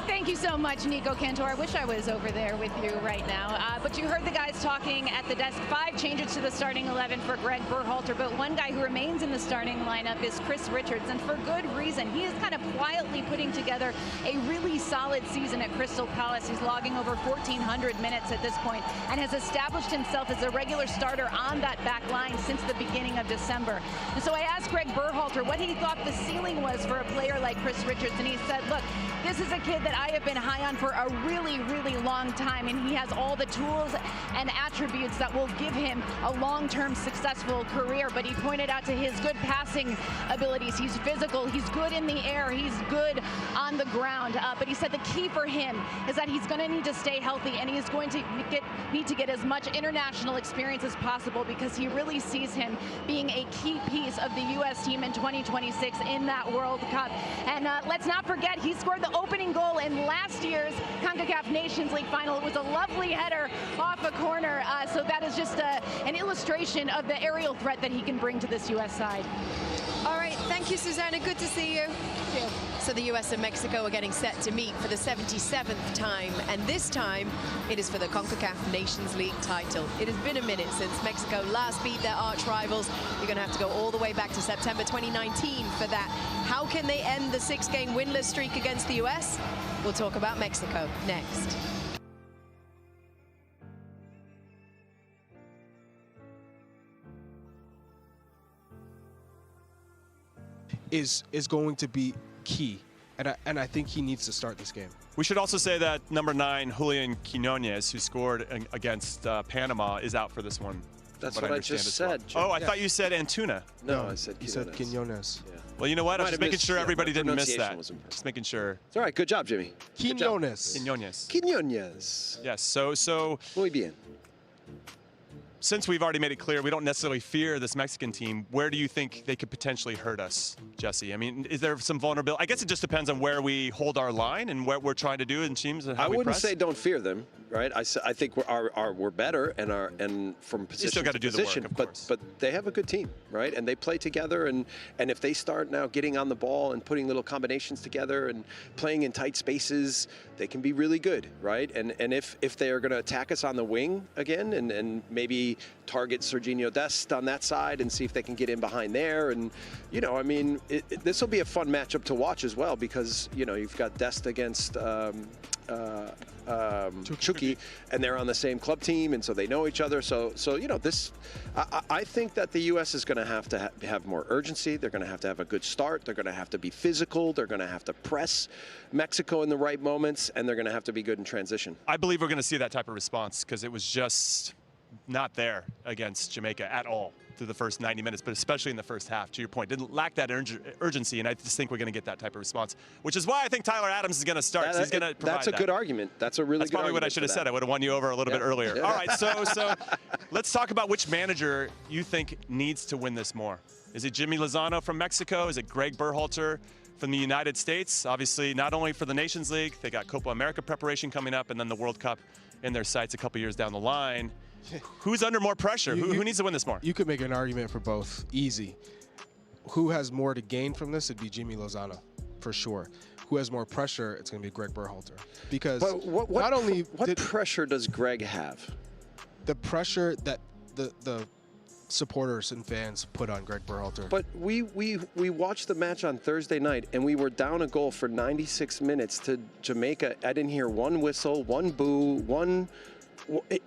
Thank you so much, Nico Cantor. I wish I was over there with you right now. But you heard the guys talking at the desk. 5 changes to the starting 11 for Greg Berhalter, but one guy who remains in the starting lineup is Chris Richards, and for good reason. He is kind of quietly putting together a really solid season at Crystal Palace. He's logging over 1,400 minutes at this point and has established himself as a regular starter on that back line since the beginning of December. And so I asked Greg Berhalter what he thought the ceiling was for a player like Chris Richards, and he said, look, this is a kid that I have been high on for a really, really long time, and he has all the tools and attributes that will give him a long-term successful career. But he pointed out to his good passing abilities. He's physical, he's good in the air, he's good on the ground. But he said the key for him is that he's going to need to stay healthy, and he's going to need to get as much international experience as possible, because he really sees him being a key piece of the U.S. team in 2026 in that World Cup. And let's not forget, he scored the opening goal in last year's Concacaf Nations League final. It was a lovely header off a corner, so that is just an illustration of the aerial threat that he can bring to this U.S. side. All right, thank you, Susanna. Good to see you. Thank you. So the US and Mexico are getting set to meet for the 77th time, and this time it is for the Concacaf Nations League title. It has been a minute since Mexico last beat their arch rivals. You're going to have to go all the way back to September 2019 for that. How can they end the 6-game winless streak against the US? We'll talk about Mexico next. Is going to be key, and I think he needs to start this game. We should also say that number 9, Julian Quiñones, who scored against Panama, is out for this one. That's what I just said. Well. Oh, I thought you said Antuna. No, I said Quiñones. You said Quiñones. Yeah. Well, you know what? I'm just making sure everybody didn't miss that. Pronunciation Just making sure. It's all right. Good job, Jimmy. Quiñones. Quiñones. Yes. So. Muy bien. Since we've already made it clear we don't necessarily fear this Mexican team, where do you think they could potentially hurt us, Jesse? I mean, is there some vulnerability? I guess it just depends on where we hold our line and what we're trying to do in teams and how we press. I wouldn't say don't fear them, right? I think we're better and from position you still got to do position, the work, of course. But they have a good team, right? And they play together, and if they start now getting on the ball and putting little combinations together and playing in tight spaces, they can be really good, right? And if they are going to attack us on the wing again and maybe target Serginho Dest on that side and see if they can get in behind there. And, you know, I mean, this will be a fun matchup to watch as well, because, you know, you've got Dest against Chucky, and they're on the same club team, and so they know each other. So you know, this, I think that the U.S. is going to have more urgency. They're going to have a good start. They're going to have to be physical. They're going to have to press Mexico in the right moments, and they're going to have to be good in transition. I believe we're going to see that type of response, because it was just not there against Jamaica at all through the first 90 minutes, but especially in the first half, to your point. Didn't lack that urgency, and I just think we're going to get that type of response, which is why I think Tyler Adams is going to start. He's going to provide That's a good argument. That's a really That's good probably argument what I should have said. I would have won you over a little bit earlier. Yeah. All right, so let's talk about which manager you think needs to win this more. Is it Jimmy Lozano from Mexico? Is it Greg Berhalter from the United States? Obviously, not only for the Nations League, they got Copa America preparation coming up, and then the World Cup in their sights a couple years down the line. Who's under more pressure? Who needs to win this more? You could make an argument for both. Easy. Who has more to gain from this? It'd be Jimmy Lozano, for sure. Who has more pressure? It's going to be Greg Berhalter. Because what pressure does Greg have? The pressure that the supporters and fans put on Greg Berhalter. But we watched the match on Thursday night, and we were down a goal for 96 minutes to Jamaica. I didn't hear one whistle, one boo, one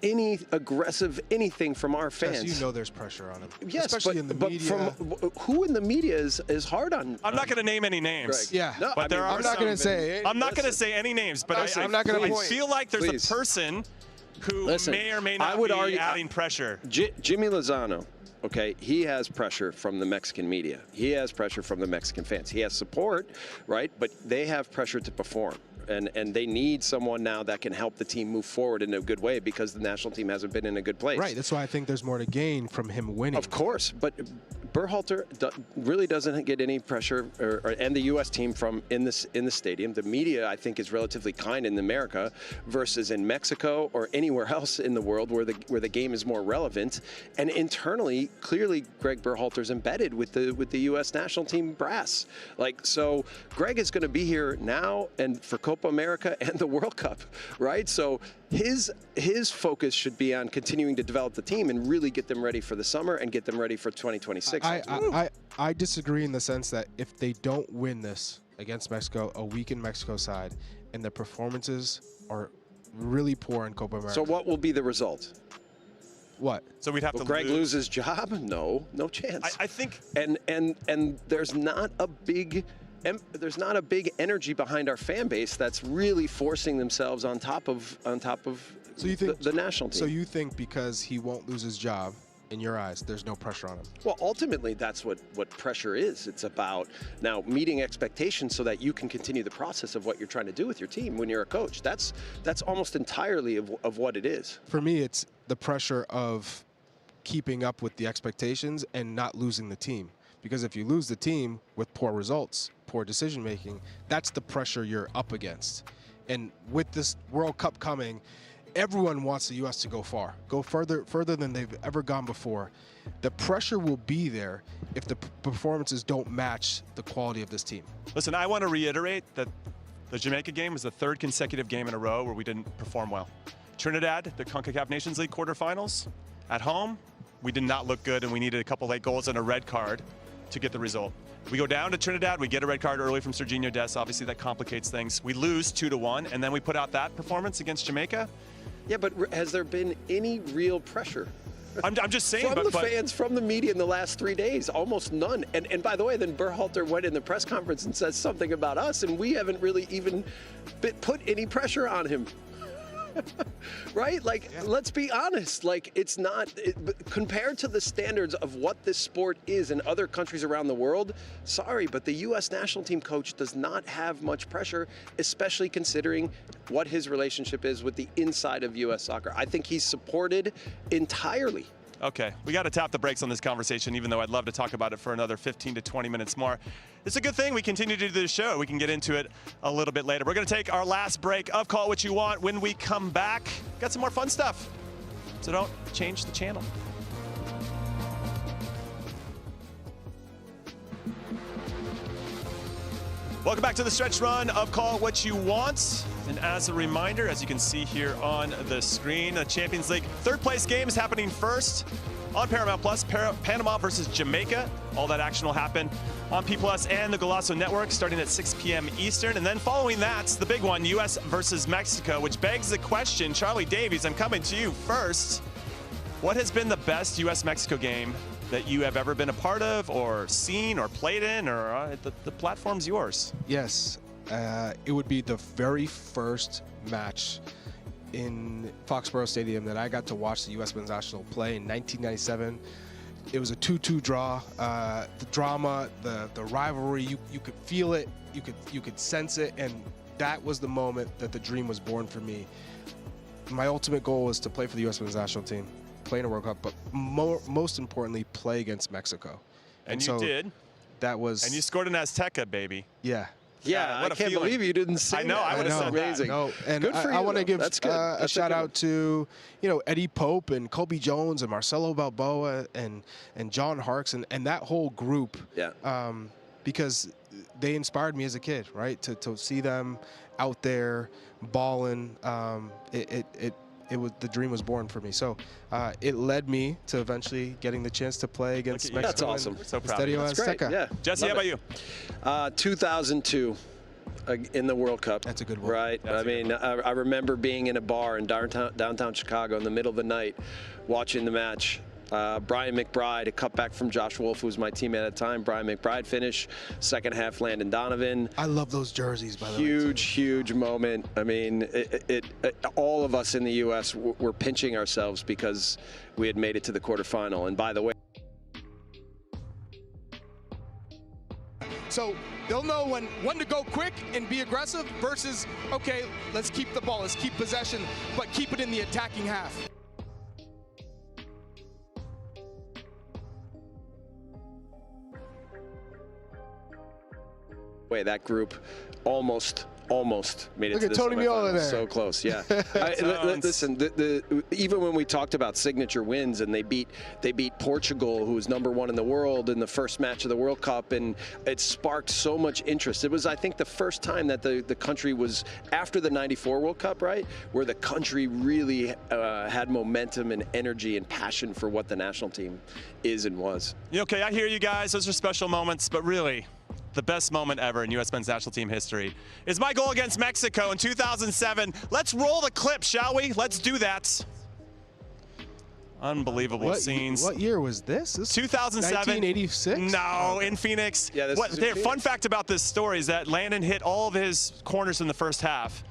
any aggressive anything from our fans. Yes, you know there's pressure on him. Yes, especially in the but media. from who in the media is hard on? I'm not going to name any names. Greg. Yeah, no, but there are. I'm not going to say. I'm not going to say any names, but I'm not going to. I feel like there's a person who may or may not be adding pressure. Jimmy Lozano. Okay, he has pressure from the Mexican media. He has pressure from the Mexican fans. He has support, right? But they have pressure to perform. And they need someone now that can help the team move forward in a good way because the national team hasn't been in a good place. Right, that's why I think there's more to gain from him winning. Of course, but Berhalter really doesn't get any pressure, and the U.S. team from in the stadium. The media, I think, is relatively kind in America versus in Mexico or anywhere else in the world where the game is more relevant. And internally, clearly, Greg Berhalter's embedded with the U.S. national team brass. So Greg is going to be here now and for Copa America and the World Cup, right? So his focus should be on continuing to develop the team and really get them ready for the summer and get them ready for 2026. I disagree in the sense that if they don't win this against Mexico, a weakened Mexico side, and their performances are really poor in Copa America. So what will be the result? What? So we'd have to Greg lose his job? No chance. I think. And there's not a big energy behind our fan base that's really forcing themselves on top of so you think, the national team. So you think because he won't lose his job, in your eyes, there's no pressure on him? Well, ultimately, that's what pressure is. It's about now meeting expectations so that you can continue the process of what you're trying to do with your team when you're a coach. That's almost entirely of what it is. For me, it's the pressure of keeping up with the expectations and not losing the team. Because if you lose the team with poor results, poor decision-making, that's the pressure you're up against. And with this World Cup coming, everyone wants the U.S. to go far, go further than they've ever gone before. The pressure will be there if the performances don't match the quality of this team. Listen, I want to reiterate that the Jamaica game was the third consecutive game in a row where we didn't perform well. Trinidad, the Concacaf Nations League quarterfinals, at home, we did not look good, and we needed a couple late goals and a red card to get the result. We go down to Trinidad, we get a red card early from Serginho Dest. Obviously, that complicates things. We lose 2-1, and then we put out that performance against Jamaica. Yeah, but has there been any real pressure? I'm just saying. From the fans, from the media in the last 3 days, almost none. And by the way, then Berhalter went in the press conference and says something about us, and we haven't really even put any pressure on him. Right? Let's be honest. It's not, compared to the standards of what this sport is in other countries around the world, sorry, but the U.S. national team coach does not have much pressure, especially considering what his relationship is with the inside of U.S. soccer. I think he's supported entirely. Okay, we got to tap the brakes on this conversation, even though I'd love to talk about it for another 15 to 20 minutes more. It's a good thing we continue to do the show. We can get into it a little bit later. We're going to take our last break of Call It What You Want. When we come back, got some more fun stuff. So don't change the channel. Welcome back to the stretch run of Call It What You Want. And as a reminder, as you can see here on the screen, the Champions League third place game is happening first on Paramount Plus, Panama versus Jamaica. All that action will happen on P Plus and the Golazo Network starting at 6 p.m. Eastern. And then following that's the big one, U.S. versus Mexico, which begs the question, Charlie Davies, I'm coming to you first. What has been the best U.S.-Mexico game that you have ever been a part of or seen or played in, or the platform's yours? Yes, it would be the very first match in Foxborough Stadium that I got to watch the U.S. men's national play in 1997. It was a 2-2 draw. The drama, the rivalry, you could feel it, you could sense it, and that was the moment that the dream was born for me. My ultimate goal was to play for the U.S. men's national team, play in a World Cup, but most importantly, play against Mexico. And you so did. That was. And you scored an Azteca, baby. Yeah. Yeah, I can't believe you didn't say I know, that. I would have said amazing. No, and good for you, I want to give a shout out to Eddie Pope and Kobe Jones and Marcelo Balboa and John Harkes and that whole group. Yeah. Because they inspired me as a kid, right? To see them out there balling, it was, the dream was born for me. So it led me to eventually getting the chance to play against Mexico. That's awesome. So proud of you. That's great. Yeah. Jesse, how about you? 2002. in the World Cup. That's a good one. Right. I remember being in a bar in downtown Chicago in the middle of the night watching the match. Brian McBride, a cutback from Josh Wolf, who was my teammate at the time. Brian McBride finish. Second half, Landon Donovan. I love those jerseys, by the way. Huge moment. I mean, all of us in the U.S. were pinching ourselves because we had made it to the quarterfinal. And by the way, so they'll know when to go quick and be aggressive versus, okay, let's keep the ball, let's keep possession, but keep it in the attacking half. that group almost made it Look to at the Tony Meola semifinals. there. So close, yeah. Listen, even when we talked about signature wins, and they beat Portugal, who was #1 in the world in the first match of the World Cup, and it sparked so much interest. It was, I think, the first time that the country was, after the '94 World Cup, right, where the country really had momentum and energy and passion for what the national team is and was. Okay, I hear you guys. Those are special moments, but really, the best moment ever in U.S. men's national team history is my goal against Mexico in 2007. Let's roll the clip, shall we? Let's do that. Unbelievable scenes. What year was this? 2007. 1986? No, in Phoenix. Yeah, this is in Phoenix. Fun fact about this story is that Landon hit all of his corners in the first half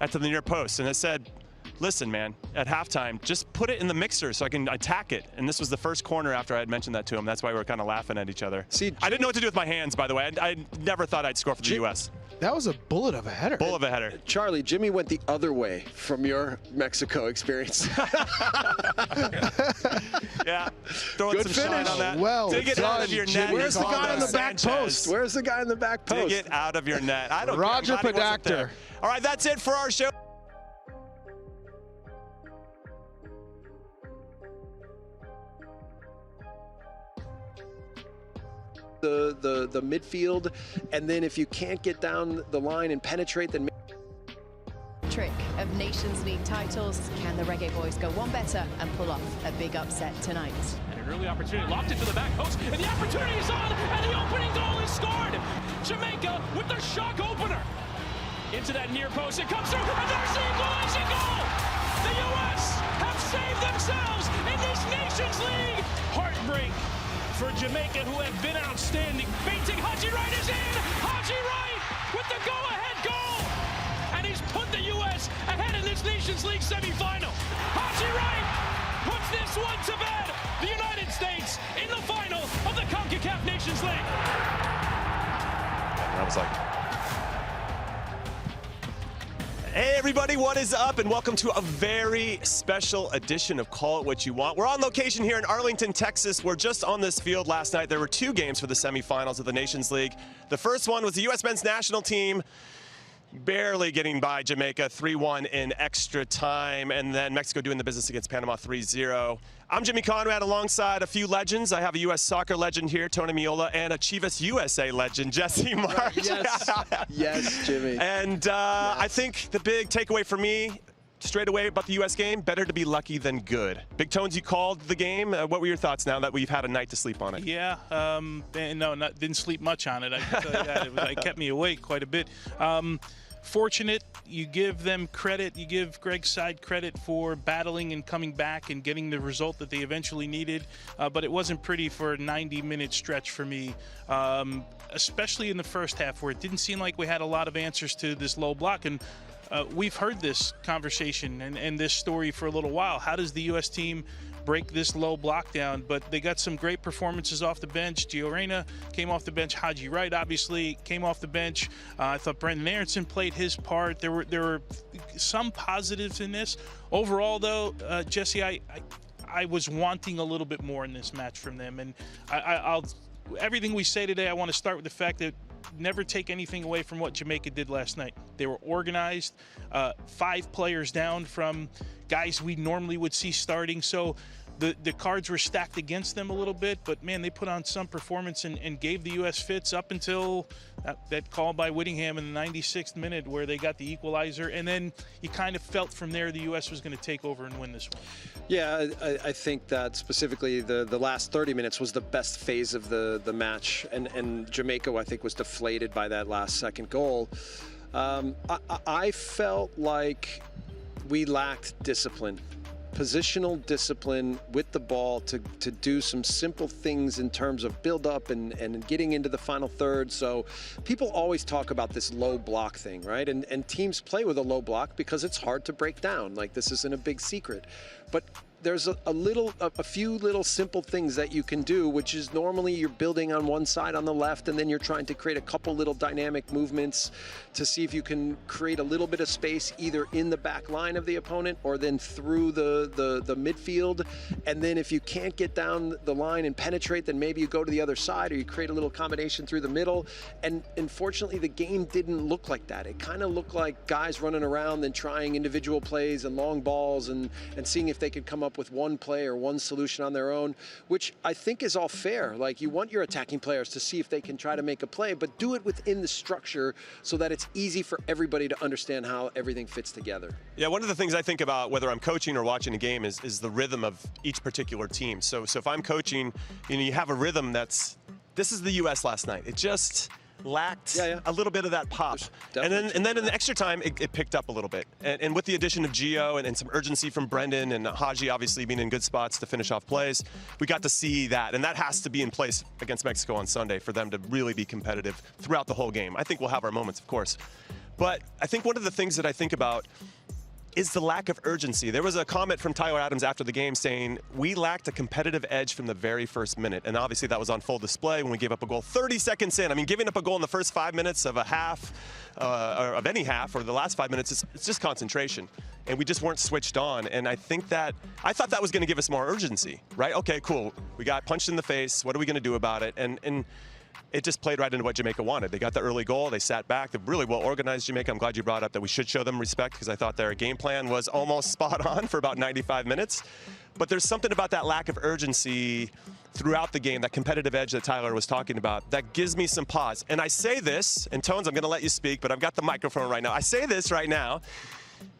at the near post, and it said, listen, man, at halftime, just put it in the mixer so I can attack it. And this was the first corner after I had mentioned that to him. That's why we were kind of laughing at each other. See, I didn't know what to do with my hands, by the way. I never thought I'd score for the U.S. That was a bullet of a header. Bullet of a header. Charlie, Jimmy went the other way from your Mexico experience. Yeah, throwing Good some shine finish. on that. Well Dig it out of your net. Where's the guy on the back Sanchez. post? Where's the guy in the back post? Dig it out of your net. I don't Roger care. I'm glad he wasn't Podacter. there. All right, that's it for our show. The midfield, and then if you can't get down the line and penetrate, then Trick of Nations League titles. Can the Reggae Boys go one better and pull off a big upset tonight? And an early opportunity, locked into the back post, and the opportunity is on, and the opening goal is scored. Jamaica with the shock opener. Into that near post, it comes through, and there's the equalizing goal! The U.S. have saved themselves in this Nations League! Heartbreak for Jamaica, who have been outstanding. Baiting Haji Wright is in! Haji Wright with the go-ahead goal! And he's put the U.S. ahead in this Nations League semifinal. Haji Wright puts this one to bed. The United States in the final of the Concacaf Nations League. That was like... Hey everybody, what is up? And welcome to a very special edition of Call It What You Want. We're on location here in Arlington, Texas. We're just on this field last night. There were 2 games for the semifinals of the Nations League. The first one was the U.S. men's national team barely getting by Jamaica 3-1 in extra time, and then Mexico doing the business against Panama 3-0. I'm Jimmy Conrad alongside a few legends. I have a U.S. soccer legend here, Tony Meola, and a Chivas USA legend, Jesse March. Yes, yes, Jimmy. And I think the big takeaway for me straight away about the U.S. game, better to be lucky than good. Big Tones, you called the game. What were your thoughts now that we've had a night to sleep on it? Yeah, didn't sleep much on it. I can tell you that. It kept me awake quite a bit. Fortunate, you give them credit, you give Greg's side credit for battling and coming back and getting the result that they eventually needed, but it wasn't pretty for a 90-minute stretch for me, especially in the first half where it didn't seem like we had a lot of answers to this low block. And we've heard this conversation and this story for a little while. How does the U.S. team break this low block down? But they got some great performances off the bench. Gio Reyna came off the bench. Haji Wright obviously came off the bench. I thought Brendan Aronson played his part. There were some positives in this. Overall, though, Jesse, I was wanting a little bit more in this match from them. And I'll everything we say today, I want to start with the fact that never take anything away from what Jamaica did last night. They were organized, 5 players down from guys we normally would see starting. So the cards were stacked against them a little bit, but man, they put on some performance and gave the U.S. fits up until that call by Whittingham in the 96th minute where they got the equalizer. And then you kind of felt from there the U.S. was going to take over and win this one. Yeah, I think that specifically the last 30 minutes was the best phase of the match, and Jamaica, I think, was deflated by that last second goal. I felt like we lacked discipline, positional discipline with the ball to do some simple things in terms of build up and getting into the final third. So people always talk about this low block thing, right? And teams play with a low block because it's hard to break down. Like, this isn't a big secret. But there's a few little simple things that you can do, which is normally you're building on one side on the left, and then you're trying to create a couple little dynamic movements to see if you can create a little bit of space either in the back line of the opponent or then through the midfield. And then if you can't get down the line and penetrate, then maybe you go to the other side, or you create a little combination through the middle. And unfortunately, the game didn't look like that. It kind of looked like guys running around and trying individual plays and long balls and seeing if they could come up with one play or one solution on their own, which I think is all fair. Like, you want your attacking players to see if they can try to make a play, but do it within the structure so that it's easy for everybody to understand how everything fits together. Yeah, one of the things I think about whether I'm coaching or watching a game is the rhythm of each particular team. So if I'm coaching, you have a rhythm this is the U.S. last night. It just lacked a little bit of that pop. And then in the extra time, it picked up a little bit. And with the addition of Gio and some urgency from Brendan and Haji obviously being in good spots to finish off plays, we got to see that. And that has to be in place against Mexico on Sunday for them to really be competitive throughout the whole game. I think we'll have our moments, of course. But I think one of the things that I think about is the lack of urgency. There was a comment from Tyler Adams after the game saying, we lacked a competitive edge from the very first minute. And obviously that was on full display when we gave up a goal 30 seconds in. I mean, giving up a goal in the first 5 minutes of a half, or of any half, or the last 5 minutes, it's just concentration. And we just weren't switched on. And I thought that was gonna give us more urgency, right? Okay, cool, we got punched in the face. What are we gonna do about it? And it just played right into what Jamaica wanted. They got the early goal, they sat back. They're really well organized, Jamaica. I'm glad you brought up that we should show them respect, because I thought their game plan was almost spot on for about 95 minutes. But there's something about that lack of urgency throughout the game, that competitive edge that Tyler was talking about, that gives me some pause. And I say this, and Tones, I'm gonna let you speak, but I've got the microphone right now. I say this right now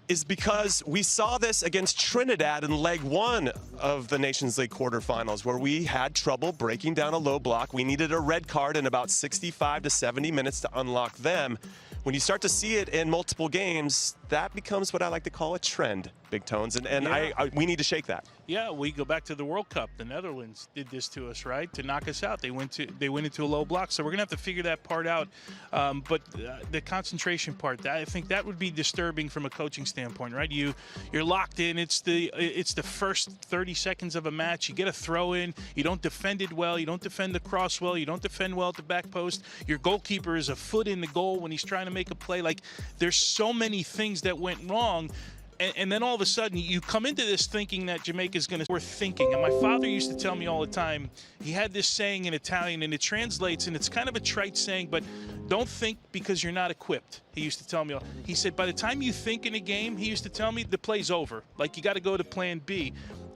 is because we saw this against Trinidad in leg 1 of the Nations League quarterfinals, where we had trouble breaking down a low block. We needed a red card in about 65 to 70 minutes to unlock them. When you start to see it in multiple games, that becomes what I like to call a trend, Big Tones, and we need to shake that. Yeah, we go back to the World Cup. The Netherlands did this to us, right? To knock us out. They went into a low block, so we're gonna have to figure that part out. But the concentration part, I think that would be disturbing from a coaching standpoint, right? You're locked in. It's the first 30 seconds of a match. You get a throw in. You don't defend it well. You don't defend the cross well. You don't defend well at the back post. Your goalkeeper is a foot in the goal when he's trying to make a play. Like, there's so many things that went wrong. And then all of a sudden, you come into this thinking that Jamaica's going to worth thinking. And my father used to tell me all the time, he had this saying in Italian, and it translates, and it's kind of a trite saying, but don't think because you're not equipped. He used to tell me, he said, by the time you think in a game, he used to tell me, the play's over. Like, you got to go to plan B.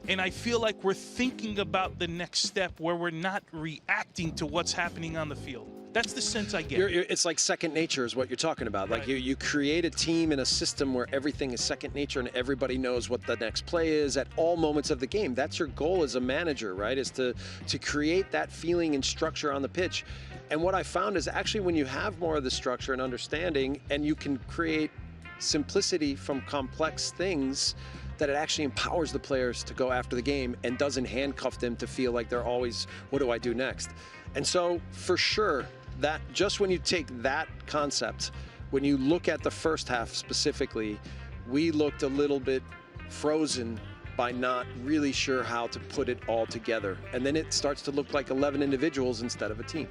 And I feel like we're thinking about the next step where we're not reacting to what's happening on the field. That's the sense I get. It's like second nature is what you're talking about. Like, you create a team and a system where everything is second nature and everybody knows what the next play is at all moments of the game. That's your goal as a manager, right? Is to create that feeling and structure on the pitch. And what I found is actually when you have more of the structure and understanding, and you can create simplicity from complex things, that it actually empowers the players to go after the game and doesn't handcuff them to feel like they're always, what do I do next? And so for sure, that just when you take that concept, when you look at the first half specifically, we looked a little bit frozen by not really sure how to put it all together. And then it starts to look like 11 individuals instead of a team.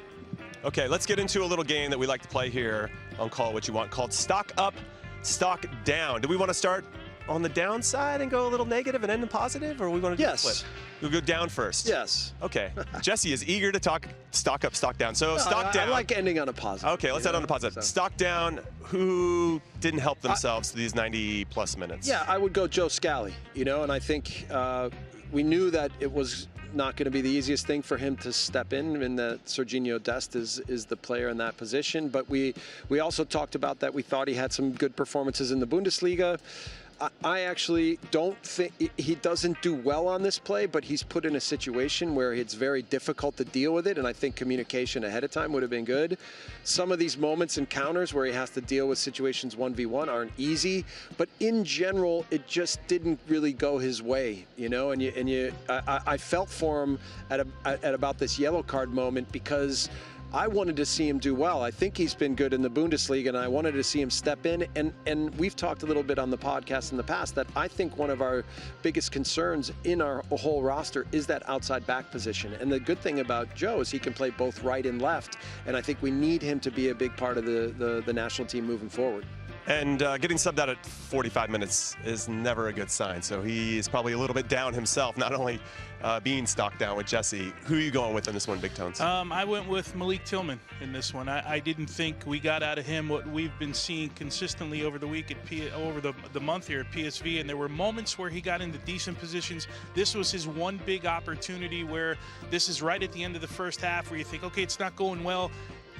Okay, let's get into a little game that we like to play here on Call What You Want, called Stock Up, Stock Down. Do we want to start on the downside and go a little negative and end in positive, or we want to do a flip? We'll go down first. Yes. Okay. Jesse is eager to talk stock up, stock down. So stock down. I like ending on a positive. Okay, let's end on a positive. So. Stock down, who didn't help themselves to these 90-plus minutes? Yeah, I would go Joe Scally, and I think we knew that it was not going to be the easiest thing for him to step in, and that Serginho Dest is the player in that position. But we also talked about that we thought he had some good performances in the Bundesliga. I actually don't think he doesn't do well on this play, but he's put in a situation where it's very difficult to deal with it, and I think communication ahead of time would have been good. Some of these moments and counters where he has to deal with situations 1v1 aren't easy, but in general, it just didn't really go his way, you know. I felt for him at about this yellow card moment because I wanted to see him do well. I think he's been good in the Bundesliga, and I wanted to see him step in. And we've talked a little bit on the podcast in the past that I think one of our biggest concerns in our whole roster is that outside back position. And the good thing about Joe is he can play both right and left, and I think we need him to be a big part of the national team moving forward. And getting subbed out at 45 minutes is never a good sign. So he is probably a little bit down himself, not only being stocked down with Jesse. Who are you going with in this one, Big Tones? I went with Malik Tillman in this one. I didn't think we got out of him what we've been seeing consistently over the week over the month here at PSV, and there were moments where he got into decent positions. This was his one big opportunity where this is right at the end of the first half where you think, okay, it's not going well.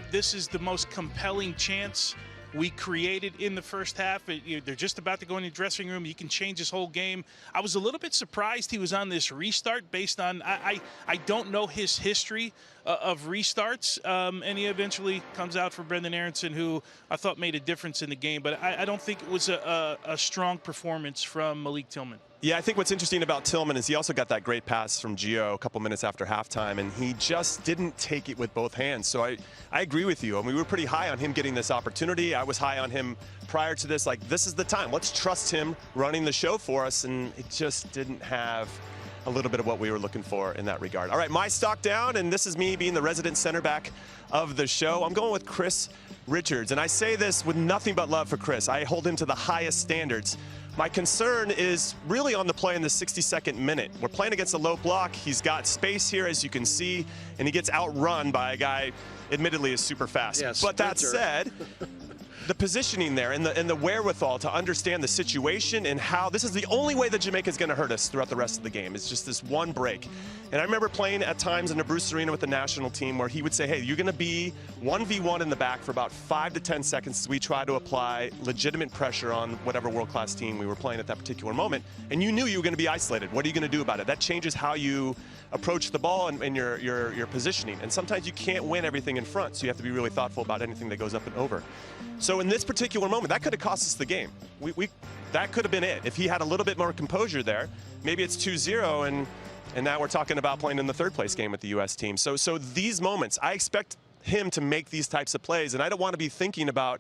This is the most compelling chance we created in the first half. They're just about to go in the dressing room. You can change this whole game. I was a little bit surprised he was on this restart based on, I don't know his history of restarts, and he eventually comes out for Brendan Aronson, who I thought made a difference in the game, but I don't think it was a strong performance from Malik Tillman. Yeah, I think what's interesting about Tillman is he also got that great pass from Gio a couple minutes after halftime, and he just didn't take it with both hands. So I agree with you. I mean, we were pretty high on him getting this opportunity. I was high on him prior to this. Like, this is the time. Let's trust him running the show for us, and it just didn't have a little bit of what we were looking for in that regard. All right, my stock down, and this is me being the resident center back of the show. I'm going with Chris Richards, and I say this with nothing but love for Chris. I hold him to the highest standards. My concern is really on the play in the 62nd minute. We're playing against a low block. He's got space here, as you can see, and he gets outrun by a guy, admittedly, is super fast. Yeah, but that said, the positioning there and the wherewithal to understand the situation and how this is the only way that Jamaica is going to hurt us throughout the rest of the game. It's just this one break. And I remember playing at times in the Bruce Arena with the national team where he would say, hey, you're going to be 1v1 in the back for about 5 to 10 seconds as we try to apply legitimate pressure on whatever world-class team we were playing at that particular moment. And you knew you were going to be isolated. What are you going to do about it? That changes how you approach the ball and your positioning. And sometimes you can't win everything in front, so you have to be really thoughtful about anything that goes up and over. So in this particular moment, that could have cost us the game. That could have been it. If he had a little bit more composure there, maybe it's 2-0, and now we're talking about playing in the third place game with the U.S. team. So these moments, I expect him to make these types of plays, and I don't want to be thinking about,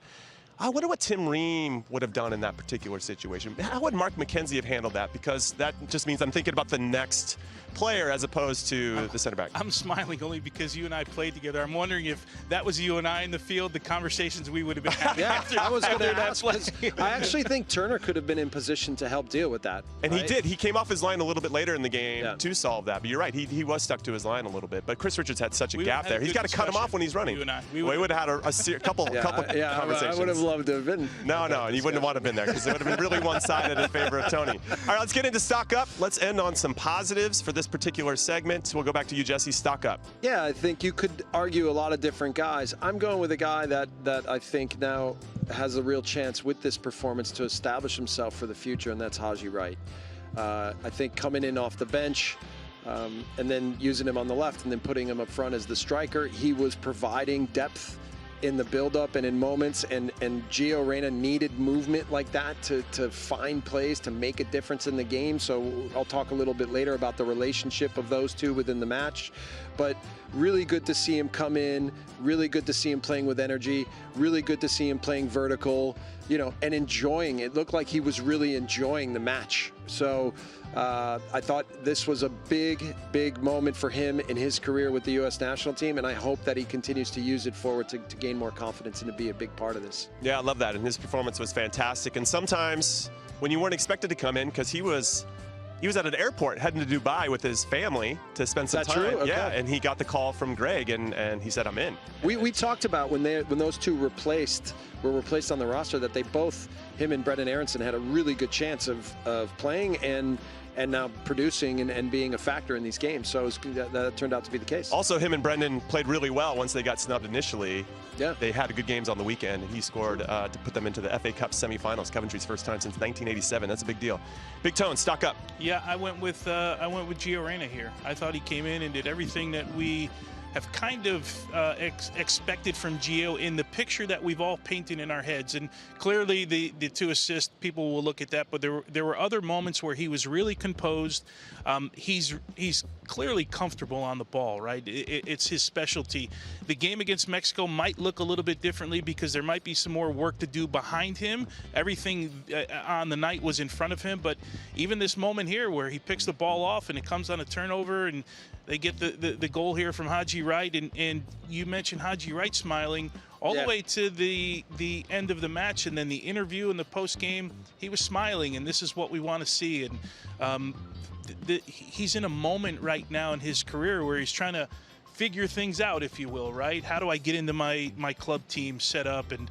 I wonder what Tim Ream would have done in that particular situation. How would Mark McKenzie have handled that? Because that just means I'm thinking about the next player as opposed to the center back. I'm smiling only because you and I played together. I'm wondering if that was you and I in the field, the conversations we would have been having. Yeah, I was going to ask. I actually think Turner could have been in position to help deal with that. And right? He did. He came off his line a little bit later in the game to solve that. But you're right. He was stuck to his line a little bit. But Chris Richards had such a gap there. He's got to cut him off when he's running. You and I. We would have had a couple conversations. I would have loved to have been. No, and he wouldn't want to have been there because it would have been really one-sided in favor of Tony. All right, let's get into stock up. Let's end on some positives for this particular segment. We'll go back to you, Jesse. Stock up. Yeah, I think you could argue a lot of different guys. I'm going with a guy that I think now has a real chance with this performance to establish himself for the future, and that's Haji Wright. I think coming in off the bench and then using him on the left and then putting him up front as the striker, he was providing depth in the build-up and in moments, and Gio Reyna needed movement like that to find plays to make a difference in the game. So I'll talk a little bit later about the relationship of those two within the match. But really good to see him come in, really good to see him playing with energy, really good to see him playing vertical, and enjoying. It looked like he was really enjoying the match. So I thought this was a big moment for him in his career with the U.S. national team, and I hope that he continues to use it forward to gain more confidence and to be a big part of this. Yeah, I love that, and his performance was fantastic. And sometimes when you weren't expected to come in, because he was at an airport heading to Dubai with his family to spend some time. True? Okay. Yeah, and he got the call from Greg, and he said, I'm in. We talked about when those two were replaced on the roster that they both, him and Brendan Aronson, had a really good chance of playing, and and now producing and being a factor in these games. So that turned out to be the case. Also, him and Brendan played really well once they got snubbed initially. Yeah. They had good games on the weekend, and he scored to put them into the FA Cup semifinals, Coventry's first time since 1987. That's a big deal. Big Tone, stock up. Yeah, I went with Gio Reyna here. I thought he came in and did everything that we have kind of expected from Gio in the picture that we've all painted in our heads. And clearly the 2 assists, people will look at that, but there were other moments where he was really composed. He's clearly comfortable on the ball, right? It's his specialty. The game against Mexico might look a little bit differently because there might be some more work to do behind him. Everything on the night was in front of him, but even this moment here where he picks the ball off and it comes on a turnover and they get the goal here from Haji Wright, and you mentioned Haji Wright smiling all the way to the end of the match, and then the interview and the post game, he was smiling, and this is what we want to see. And he's in a moment right now in his career where he's trying to figure things out, if you will, right? How do I get into my club team set up? And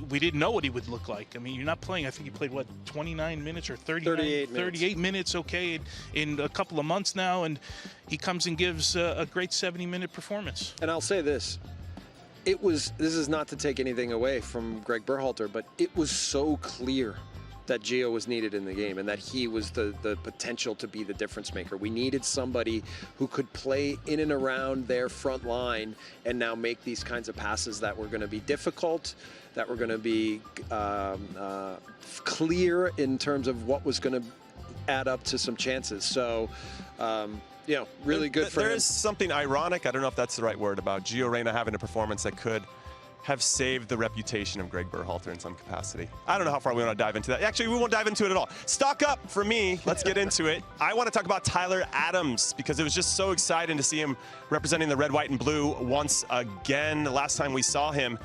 we didn't know what he would look like. I mean, you're not playing. I think he played, what, 29 minutes or 38 minutes, okay, in a couple of months now. And he comes and gives a great 70-minute performance. And I'll say this. This is not to take anything away from Greg Berhalter, but it was so clear that Gio was needed in the game and that he was the potential to be the difference maker. We needed somebody who could play in and around their front line and now make these kinds of passes that were going to be difficult, that were going to be clear in terms of what was going to add up to some chances. So, really good for him. There is something ironic, I don't know if that's the right word, about Gio Reyna having a performance that could have saved the reputation of Greg Berhalter in some capacity. I don't know how far we want to dive into that. Actually, we won't dive into it at all. Stock up for me. Let's get into it. I want to talk about Tyler Adams because it was just so exciting to see him representing the red, white, and blue once again. The last time we saw him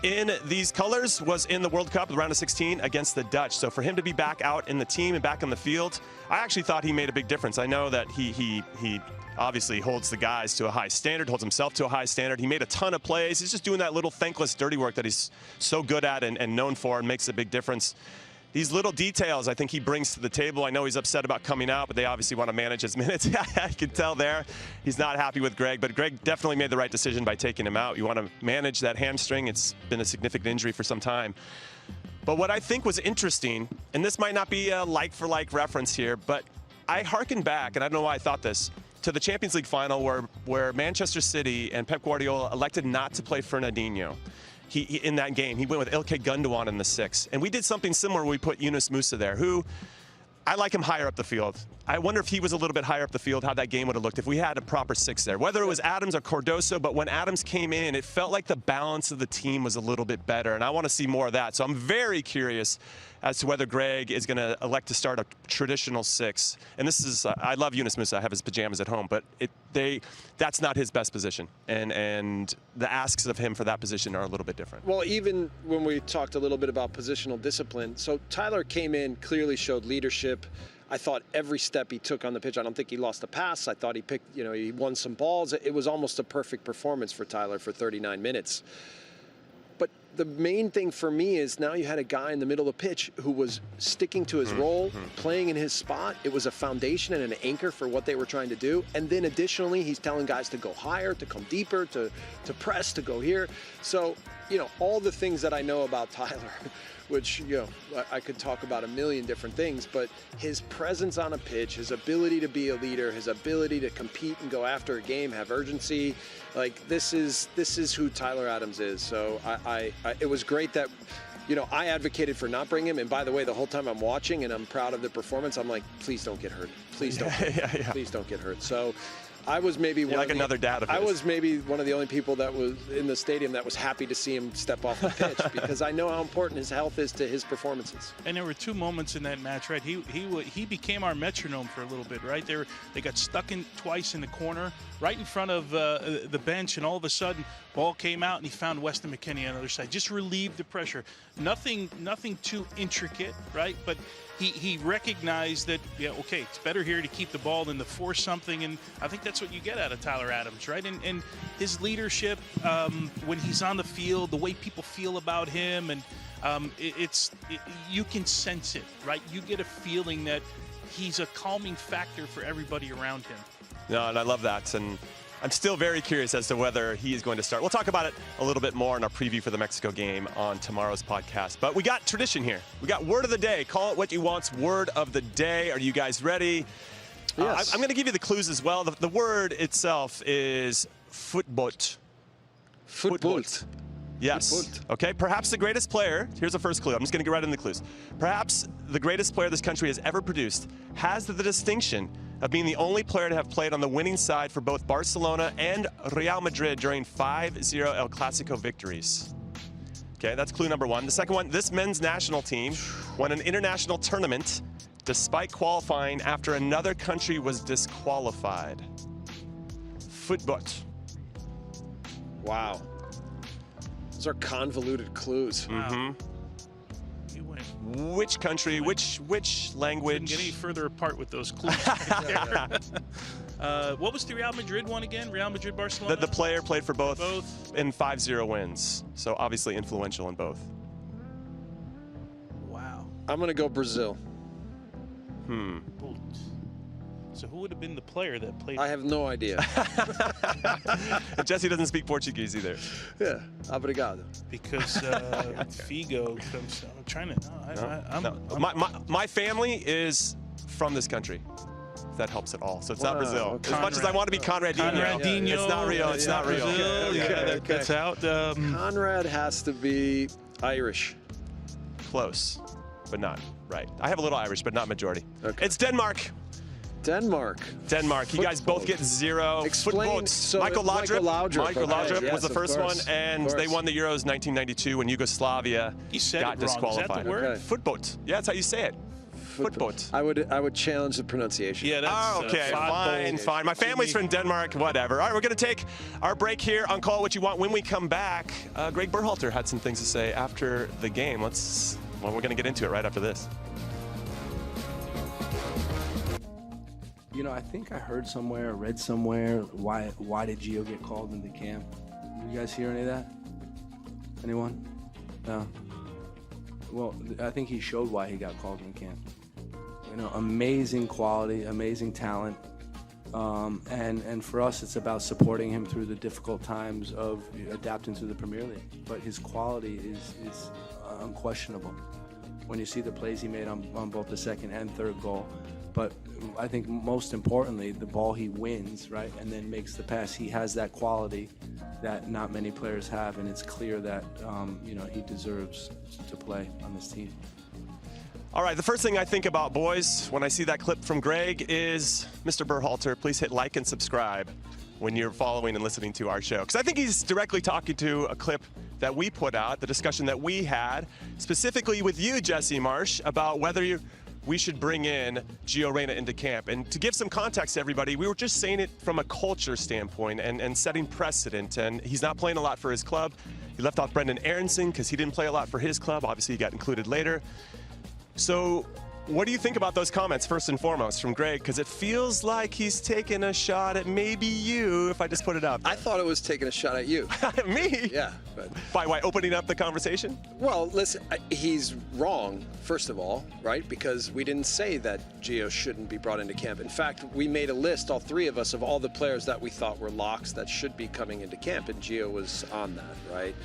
in these colors was in the World Cup, the round of 16 against the Dutch. So for him to be back out in the team and back on the field, I actually thought he made a big difference. I know that he obviously holds the guys to a high standard, holds himself to a high standard. He made a ton of plays. He's just doing that little thankless dirty work that he's so good at and known for and makes a big difference. These little details I think he brings to the table. I know he's upset about coming out, but they obviously want to manage his minutes. I can tell there. He's not happy with Greg, but Greg definitely made the right decision by taking him out. You want to manage that hamstring. It's been a significant injury for some time. But what I think was interesting, and this might not be a like-for-like reference here, but I hearken back, and I don't know why I thought this, to the Champions League final where Manchester City and Pep Guardiola elected not to play Fernandinho. In that game, he went with Ilkay Gundogan in the 6. And we did something similar. We put Yunus Musa there, who I like him higher up the field. I wonder if he was a little bit higher up the field, how that game would have looked if we had a proper 6 there. Whether it was Adams or Cardoso, but when Adams came in, it felt like the balance of the team was a little bit better, and I want to see more of that. So I'm very curious as to whether Greg is going to elect to start a traditional 6. And this is, I love Yunus Musa. I have his pajamas at home, but that's not his best position. And the asks of him for that position are a little bit different. Well, even when we talked a little bit about positional discipline, so Tyler came in, clearly showed leadership. I thought every step he took on the pitch, I don't think he lost a pass. I thought he picked, he won some balls. It was almost a perfect performance for Tyler for 39 minutes. But the main thing for me is now you had a guy in the middle of the pitch who was sticking to his role, playing in his spot. It was a foundation and an anchor for what they were trying to do. And then additionally, he's telling guys to go higher, to come deeper, to press, to go here. So, all the things that I know about Tyler, which, I could talk about a million different things, but his presence on a pitch, his ability to be a leader, his ability to compete and go after a game, have urgency, like this is who Tyler Adams is. So it was great that, I advocated for not bringing him. And by the way, the whole time I'm watching and I'm proud of the performance, I'm like, please don't get hurt. Please don't. Please don't get hurt. So I was maybe another dad of his. I was maybe one of the only people that was in the stadium that was happy to see him step off the pitch because I know how important his health is to his performances. And there were 2 moments in that match, right? He became our metronome for a little bit, right? They got stuck in twice in the corner, right in front of the bench, and all of a sudden, ball came out and he found Weston McKennie on the other side. Just relieved the pressure. Nothing too intricate, right? But he recognized that, okay, it's better here to keep the ball than to force something, and I think that's what you get out of Tyler Adams, right? And his leadership when he's on the field, the way people feel about him, and You can sense it, right? You get a feeling that he's a calming factor for everybody around him. No, and I love that. And I'm still very curious as to whether he is going to start. We'll talk about it a little bit more in our preview for the Mexico game on tomorrow's podcast. But we got tradition here. We got word of the day. Call it what you want's word of the day. Are you guys ready? Yes. I'm going to give you the clues as well. The word itself is footbot. Footbot. Yes. Football. Okay. Perhaps the greatest player. Here's the first clue. I'm just going to get right into the clues. Perhaps the greatest player this country has ever produced has the distinction of being the only player to have played on the winning side for both Barcelona and Real Madrid during 5-0 El Clasico victories. Okay, that's clue number one. The second one, this men's national team won an international tournament despite qualifying after another country was disqualified. Football. Wow. Those are convoluted clues. Mm-hmm. Which country, which language? Couldn't get any further apart with those clues. What was the Real Madrid one again? Real Madrid, Barcelona? The player played for both in 5-0 wins, so obviously influential in both. Wow. I'm going to go Brazil. So who would have been the player that played? I have no idea. Jesse doesn't speak Portuguese either. Yeah, obrigado. Because Figo comes. I'm trying to. My family is from this country. If that helps at all. So it's not Brazil. Okay. As much as I want to be Conradinho, it's not Rio. It's not Rio. That's out. Conrad has to be Irish. Close, but not right. I have a little Irish, but not majority. Okay. It's Denmark. Denmark. You guys both get 0. Explain. So Michael Laudrup was the first one, and they won the Euros 1992 when Yugoslavia got disqualified. Is that the word? Okay. Footboat. Yeah, that's how you say it. Footboat. I would challenge the pronunciation. Yeah, that's okay. Fine. My family's from Denmark. Whatever. All right, we're going to take our break here on Call It What You Want. When we come back, Greg Berhalter had some things to say after the game. We're going to get into it right after this. You know, I think I heard somewhere, read somewhere, why did Gio get called into camp? Did you guys hear any of that? Anyone? No? Well, I think he showed why he got called in camp. You know, amazing quality, amazing talent. And for us, it's about supporting him through the difficult times of adapting to the Premier League. But his quality is unquestionable. When you see the plays he made on both the second and third goal, but I think most importantly, the ball he wins, right, and then makes the pass. He has that quality that not many players have, and it's clear that he deserves to play on this team. All right, the first thing I think about, boys, when I see that clip from Greg is, Mr. Berhalter, please hit like and subscribe when you're following and listening to our show. Because I think he's directly talking to a clip that we put out, the discussion that we had, specifically with you, Jesse Marsh, about whether we should bring in Gio Reyna into camp. And to give some context to everybody, we were just saying it from a culture standpoint and setting precedent. And he's not playing a lot for his club. He left off Brendan Aronson because he didn't play a lot for his club. Obviously, he got included later. So what do you think about those comments, first and foremost, from Greg? Because it feels like he's taking a shot at maybe you, if I just put it out there. I thought it was taking a shot at you. Me? Yeah. But By opening up the conversation? Well, listen, he's wrong, first of all, right? Because we didn't say that Gio shouldn't be brought into camp. In fact, we made a list, all three of us, of all the players that we thought were locks that should be coming into camp, and Gio was on that, right?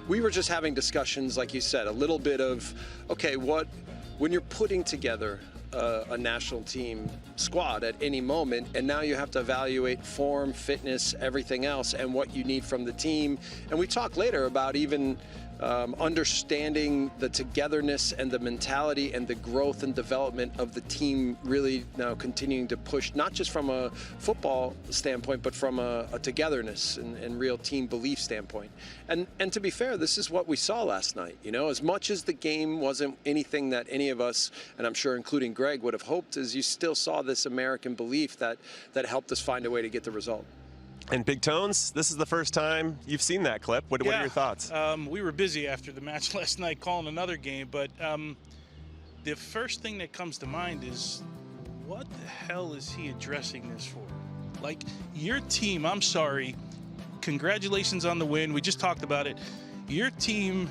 We were just having discussions, like you said, a little bit of, okay, when you're putting together a national team squad at any moment, and now you have to evaluate form, fitness, everything else, and what you need from the team. And we talk later about even understanding the togetherness and the mentality and the growth and development of the team really now continuing to push, not just from a football standpoint, but from a togetherness and real team belief standpoint. And to be fair, this is what we saw last night. You know, as much as the game wasn't anything that any of us, and I'm sure including Greg, would have hoped, is you still saw this American belief that helped us find a way to get the result. And Big Tones, this is the first time you've seen that clip. What are your thoughts? We were busy after the match last night calling another game, but the first thing that comes to mind is, what the hell is he addressing this for? Like, your team, I'm sorry, congratulations on the win. We just talked about it. Your team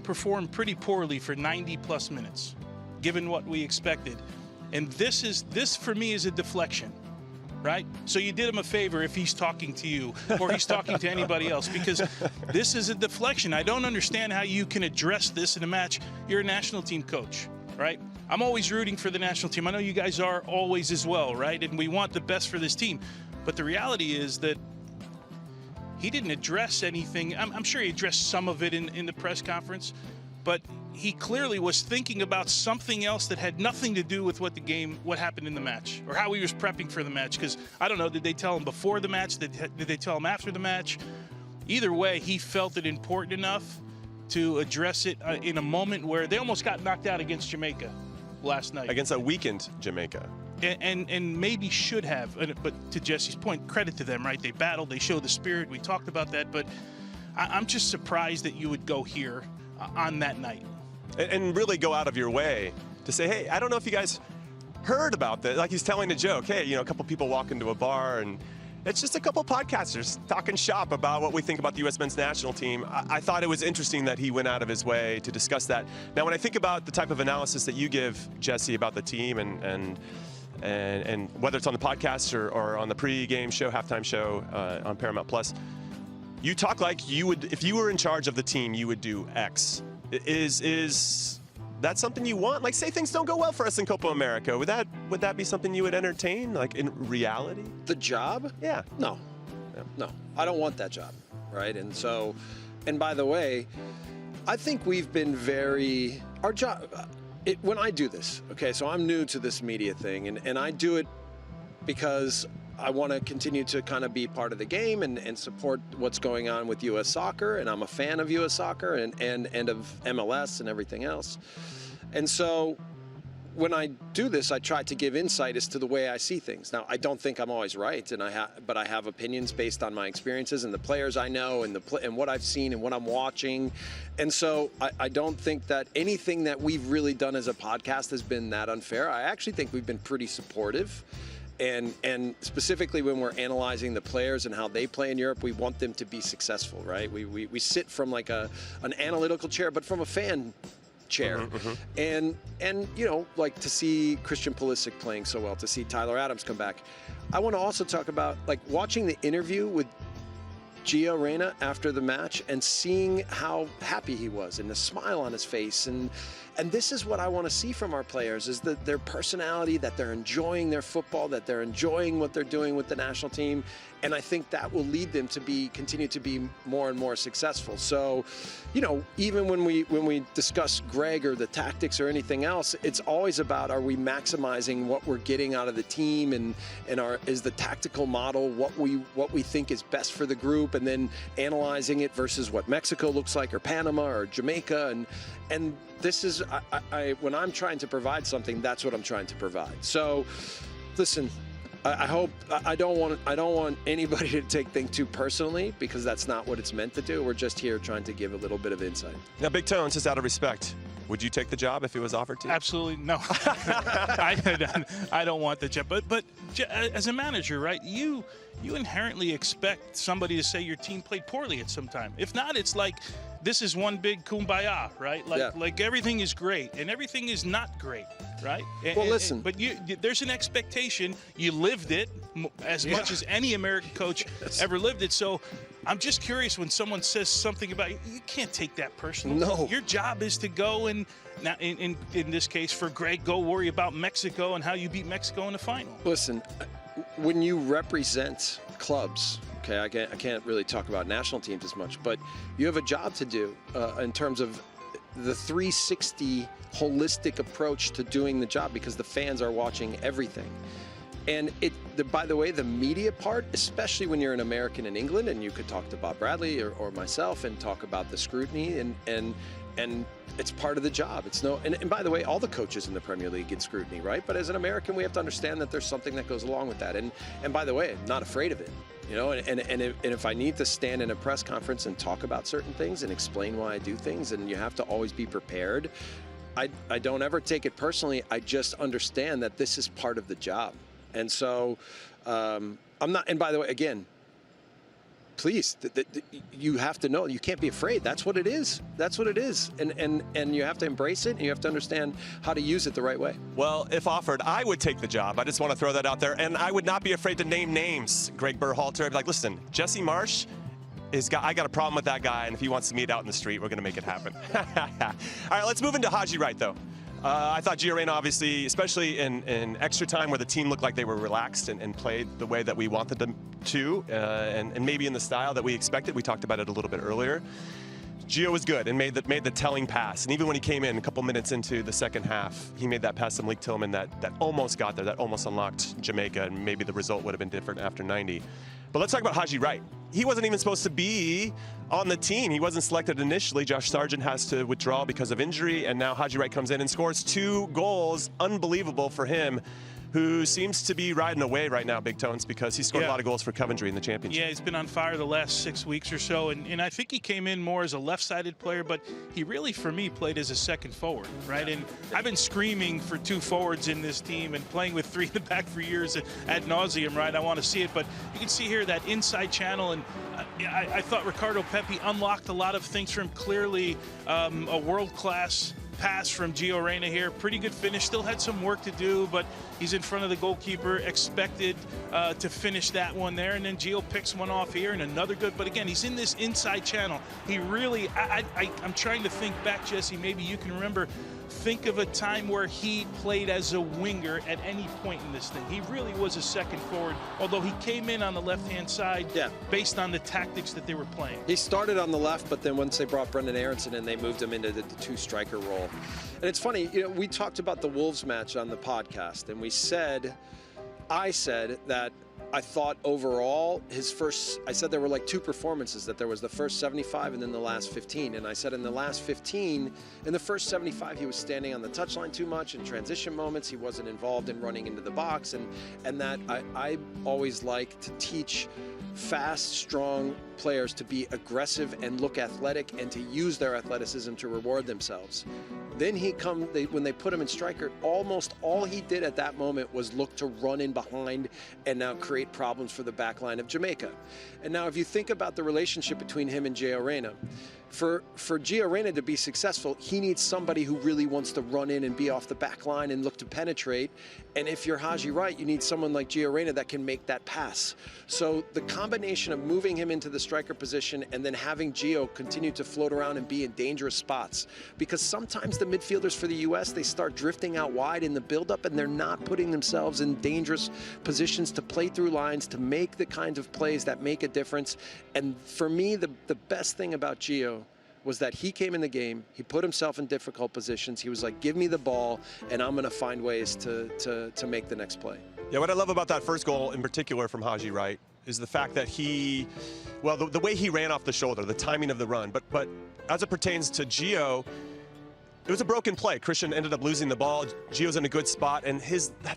performed pretty poorly for 90+ minutes, given what we expected. And this for me is a deflection, right? So you did him a favor if he's talking to you or he's talking to anybody else, because this is a deflection. I don't understand how you can address this in a match. You're a national team coach, right? I'm always rooting for the national team. I know you guys are always as well, right? And we want the best for this team. But the reality is that he didn't address anything. I'm sure he addressed some of it in the press conference, but he clearly was thinking about something else that had nothing to do with what happened in the match, or how he was prepping for the match. Because I don't know, did they tell him before the match? Did they tell him after the match? Either way, he felt it important enough to address it in a moment where they almost got knocked out against Jamaica last night. Against a weakened Jamaica. And maybe should have, but to Jesse's point, credit to them, right? They battled, they showed the spirit. We talked about that, but I'm just surprised that you would go here on that night. And really go out of your way to say, hey, I don't know if you guys heard about this. Like he's telling a joke. Hey, a couple people walk into a bar and it's just a couple podcasters talking shop about what we think about the U.S. men's national team. I thought it was interesting that he went out of his way to discuss that. Now, when I think about the type of analysis that you give, Jesse, about the team and whether it's on the podcast or on the pre-game show, halftime show on Paramount Plus, you talk like you would, if you were in charge of the team, you would do X. Is that something you want? Like, say things don't go well for us in Copa America. Would that be something you would entertain, like in reality? The job? Yeah. No. No. I don't want that job, right? And so, and by the way, I think we've been our job, when I do this, okay, so I'm new to this media thing, and I do it because I want to continue to kind of be part of the game and support what's going on with U.S. soccer, and I'm a fan of U.S. soccer and of MLS and everything else. And so when I do this, I try to give insight as to the way I see things. Now, I don't think I'm always right, but I have opinions based on my experiences and the players I know and what I've seen and what I'm watching. And so I don't think that anything that we've really done as a podcast has been that unfair. I actually think we've been pretty supportive. And specifically when we're analyzing the players and how they play in Europe, we want them to be successful, right? We sit from like an analytical chair, but from a fan chair. And like to see Christian Pulisic playing so well, to see Tyler Adams come back. I want to also talk about like watching the interview with Gio Reyna after the match and seeing how happy he was and the smile on his face. And this is what I want to see from our players, is that their personality, that they're enjoying their football, that they're enjoying what they're doing with the national team. And I think that will lead them to continue to be more and more successful. So, even when we discuss Greg or the tactics or anything else, it's always about, are we maximizing what we're getting out of the team, and is the tactical model what we think is best for the group, and then analyzing it versus what Mexico looks like, or Panama or Jamaica, and this is when I'm trying to provide something, that's what I'm trying to provide. So, listen. I don't want anybody to take things too personally, because that's not what it's meant to do. We're just here trying to give a little bit of insight. Now, Big Tones, just out of respect, would you take the job if it was offered to you? Absolutely no. I don't want the job. But as a manager, right, you inherently expect somebody to say your team played poorly at some time. If not, it's like this is one big kumbaya, right? Like everything is great and everything is not great, right? Listen. But there's an expectation. You lived it as much as any American coach ever lived it. So I'm just curious, when someone says something about you can't take that personally. No. Your job is to go and, now in this case for Greg, go worry about Mexico and how you beat Mexico in the final. Listen, when you represent clubs, okay, I can't really talk about national teams as much, but you have a job to do in terms of the 360 holistic approach to doing the job, because the fans are watching everything. And by the way, the media part, especially when you're an American in England, and you could talk to Bob Bradley or myself and talk about the scrutiny, and it's part of the job. And by the way, all the coaches in the Premier League get scrutiny, right? But as an American, we have to understand that there's something that goes along with that. And by the way, I'm not afraid of it. And if I need to stand in a press conference and talk about certain things and explain why I do things, and you have to always be prepared, I don't ever take it personally. I just understand that this is part of the job. And so I'm not, and by the way, again, please, you have to know, you can't be afraid. That's what it is. That's what it is. And you have to embrace it, and you have to understand how to use it the right way. Well, if offered, I would take the job. I just want to throw that out there. And I would not be afraid to name names. Greg Berhalter, I'd be like, listen, Jesse Marsch, I got a problem with that guy, and if he wants to meet out in the street, we're going to make it happen. All right, let's move into Haji Wright, though. I thought Gio Reyna, obviously, especially in extra time where the team looked like they were relaxed and played the way that we wanted them to, and maybe in the style that we expected. We talked about it a little bit earlier. Gio was good and made the telling pass. And even when he came in a couple minutes into the second half, he made that pass to Malik Tillman that almost got there, that almost unlocked Jamaica, and maybe the result would have been different after 90. But let's talk about Haji Wright. He wasn't even supposed to be on the team. He wasn't selected initially. Josh Sargent has to withdraw because of injury, and now Haji Wright comes in and scores 2 goals. Unbelievable for him, who seems to be riding away right now, Big Tones, because he scored a lot of goals for Coventry in the championship. Yeah, he's been on fire the last 6 weeks or so, and I think he came in more as a left-sided player, but he really, for me, played as a second forward, right? And I've been screaming for 2 forwards in this team and playing with 3 in the back for years ad nauseum, right? I want to see it, but you can see here that inside channel, and I thought Ricardo Pepi unlocked a lot of things for him. Clearly, a world-class pass from Gio Reyna here. Pretty good finish. Still had some work to do, but he's in front of the goalkeeper. Expected to finish that one there. And then Gio picks one off here and another good. But again, he's in this inside channel. He really, I'm trying to think back, Jesse, maybe you can remember. Think of a time where he played as a winger at any point in this thing. He really was a second forward, although he came in on the left-hand side based on the tactics that they were playing. He started on the left, but then once they brought Brendan Aronson in, they moved him into the 2-striker role. And it's funny, you know, we talked about the Wolves match on the podcast, and I said that I thought overall I said there were like 2 performances, that there was the first 75 and then the last 15. And I said in the last 15, in the first 75, he was standing on the touchline too much in transition moments. He wasn't involved in running into the box. And that I always like to teach fast, strong players to be aggressive and look athletic and to use their athleticism to reward themselves. Then when they put him in striker, almost all he did at that moment was look to run in behind and now create problems for the back line of Jamaica. And now if you think about the relationship between him and Gio Reyna, for Gio Reyna to be successful, he needs somebody who really wants to run in and be off the back line and look to penetrate. And if you're Haji Wright, you need someone like Gio Reyna that can make that pass. So the combination of moving him into the striker position and then having Gio continue to float around and be in dangerous spots, because sometimes the midfielders for the U.S., they start drifting out wide in the buildup and they're not putting themselves in dangerous positions to play through lines, to make the kinds of plays that make a difference. And for me, the best thing about Gio was that he came in the game, he put himself in difficult positions. He was like, give me the ball, and I'm going to find ways to make the next play. Yeah, what I love about that first goal in particular from Haji Wright is the fact that the way he ran off the shoulder, the timing of the run. But as it pertains to Gio, it was a broken play. Christian ended up losing the ball. Gio's in a good spot, and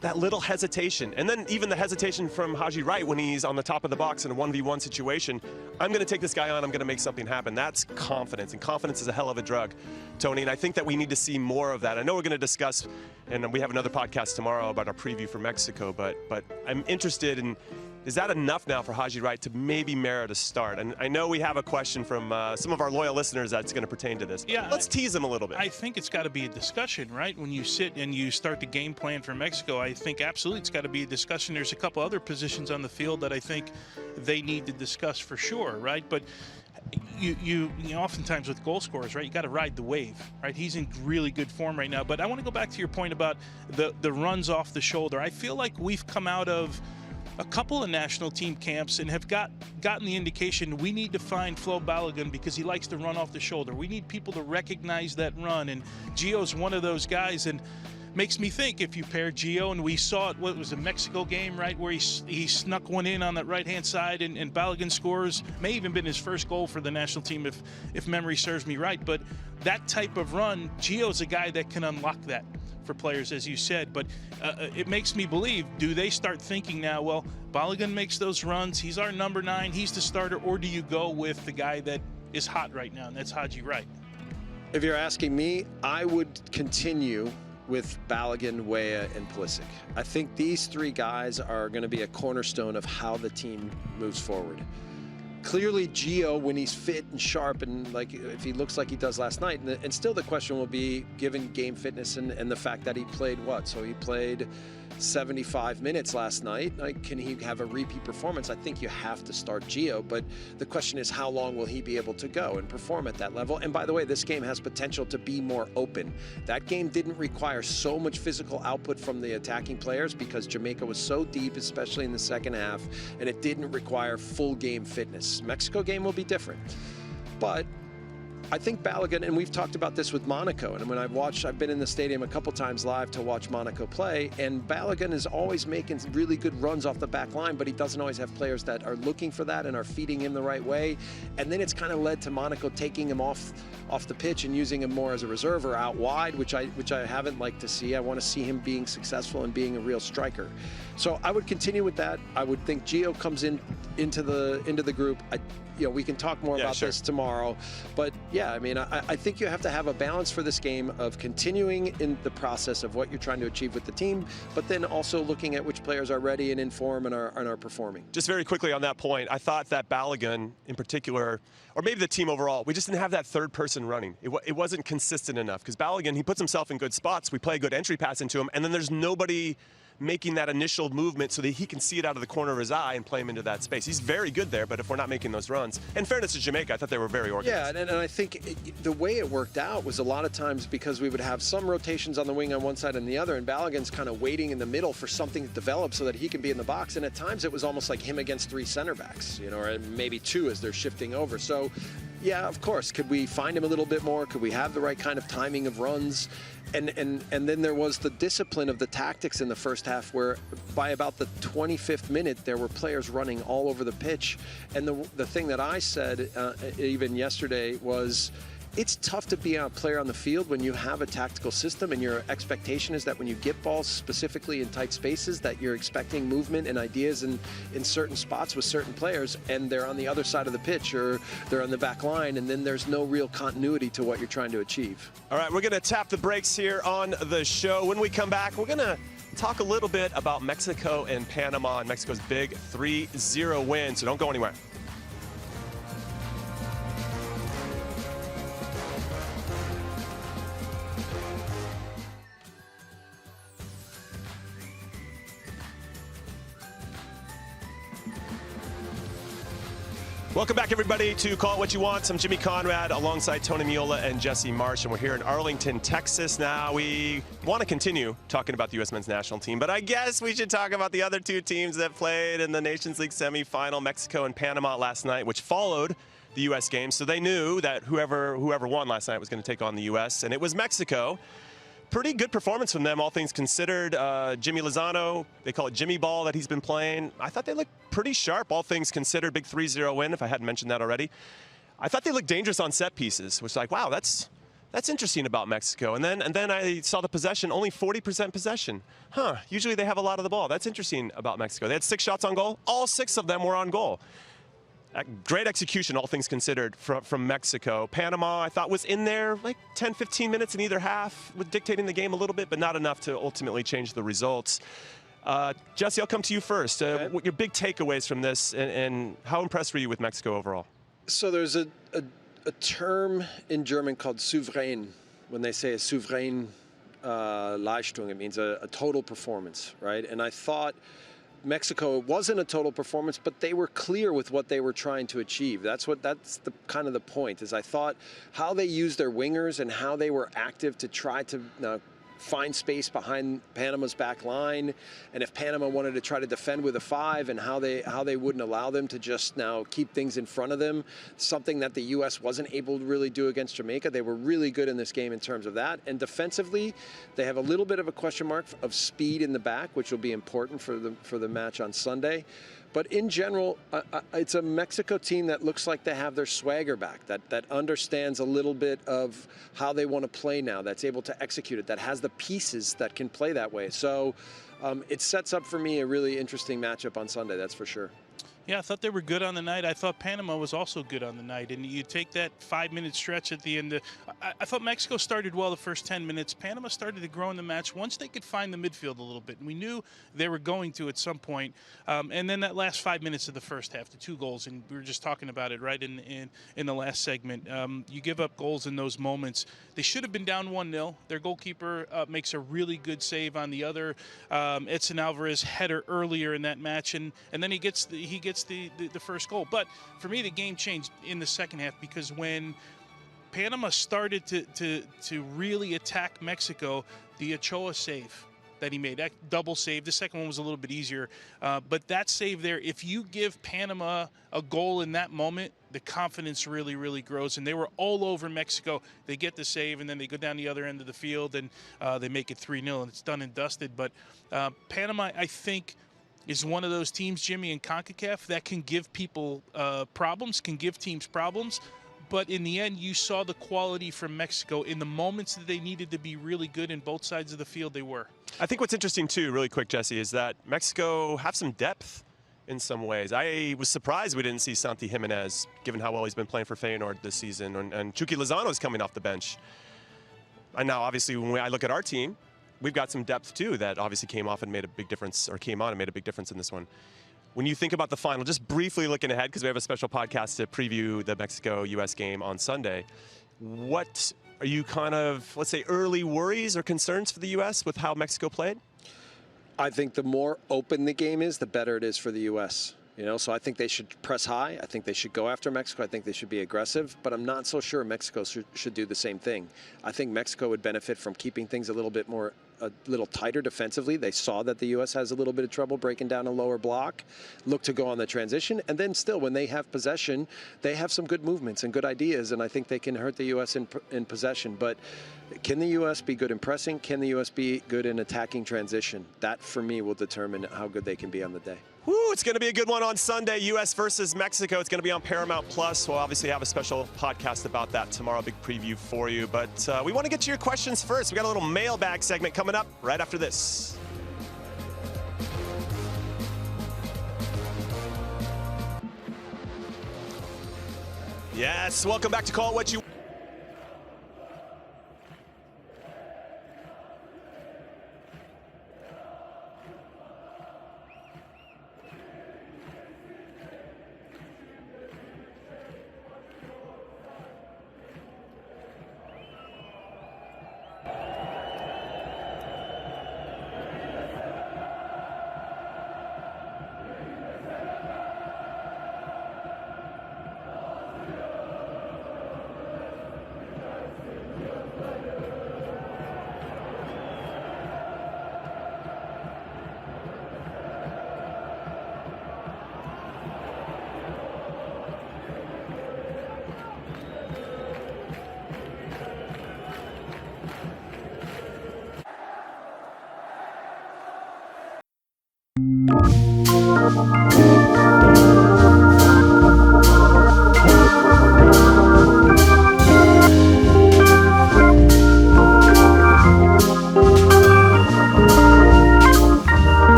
that little hesitation, and then even the hesitation from Haji Wright when he's on the top of the box in a 1v1 situation. I'm going to take this guy on. I'm going to make something happen. That's confidence, and confidence is a hell of a drug, Tony. And I think that we need to see more of that. I know we're going to discuss, and we have another podcast tomorrow about our preview for Mexico, but I'm interested in, is that enough now for Haji Wright to maybe merit a start? And I know we have a question from some of our loyal listeners that's going to pertain to this. Yeah, let's tease them a little bit. I think it's got to be a discussion, right? When you sit and you start the game plan for Mexico, I think absolutely it's got to be a discussion. There's a couple other positions on the field that I think they need to discuss for sure, right? But you oftentimes with goal scorers, right, you got to ride the wave, right? He's in really good form right now. But I want to go back to your point about the runs off the shoulder. I feel like we've come out of a couple of national team camps and have gotten the indication we need to find Flo Balogun because he likes to run off the shoulder. We need people to recognize that run, and Gio's one of those guys. And makes me think, if you pair Gio, and we saw it, what was a Mexico game, right, where he snuck one in on that right-hand side, and Balogun scores, may even been his first goal for the national team if memory serves me right. But that type of run, Gio's a guy that can unlock that for players, as you said. But it makes me believe, do they start thinking now, well, Balogun makes those runs, he's our number 9, he's the starter, or do you go with the guy that is hot right now, and that's Haji Wright? If you're asking me, I would continue with Balogun, Weah, and Pulisic. I think these 3 guys are going to be a cornerstone of how the team moves forward. clearly Gio, when he's fit and sharp and like if he looks like he does last night, and still the question will be, given game fitness and the fact that he played what? So he played 75 minutes last night. Like, can he have a repeat performance? I think you have to start Gio, but the question is how long will he be able to go and perform at that level? And by the way, this game has potential to be more open. That game didn't require so much physical output from the attacking players because Jamaica was so deep, especially in the second half, and it didn't require full game fitness. Mexico game will be different. But I think Balogun, and we've talked about this with Monaco, and when I've been in the stadium a couple times live to watch Monaco play, and Balogun is always making really good runs off the back line, but he doesn't always have players that are looking for that and are feeding him the right way. And then it's kind of led to Monaco taking him off the pitch and using him more as a reserve or out wide, which I haven't liked to see. I want to see him being successful and being a real striker. So I would continue with that. I would think Gio comes into the group. We can talk more about this tomorrow, but yeah, I mean, I think you have to have a balance for this game of continuing in the process of what you're trying to achieve with the team, but then also looking at which players are ready and in form and are performing. Just very quickly on that point, I thought that Balogun in particular, or maybe the team overall, we just didn't have that third person running. It wasn't consistent enough because Balogun, he puts himself in good spots. We play a good entry pass into him, and then there's nobody making that initial movement so that he can see it out of the corner of his eye and play him into that space. He's very good there, but if we're not making those runs, in fairness to Jamaica, I thought they were very organized. Yeah, and I think the way it worked out was a lot of times because we would have some rotations on the wing on one side and the other, and Balogun's kind of waiting in the middle for something to develop so that he can be in the box, and at times it was almost like him against three center backs, or maybe two as they're shifting over. So yeah, of course, could we find him a little bit more? Could we have the right kind of timing of runs? And then there was the discipline of the tactics in the first half where by about the 25th minute, there were players running all over the pitch. And the thing that I said even yesterday was, it's tough to be a player on the field when you have a tactical system and your expectation is that when you get balls specifically in tight spaces that you're expecting movement and ideas in certain spots with certain players, and they're on the other side of the pitch or they're on the back line, and then there's no real continuity to what you're trying to achieve. All right, we're going to tap the brakes here on the show. When we come back, we're going to talk a little bit about Mexico and Panama and Mexico's big 3-0 win, so don't go anywhere. Welcome back, everybody, to Call It What You Want. I'm Jimmy Conrad alongside Tony Miola and Jesse Marsh, and we're here in Arlington, Texas. Now, we want to continue talking about the U.S. men's national team, but I guess we should talk about the other two teams that played in the Nations League semifinal, Mexico and Panama last night, which followed the U.S. game. So they knew that whoever won last night was going to take on the U.S., and it was Mexico. Pretty good performance from them, all things considered. Jimmy Lozano, they call it Jimmy Ball that he's been playing. I thought they looked pretty sharp, all things considered. Big 3-0 win, if I hadn't mentioned that already. I thought they looked dangerous on set pieces, which, like, wow, that's interesting about Mexico. And then I saw the possession, only 40% possession. Usually they have a lot of the ball. That's interesting about Mexico. They had 6 shots on goal. All 6 of them were on goal. Great execution, all things considered, from Mexico. Panama, I thought, was in there like 10, 15 minutes in either half, with dictating the game a little bit, but not enough to ultimately change the results. Jesse, I'll come to you first. What your big takeaways from this, and how impressed were you with Mexico overall? So there's a term in German called souverän. When they say a souverän Leistung, it means a total performance, right? And I thought Mexico, it wasn't a total performance, but they were clear with what they were trying to achieve. That's the kind of the point, is I thought how they used their wingers and how they were active to try to find space behind Panama's back line, and if Panama wanted to try to defend with a 5, and how they wouldn't allow them to just now keep things in front of them, something that the U.S. wasn't able to really do against Jamaica. They were really good in this game in terms of that, and defensively, they have a little bit of a question mark of speed in the back, which will be important for the match on Sunday. But in general, it's a Mexico team that looks like they have their swagger back, that understands a little bit of how they want to play now, that's able to execute it, that has the pieces that can play that way. So it sets up for me a really interesting matchup on Sunday, that's for sure. Yeah, I thought they were good on the night. I thought Panama was also good on the night. And you take that 5-minute stretch at the end. I thought Mexico started well the first 10 minutes. Panama started to grow in the match once they could find the midfield a little bit. And we knew they were going to at some point. And then that last 5 minutes of the first half, the 2 goals, and we were just talking about it right in the last segment. You give up goals in those moments. They should have been down 1-0. Their goalkeeper makes a really good save on the other Edson Alvarez header earlier in that match, and then he gets the first goal. But for me, the game changed in the second half, because when Panama started to really attack Mexico, the Ochoa save that he made, that double save, the second one was a little bit easier, but that save there, if you give Panama a goal in that moment, the confidence really, really grows. And they were all over Mexico. They get the save, and then they go down the other end of the field, and they make it 3-0, and it's done and dusted. But Panama, I think, is one of those teams, Jimmy, in CONCACAF that can give people problems, can give teams problems. But in the end, you saw the quality from Mexico. In the moments that they needed to be really good in both sides of the field, they were. I think what's interesting, too, really quick, Jesse, is that Mexico have some depth in some ways. I was surprised we didn't see Santi Jimenez, given how well he's been playing for Feyenoord this season, and Chucky Lozano's coming off the bench. And now, obviously, when I look at our team, we've got some depth, too, that obviously came on and made a big difference in this one. When you think about the final, just briefly looking ahead, because we have a special podcast to preview the Mexico-U.S. game on Sunday, what are you kind of, let's say, early worries or concerns for the U.S. with how Mexico played? I think the more open the game is, the better it is for the U.S. So I think they should press high. I think they should go after Mexico. I think they should be aggressive, but I'm not so sure Mexico should do the same thing. I think Mexico would benefit from keeping things a little tighter defensively. They saw that the U.S. has a little bit of trouble breaking down a lower block, look to go on the transition, and then still, when they have possession, they have some good movements and good ideas, and I think they can hurt the U.S. in possession. But can the U.S. be good in pressing? Can the U.S. be good in attacking transition? That, for me, will determine how good they can be on the day. Woo, it's going to be a good one on Sunday, U.S. versus Mexico. It's going to be on Paramount+. We'll obviously have a special podcast about that tomorrow, big preview for you. But we want to get to your questions first. We got a little mailbag segment coming up right after this. Yes, welcome back to Call It What You...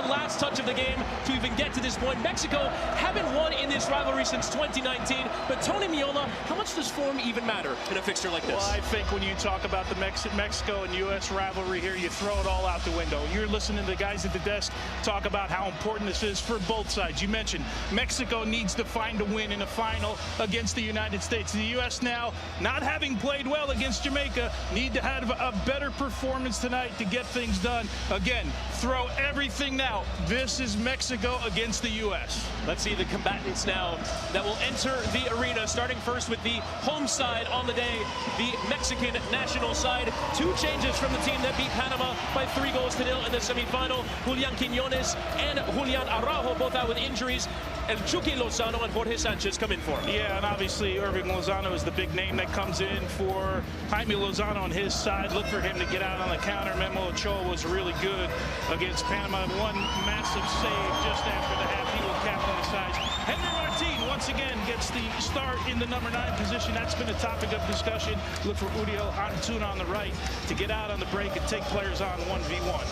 the last touch of the game to even get to this point. Mexico haven't won in this rivalry since 2019, but Tony Miola, how much does form even matter in a fixture like this? Well, I think when you talk about the Mexico and U.S. rivalry here, you throw it all out the window. You're listening to the guys at the desk talk about how important this is for both sides. You mentioned Mexico needs to find a win in the final against the United States. The U.S. now, not having played well against Jamaica, need to have a better performance tonight to get things done. Again, throw everything now. This is Mexico against the U.S. Let's see the combatants now that will enter the arena, starting first with the home side on the day, the Mexican national side. 2 changes from the team that beat Panama by 3-0 in the semifinal. Julian Quiñones and Julian Araujo both out with injuries. El Chucky Lozano and Jorge Sanchez come in for him. Yeah, and obviously Irving Lozano is the big name that comes in for Jaime Lozano on his side. Look for him to get out on the counter. Memo Ochoa was really good against Panama. One massive save just after the half. He will capitalize. Henry Martin once again gets the start in the number 9 position. That's been a topic of discussion. Look for Uriel Antuna on the right to get out on the break and take players on 1v1.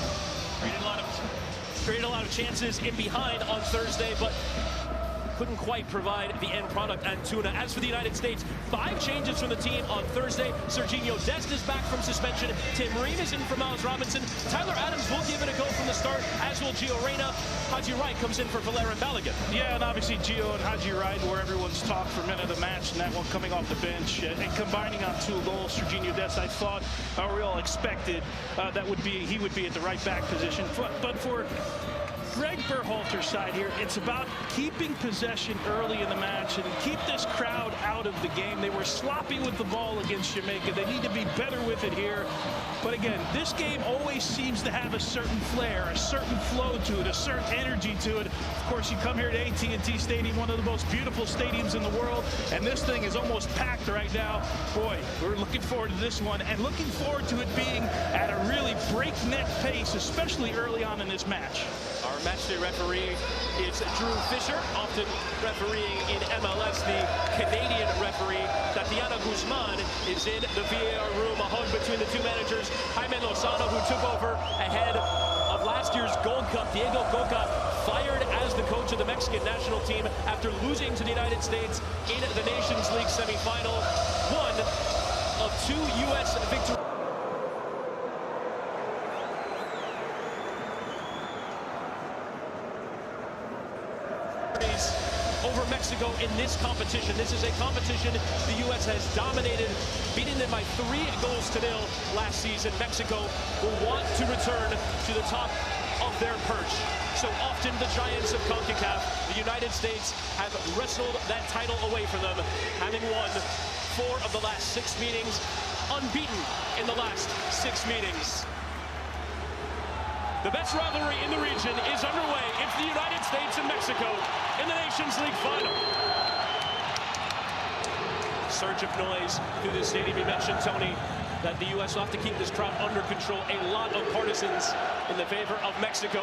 Created a lot of chances in behind on Thursday, but couldn't quite provide the end product. Antuna. As for the United States, 5 changes from the team on Thursday. Serginho Dest is back from suspension. Tim Ream is in for Miles Robinson. Tyler Adams will give it a go from the start, as will Gio Reyna. Haji Wright comes in for Valerian Balogun. Yeah, and obviously Gio and Haji Wright, where everyone's talked for minute of the match, and that one coming off the bench and combining on 2 goals. Serginho Dest, I thought, we all expected he would be at the right back position, but for Greg Berhalter's side here, it's about keeping possession early in the match and keep this crowd out of the game. They were sloppy with the ball against Jamaica. They need to be better with it here. But again, this game always seems to have a certain flair, a certain flow to it, a certain energy to it. Of course, you come here to AT&T Stadium, one of the most beautiful stadiums in the world, and this thing is almost packed right now. Boy, we're looking forward to this one and looking forward to it being at a really breakneck pace, especially early on in this match. Our matchday referee is Drew Fisher, often refereeing in MLS. The Canadian referee, Tatiana Guzman, is in the VAR room. A hug between the 2 managers. Jaime Lozano, who took over ahead of last year's Gold Cup. Diego Coca fired as the coach of the Mexican national team after losing to the United States in the Nations League semifinal. One of 2 U.S. victories. Over Mexico in this competition. This is a competition the U.S. has dominated, beating them by 3-0 last season. Mexico will want to return to the top of their perch. So often the giants of Concacaf, the United States, have wrestled that title away from them, having won 4 of the last 6 meetings, unbeaten in the last 6 meetings. The best rivalry in the region is underway. It's the United States and Mexico in the Nations League final. Surge of noise through the stadium. You mentioned, Tony, that the U.S. will have to keep this crowd under control. A lot of partisans in the favor of Mexico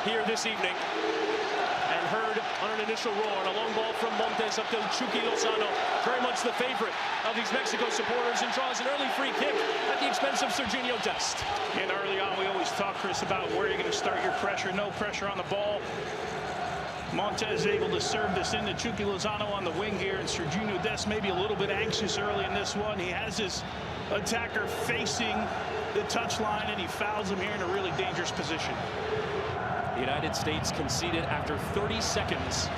here this evening. And heard on an initial roar, and a long ball from Montes up to Chucky Lozano. Very much the favorite of these Mexico supporters, and draws an early free kick at the expense of Serginho Dest. And early on, we always talk, Chris, about where you're going to start your pressure. No pressure on the ball. Montez able to serve this into Chucky Lozano on the wing here, and Serginho Dest maybe a little bit anxious early in this one. He has his attacker facing the touchline, and he fouls him here in a really dangerous position. The United States conceded after 30 seconds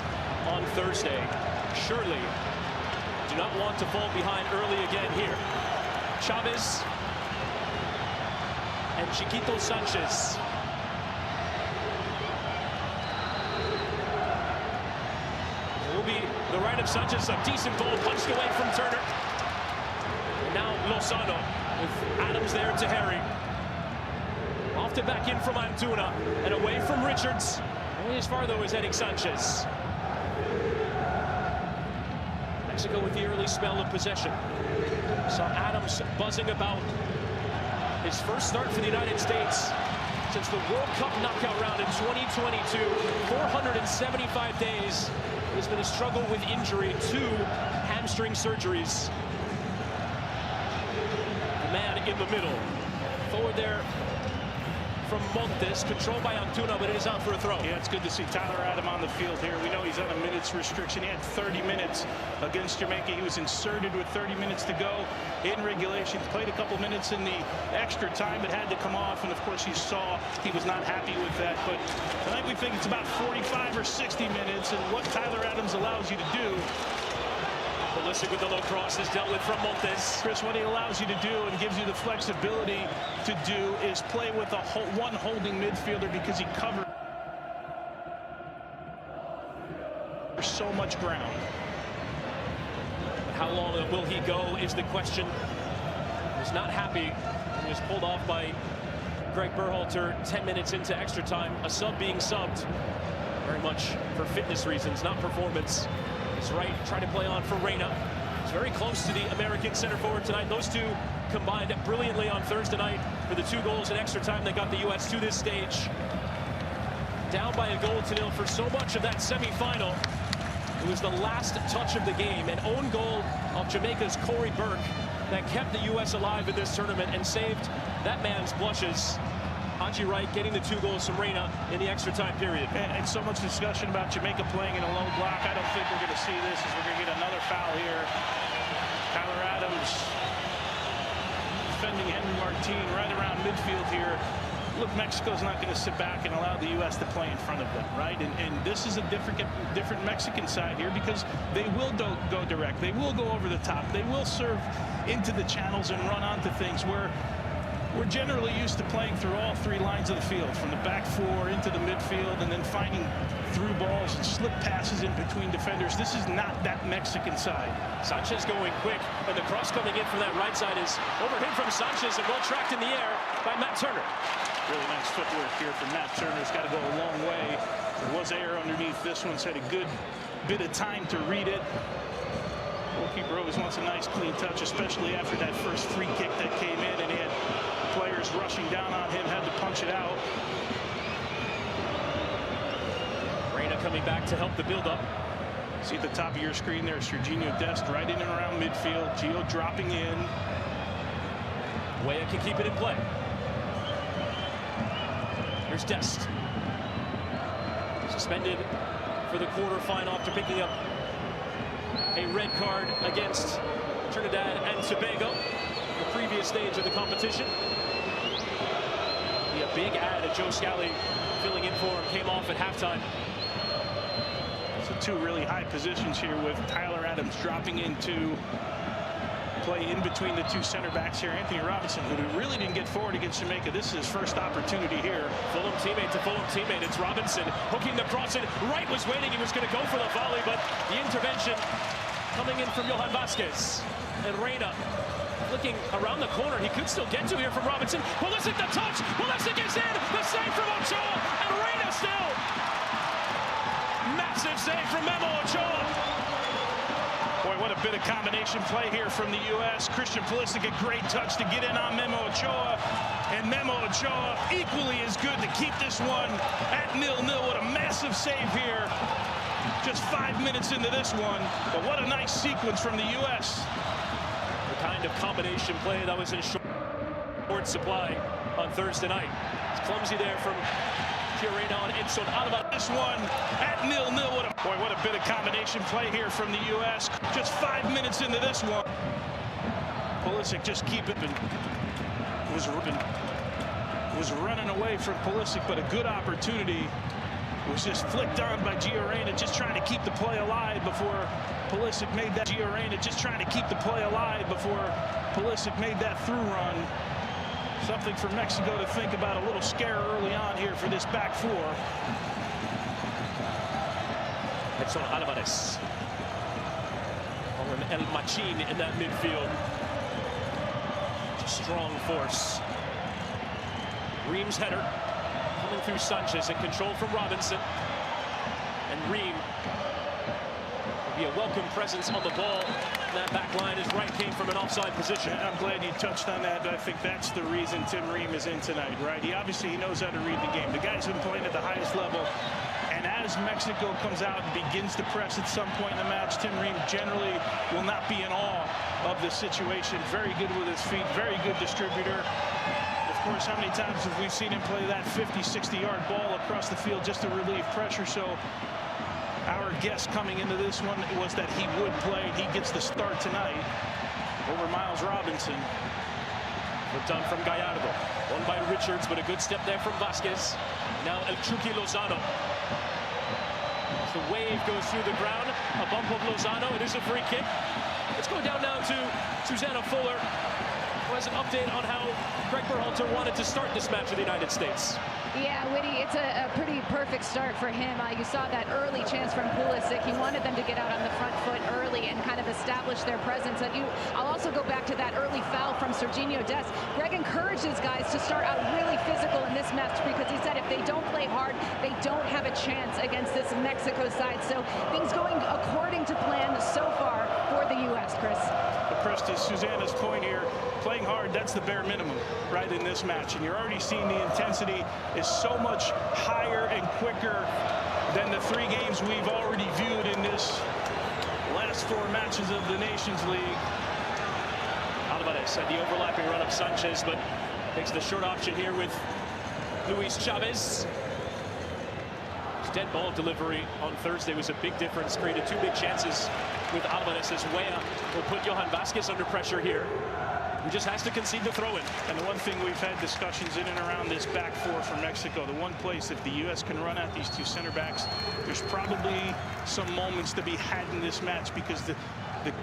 on Thursday. Surely do not want to fall behind early again here. Chavez and Chiquito Sanchez. It will be the right of Sanchez. A decent ball punched away from Turner. And now Lozano with Adams there to Harry. Off to back in from Antuna and away from Richards. Only as far though as heading Sanchez. Mexico with the early spell of possession. Saw Adams buzzing about his first start for the United States since the World Cup knockout round in 2022. 475 days. There's been a struggle with injury, 2 hamstring surgeries. The man in the middle. Forward there from Montes, controlled by Antuna, but it is out for a throw. Yeah, it's good to see Tyler Adam on the field here. We know he's on a minutes restriction. He had 30 minutes against Jamaica. He was inserted with 30 minutes to go in regulation. Played a couple minutes in the extra time, but had to come off. And of course, he saw he was not happy with that. But tonight we think it's about 45 or 60 minutes, and what Tyler Adams allows you to do. Pulisic with the low cross is dealt with from Montes. Chris, what he allows you to do and gives you the flexibility to do is play with one holding midfielder, because he covers so much ground. How long will he go is the question. He was not happy. He was pulled off by Greg Berhalter 10 minutes into extra time. A sub being subbed very much for fitness reasons, not performance. He's right, trying to play on for Reina. He's very close to the American center forward tonight. Those two combined brilliantly on Thursday night for the 2 goals in extra time that got the U.S. to this stage. Down by a 1-0 for so much of that semi-final. It was the last touch of the game, an own goal of Jamaica's Corey Burke that kept the U.S. alive in this tournament and saved that man's blushes. Haji Wright getting the 2 goals from Reina in the extra time period. And so much discussion about Jamaica playing in a low block. I don't think we're going to see this, as we're going to get another foul here. Tyler Adams defending Henry Martin right around midfield here. Look, Mexico's not going to sit back and allow the U.S. to play in front of them, right? And this is a different Mexican side here, because they will go direct. They will go over the top. They will serve into the channels and run onto things where we're generally used to playing through all 3 lines of the field, from the back 4 into the midfield, and then finding through balls and slip passes in between defenders. This is not that Mexican side. Sanchez going quick, and the cross coming in from that right side is overhit from Sanchez and well tracked in the air by Matt Turner. Really nice footwork here from Matt Turner. It's got to go a long way. There was air underneath. This one's had a good bit of time to read it. Goalkeeper always wants a nice clean touch, especially after that first free kick that came in, and he had players rushing down on him, had to punch it out. Reina coming back to help the build-up. See at the top of your screen there, Serginho Dest right in and around midfield. Gio dropping in. Weah can keep it in play. Here's Dest. Suspended for the quarterfinal after picking up a red card against Trinidad and Tobago, the previous stage of the competition. A big add at Joe Scally filling in for him, came off at halftime. So 2 really high positions here, with Tyler Adams dropping into play in between the 2 center backs here. Anthony Robinson, who really didn't get forward against Jamaica. This is his first opportunity here. Fulham teammate to Fulham teammate. It's Robinson hooking the cross in. Wright was waiting. He was going to go for the volley, but the intervention coming in from Johan Vasquez. And Reina looking around the corner. He could still get to here from Robinson. Pulisic the touch. Pulisic is in. The save from Ochoa. And Reina still. Massive save from Memo Ochoa. Boy, what a bit of combination play here from the U.S. Christian Pulisic, a great touch to get in on Memo Ochoa. And Memo Ochoa equally as good to keep this one at 0-0. What a massive save here. Just 5 minutes into this one. But what a nice sequence from the U.S. Kind of combination play that was in short supply on Thursday night. It's clumsy there from Chiarena on Edson Alaba. This one at 0-0. What a bit of combination play here from the U.S. Just 5 minutes into this one. Pulisic just keep it. Was running away from Pulisic, but a good opportunity. It was just flicked on by Chiarena, just trying to keep the play alive before Pulisic made that. Chiarena just trying to keep the play alive before Pulisic made that through run. Something for Mexico to think about. A little scare early on here for this back 4. Edson Alvarez. Or El Machin in that midfield. Just strong force. Ream's header coming through Sanchez and control from Robinson. And Ream will be a welcome presence on the ball. That back line is right, came from an offside position. I'm glad you touched on that. I think that's the reason Tim Ream is in tonight, right? He knows how to read the game. The guy's been playing at the highest level. And as Mexico comes out and begins to press at some point in the match, Tim Ream generally will not be in awe of the situation. Very good with his feet, very good distributor. Of course, how many times have we seen him play that 50, 60-yard ball across the field just to relieve pressure? So our guess coming into this one was that he would play. He gets the start tonight over Miles Robinson. Put done from Gallardo. Won by Richards, but a good step there from Vasquez. Now El Chucky Lozano. As the wave goes through the ground, a bump of Lozano. It is a free kick. Let's go down now to Susanna Fuller, who has an update on how Greg Berhalter wanted to start this match with the United States. Yeah, Whitty, it's a pretty perfect start for him. You saw that early chance from Pulisic. He wanted them to get out on the front foot early and kind of establish their presence. And I'll also go back to that early foul from Sergiño Dest. Greg encouraged his guys to start out really physical in this match because he said if they don't play hard, they don't have a chance against this Mexico side. So things going according to plan so far for the U.S., Chris. But Chris, to Susanna's point here, playing hard, that's the bare minimum, right, in this match. And you're already seeing the intensity is so much higher and quicker than the 3 games we've already viewed in this last 4 matches of the Nations League. Alvarez had the overlapping run of Sanchez, but takes the short option here with Luis Chavez. His dead ball delivery on Thursday was a big difference, created 2 big chances with Alvarez as Weah will put Johan Vasquez under pressure here. He just has to concede the throw-in. And the one thing we've had discussions in and around this back 4 for Mexico, the one place if the U.S. can run at these 2 center backs, there's probably some moments to be had in this match because the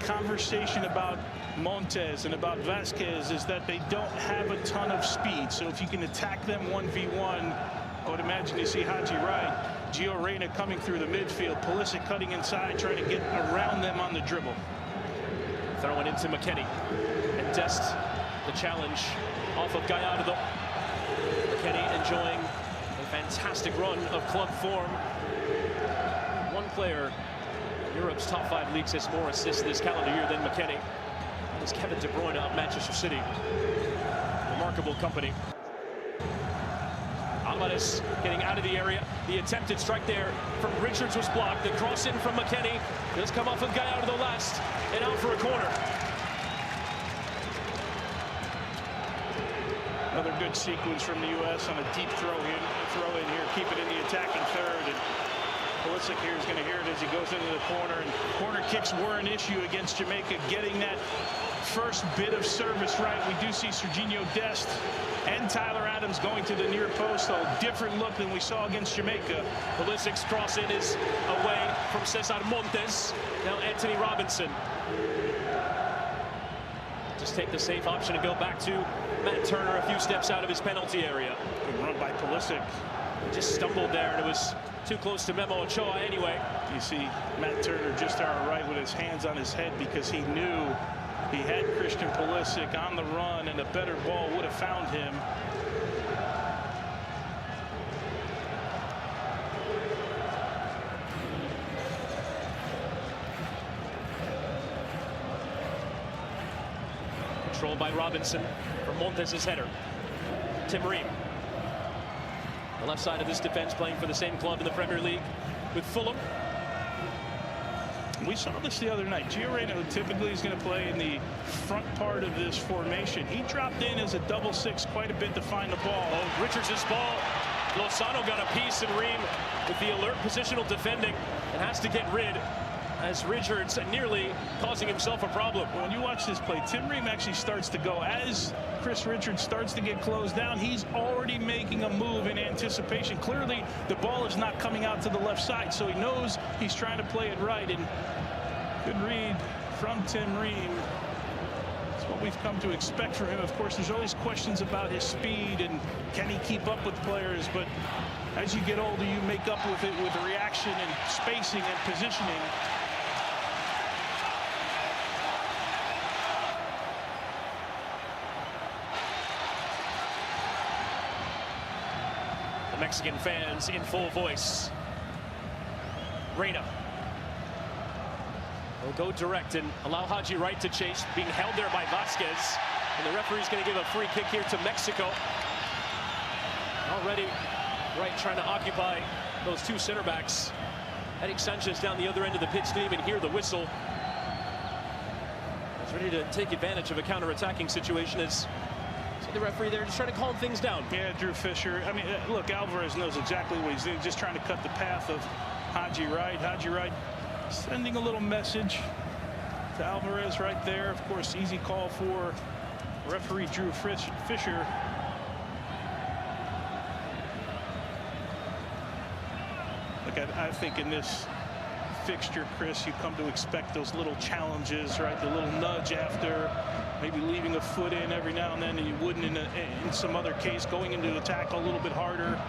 conversation about Montes and about Vasquez is that they don't have a ton of speed. So if you can attack them 1v1, I would imagine you see Haji Wright, Gio Reyna coming through the midfield, Pulisic cutting inside, trying to get around them on the dribble. Throwing into McKennie. And Dest, the challenge off of Gallardo. McKennie enjoying a fantastic run of club form. One player in Europe's top 5 leagues has more assists this calendar year than McKennie. That is Kevin De Bruyne of Manchester City. Remarkable company. Alvarez getting out of the area. The attempted strike there from Richards was blocked. The cross in from McKennie. Does come off of Gallardo last and out for a corner. Another good sequence from the U.S. on a deep throw in here, keep it in the attacking third. And Pulisic here is going to hear it as he goes into the corner. And corner kicks were an issue against Jamaica, getting that first bit of service right. We do see Sergiño Dest and Tyler Adams going to the near post. A different look than we saw against Jamaica. Pulisic's cross in is away from Cesar Montes. Now Anthony Robinson. Just take the safe option and go back to Matt Turner a few steps out of his penalty area. Good run by Pulisic. Just stumbled there, and it was too close to Memo Ochoa anyway. You see Matt Turner just to our right with his hands on his head because he knew he had Christian Pulisic on the run, and a better ball would have found him. Controlled by Robinson from Montes' header. Tim Ream. The left side of this defense playing for the same club in the Premier League with Fulham. We saw this the other night. Gio Reyna, who typically is going to play in the front part of this formation, he dropped in as a double 6 quite a bit to find the ball. Oh, Richards' ball. Lozano got a piece, and Ream with the alert positional defending and has to get rid as Richards nearly causing himself a problem. When you watch this play, Tim Ream actually starts to go. As Chris Richards starts to get closed down, he's already making a move in anticipation. Clearly, the ball is not coming out to the left side, so he knows he's trying to play it right. And good read from Tim Ream. It's what we've come to expect from him. Of course, there's always questions about his speed and can he keep up with players, but as you get older, you make up with it with reaction and spacing and positioning. The Mexican fans in full voice. Reyna will go direct and allow Haji Wright to chase, being held there by Vasquez. And the referee's going to give a free kick here to Mexico. Already Wright trying to occupy those 2 center backs. Eric Sanchez down the other end of the pitch didn't even hear the whistle. He's ready to take advantage of a counter-attacking situation as the referee there, just trying to calm things down. Yeah, Drew Fisher. I mean, look, Alvarez knows exactly what he's doing. Just trying to cut the path of Haji Wright. Haji Wright sending a little message to Alvarez right there. Of course, easy call for referee Drew Fisher. Look, I think in this fixture, Chris, you come to expect those little challenges, right? The little nudge after, maybe leaving a foot in every now and then, and you wouldn't in some other case, going into the tackle a little bit harder.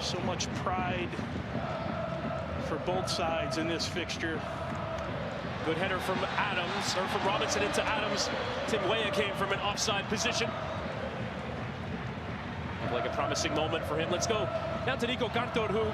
So much pride for both sides in this fixture. Good header from Adams, or from Robinson into Adams. Tim Weah came from an offside position. Looked like a promising moment for him. Let's go down to Nico Cartor, who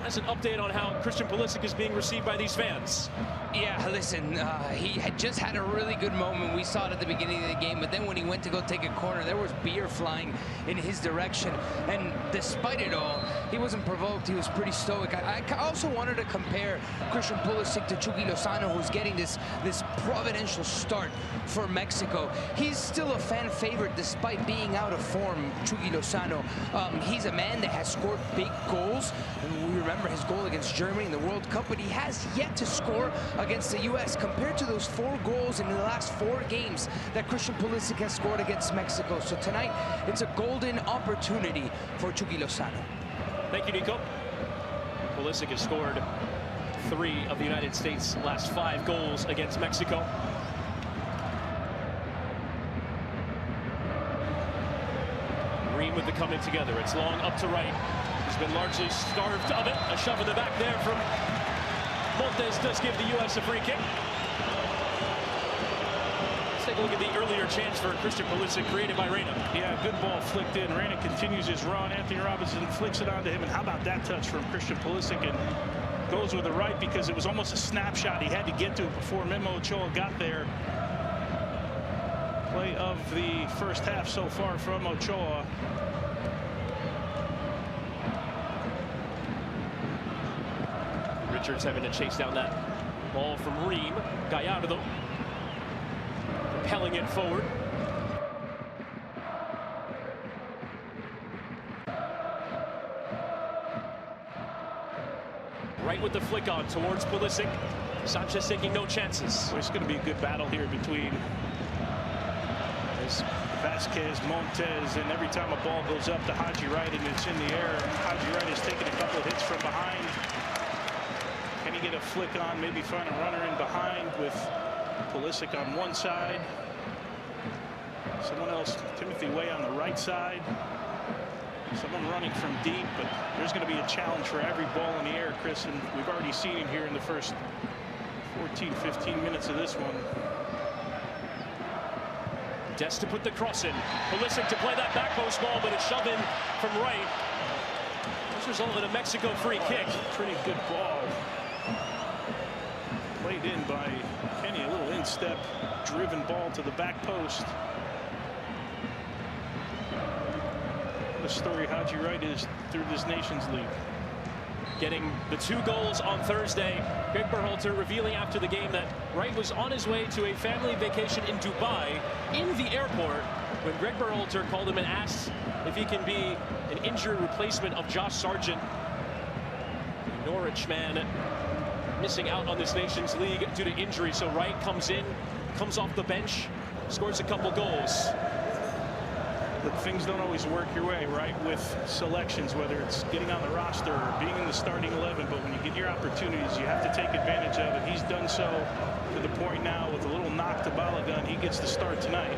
has an update on how Christian Pulisic is being received by these fans. Yeah, listen, he had just had a really good moment. We saw it at the beginning of the game, but then when he went to go take a corner, there was beer flying in his direction. And despite it all, he wasn't provoked. He was pretty stoic. I also wanted to compare Christian Pulisic to Chucky Lozano, who's getting this providential start for Mexico. He's still a fan favorite despite being out of form, Chucky Lozano. He's a man that has scored big goals. And we remember his goal against Germany in the World Cup, but he has yet to score against the U.S. compared to those 4 goals in the last 4 games that Christian Pulisic has scored against Mexico. So tonight, it's a golden opportunity for Chucky Lozano. Thank you, Nico. Pulisic has scored 3 of the United States' last 5 goals against Mexico. Ream with the coming together. It's long up to right. He's been largely starved of it. A shove in the back there from Montes does give the U.S. a free kick. Let's take a look at the earlier chance for Christian Pulisic created by Reyna. Yeah, good ball flicked in. Reyna continues his run. Anthony Robinson flicks it onto him. And how about that touch from Christian Pulisic? And goes with the right because it was almost a snapshot. He had to get to it before Memo Ochoa got there. Play of the first half so far from Ochoa. Richards having to chase down that ball from Ream. Gallardo propelling it forward. Right with the flick on towards Pulisic. Sanchez taking no chances. Well, it's going to be a good battle here between Vasquez, Montes, and every time a ball goes up to Haji Wright and it's in the air, Haji Wright is taking a couple of hits from behind. Can he get a flick on, maybe find a runner in behind with Pulisic on one side? Someone else, Timothy Weah on the right side. Someone running from deep, but there's going to be a challenge for every ball in the air, Chris, and we've already seen it here in the first 14, 15 minutes of this one. Des to put the cross in. Pulisic to play that back post ball, but it's shoved in from right. This resulted in a Mexico free kick. Pretty good ball. Played in by Kenny, a little instep, driven ball to the back post. What a story Haji Wright is through this Nations League. Getting the 2 goals on Thursday. Greg Berhalter revealing after the game that Wright was on his way to a family vacation in Dubai in the airport when Greg Berhalter called him and asked if he can be an injury replacement of Josh Sargent. The Norwich man missing out on this Nations League due to injury. So Wright comes in, comes off the bench, scores a couple goals. Look, things don't always work your way, right, with selections, whether it's getting on the roster or being in the starting 11. But when you get your opportunities, you have to take advantage of it. He's done so to the point now with a little knock to Balogun. He gets the start tonight.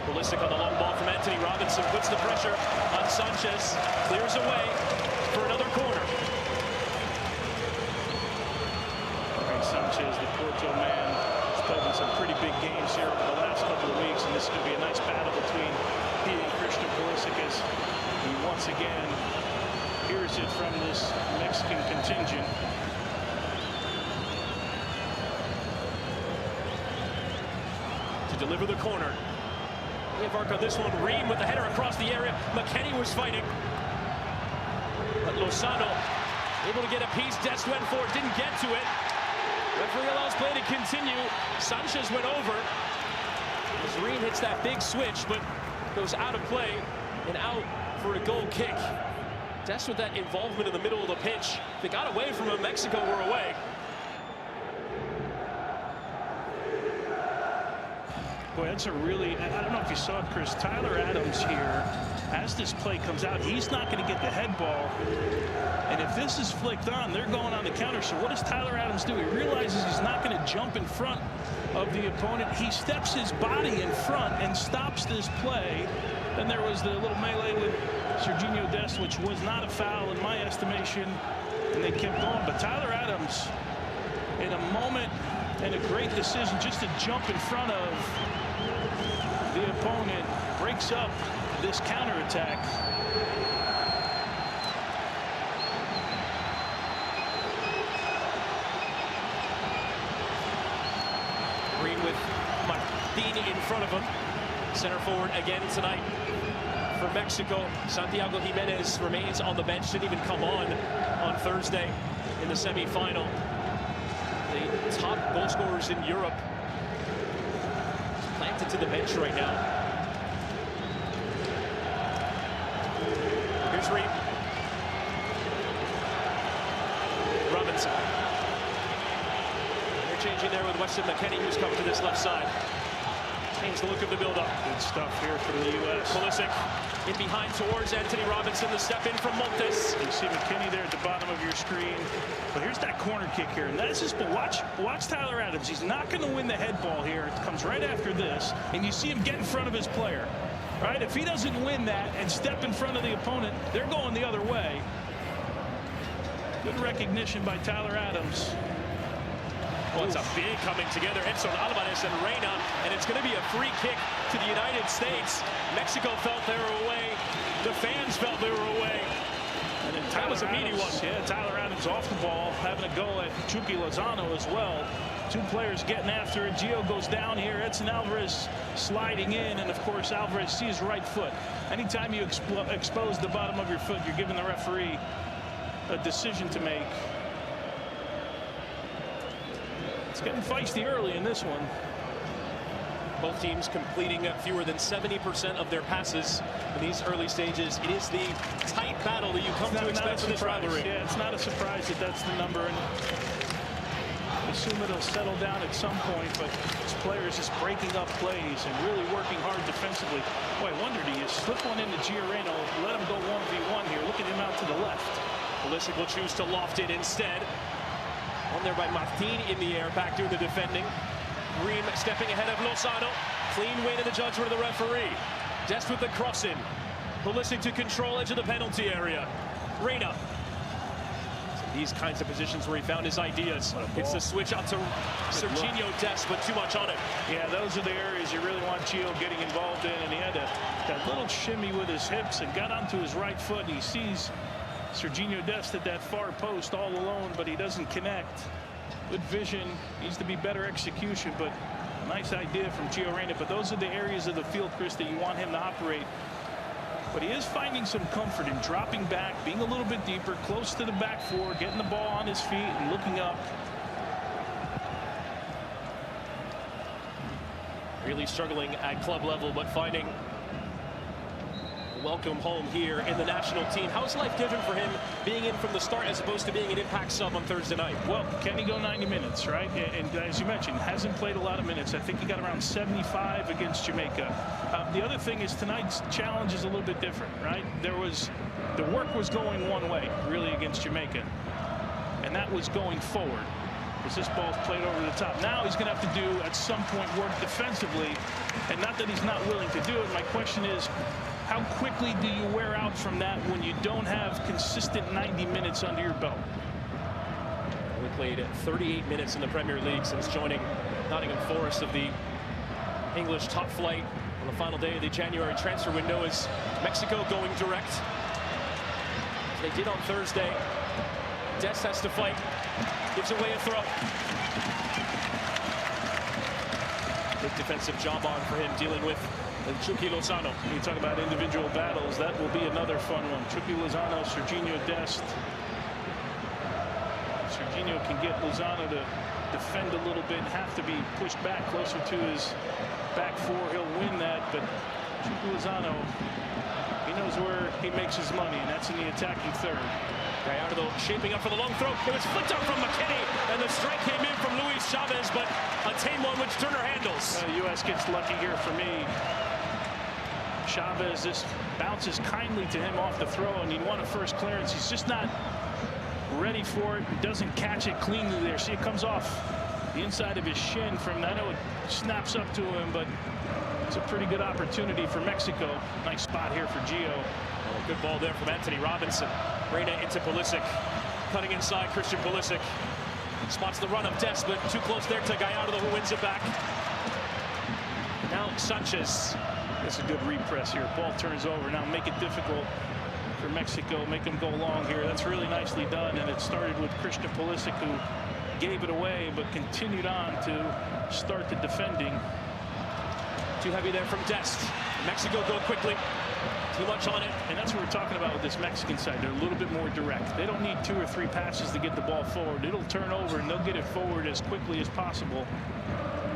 Pulisic on the long ball from Anthony Robinson, puts the pressure on Sanchez, clears away for another corner. Right, Sanchez, the Porto man, has played in some pretty big games here over the last couple of weeks, and this is going to be a nice battle between he and Christian Pulisic as he once again hears it from this Mexican contingent. To deliver the corner. We have arc on this one. Ream with the header across the area. McKennie was fighting. But Lozano able to get a piece. Des went for it, didn't get to it. Referee allows play to continue. Sanchez went over. As Ream hits that big switch, but goes out of play and out for a goal kick. Dest with that involvement in the middle of the pitch. If they got away from him, Mexico were away. Boy, that's a really, I don't know if you saw it, Chris, Tyler Adams here, as this play comes out, he's not going to get the head ball. And if this is flicked on, they're going on the counter. So what does Tyler Adams do? He realizes he's not going to jump in front of the opponent. He steps his body in front and stops this play. Then there was the little melee with Serginho Dest, which was not a foul in my estimation, and they kept going. But Tyler Adams, in a moment and a great decision just to jump in front of the opponent, breaks up this counterattack. Green with Martini in front of him. Center forward again tonight for Mexico. Santiago Jimenez remains on the bench, didn't even come on Thursday in the semifinal. The top goal scorers in Europe planted to the bench right now. Here's Reed. Robinson. They're changing there with Weston McKennie, who's come to this left side. Change the look of the build-up. Good stuff here from the U.S. Pulisic in behind towards Anthony Robinson. The step in from Montes. You see McKennie there at the bottom of your screen. But here's that corner kick here. And that's just, but watch Tyler Adams. He's not going to win the head ball here. It comes right after this. And you see him get in front of his player. Right? If he doesn't win that and step in front of the opponent, they're going the other way. Good recognition by Tyler Adams. Well, it's a big coming together. Edson Alvarez and Reina, and it's going to be a free kick to the United States. Mexico felt they were away. The fans felt they were away. And then that was a meaty one. Yeah, Tyler Adams off the ball, having a go at Chucky Lozano as well. Two players getting after it. Gio goes down here. Edson Alvarez sliding in, and of course Alvarez sees his right foot. Anytime you expose the bottom of your foot, you're giving the referee a decision to make. It's getting feisty early in this one. Both teams completing fewer than 70% of their passes in these early stages. It is the tight battle that you come to expect from this rivalry. Yeah, it's not a surprise that that's the number, and I assume it'll settle down at some point, but this players just breaking up plays and really working hard defensively. Boy, I wonder, do you slip one into Gioreno, let him go 1v1 here, look at him out to the left. Pulisic will choose to loft it instead. On there by Martin in the air, back doing the defending. Green stepping ahead of Lozano. Clean win in the judgment of the referee. Dest with the cross in. Pulisic to control edge of the penalty area. Reina. These kinds of positions where he found his ideas. It's the switch out to Serginho Dest, but too much on it. Yeah, those are the areas you really want Gio getting involved in, and he had that little shimmy with his hips and got onto his right foot, and he sees Serginho Dest at that far post all alone, but he doesn't connect. Good vision, needs to be better execution, but nice idea from Gio Reyna. But those are the areas of the field, Chris, that you want him to operate. But he is finding some comfort in dropping back, being a little bit deeper, close to the back four, getting the ball on his feet and looking up. Really struggling at club level, but finding welcome home here in the national team. How is life different for him being in from the start as opposed to being an impact sub on Thursday night? Well, can he go 90 minutes, right? And as you mentioned, hasn't played a lot of minutes. I think he got around 75 against Jamaica. The other thing is tonight's challenge is a little bit different, right? The work was going one way, really, against Jamaica. And that was going forward, because this ball's played over the top. Now he's going to have to do, at some point, work defensively. And not that he's not willing to do it. My question is, how quickly do you wear out from that when you don't have consistent 90 minutes under your belt? We played 38 minutes in the Premier League since joining Nottingham Forest of the English top flight on the final day of the January transfer window. Is Mexico going direct? They did on Thursday. Dest has to fight. Gives away a throw. Big defensive job on for him dealing with Chucky Lozano. You talk about individual battles, that will be another fun one. Chucky Lozano, Serginho Dest. Serginho can get Lozano to defend a little bit, have to be pushed back closer to his back four. He'll win that, but Lozano, he knows where he makes his money, and that's in the attacking third. Gallardo shaping up for the long throw. It was flicked out from McKinney, and the strike came in from Luis Chavez, but a tame one which Turner handles. The U.S. gets lucky here for me. Chavez just bounces kindly to him off the throw, and he won a first clearance. He's just not ready for it. He doesn't catch it cleanly there. See, it comes off the inside of his shin from, I know it snaps up to him, but it's a pretty good opportunity for Mexico. Nice spot here for Gio. Oh, good ball there from Anthony Robinson. Reyna into Pulisic. Cutting inside, Christian Pulisic. Spots the run of Dest, but too close there to Gallardo, who wins it back. Now Sanchez. That's a good repress here. Ball turns over. Now make it difficult for Mexico. Make them go long here. That's really nicely done. And it started with Christian Pulisic, who gave it away, but continued on to start the defending. Too heavy there from Dest. Mexico go quickly. Too much on it. And that's what we're talking about with this Mexican side. They're a little bit more direct. They don't need 2 or 3 passes to get the ball forward. It'll turn over, and they'll get it forward as quickly as possible.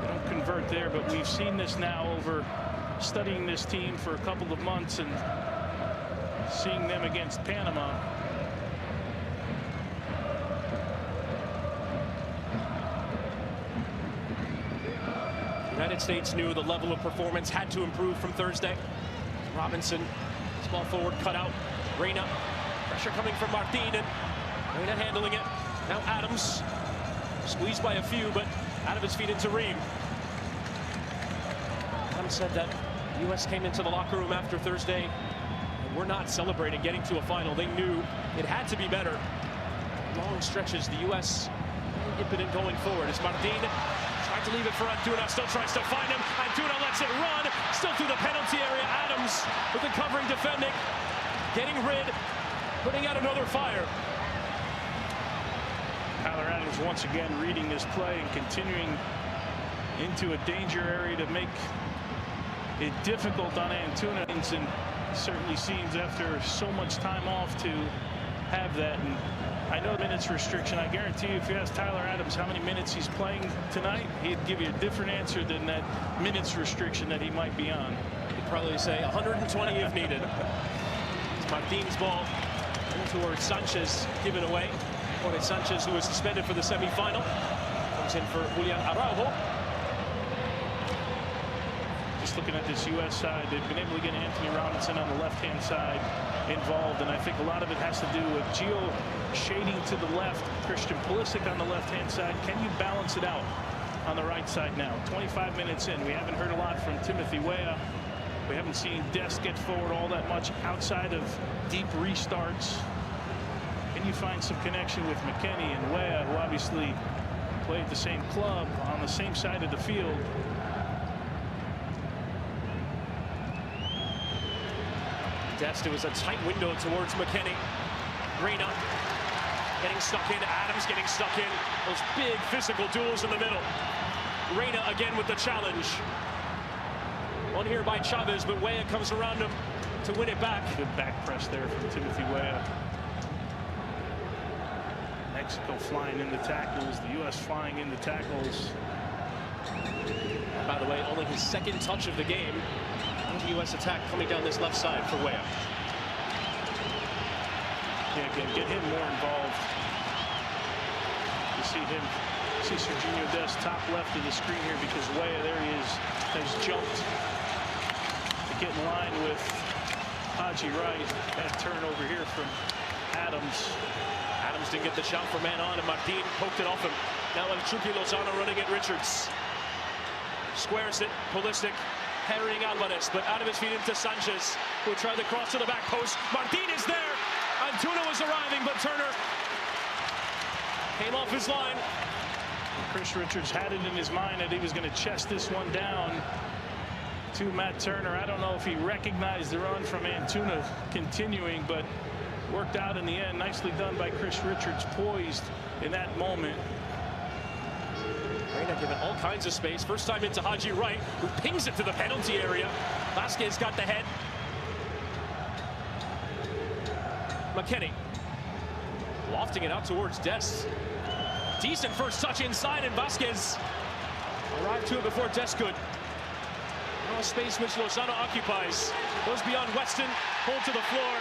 They don't convert there, but we've seen this now over studying this team for a couple of months and seeing them against Panama. The United States knew the level of performance had to improve from Thursday. Robinson, small forward cutout. Reyna, pressure coming from Martin, and Reyna handling it. Now Adams, squeezed by a few, but out of his feet into Ream. Adams said that the U.S. came into the locker room after Thursday, and we're not celebrating getting to a final. They knew it had to be better. Long stretches, the U.S. impotent going forward as Martin tried to leave it for Antuna, still tries to find him. Antuna lets it run, still through the penalty area. Adams with the covering defending, getting rid, putting out another fire. Tyler Adams once again reading this play and continuing into a danger area to make it difficult on Antuna. And certainly seems after so much time off to have that. And I know minutes restriction. I guarantee you, if you ask Tyler Adams how many minutes he's playing tonight, he'd give you a different answer than that minutes restriction that he might be on. He'd probably say 120 if needed. It's Martin's ball towards Sanchez, given away. Jorge Sanchez, who was suspended for the semifinal, comes in for Julian Araujo. Just looking at this U.S. side, they've been able to get Anthony Robinson on the left-hand side involved, and I think a lot of it has to do with Gio shading to the left, Christian Pulisic on the left-hand side. Can you balance it out on the right side now? 25 minutes in, we haven't heard a lot from Timothy Weah. We haven't seen Dest get forward all that much outside of deep restarts. Can you find some connection with McKinney and Weah, who obviously play at the same club on the same side of the field? Dest, it was a tight window towards McKinney. Reyna getting stuck in. Adams getting stuck in. Those big physical duels in the middle. Reyna again with the challenge. One here by Chavez, but Weah comes around him to win it back. Good back press there from Timothy Weah. Mexico flying in the tackles. The U.S. flying in the tackles. By the way, only his second touch of the game. The U.S. attack coming down this left side for Weah. Yeah, again, get him more involved. You see him, see Serginho Dest top left of the screen here because Weah, there he is, has jumped to get in line with Haji Wright. That turnover here from Adams. Adams didn't get the shot for man on, and Martin poked it off him. Now El Chucky Lozano running at Richards. Squares it, Pulisic. Harrying Alvarez, but out of his feet into Sanchez, who tried to cross to the back post. Martin is there. Antuna was arriving, but Turner came off his line. Chris Richards had it in his mind that he was going to chest this one down to Matt Turner. I don't know if he recognized the run from Antuna continuing, but worked out in the end. Nicely done by Chris Richards, poised in that moment. Reyna given all kinds of space. First time into Haji Wright, who pings it to the penalty area. Vasquez got the head. McKinney lofting it out towards Dest. Decent first touch inside, and Vasquez arrived to it before Dest could. Now a space which Lozano occupies. Goes beyond Weston, hold to the floor.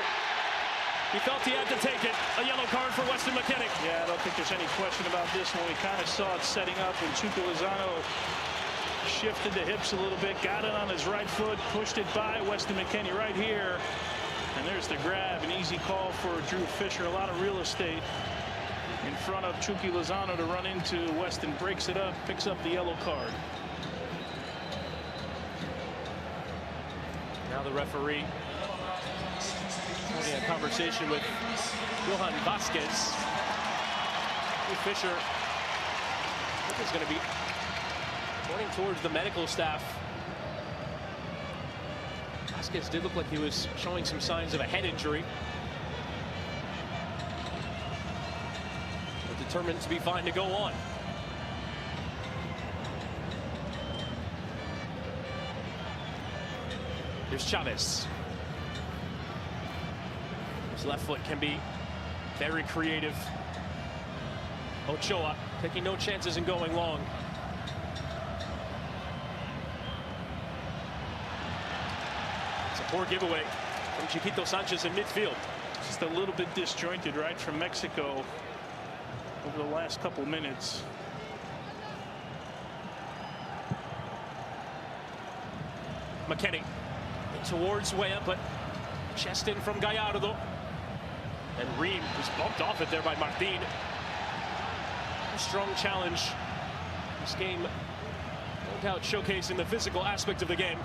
He felt he had to take it. A yellow card for Weston McKennick. Yeah, I don't think there's any question about this one. We kind of saw it setting up when Chucky Lozano shifted the hips a little bit, got it on his right foot, pushed it by Weston McKennie right here. And there's the grab, an easy call for Drew Fisher. A lot of real estate in front of Chucky Lozano to run into. Weston breaks it up, picks up the yellow card. Now the referee having a conversation with Johan Vasquez. Drew Fisher is going to be pointing towards the medical staff. Vasquez did look like he was showing some signs of a head injury. But determined to be fine to go on. Here's Chavez. His left foot can be very creative. Ochoa taking no chances in going long. It's a poor giveaway from Chiquito Sanchez in midfield. Just a little bit disjointed, right, from Mexico over the last couple minutes. McKennie towards Weah, but chest in from Gallardo. And Ream was bumped off it there by Martin. A strong challenge. This game, no doubt, showcasing the physical aspect of the game.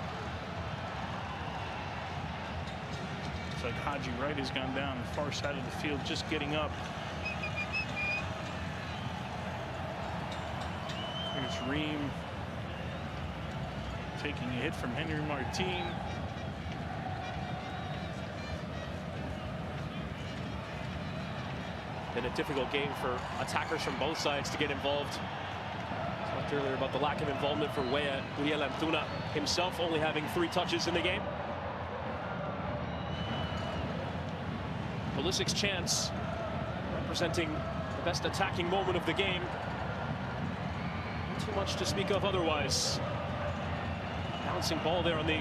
It's like Haji Wright has gone down the far side of the field, just getting up. Here's Ream taking a hit from Henry Martin. Been a difficult game for attackers from both sides to get involved. Talked earlier about the lack of involvement for Weah. Uriel Antuna himself only having 3 touches in the game. Pulisic's chance, representing the best attacking moment of the game. Not too much to speak of otherwise. Bouncing ball there on the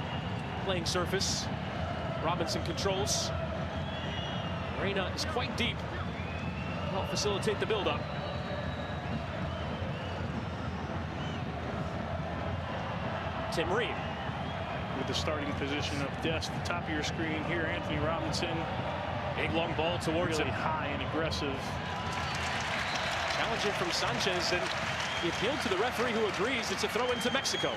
playing surface. Robinson controls. Reina is quite deep. Help facilitate the build-up. Tim Ream. With the starting position of desk, the top of your screen here, Anthony Robinson. Big long ball towards really him. High and aggressive. Challenging from Sanchez, and he appealed to the referee, who agrees it's a throw into Mexico.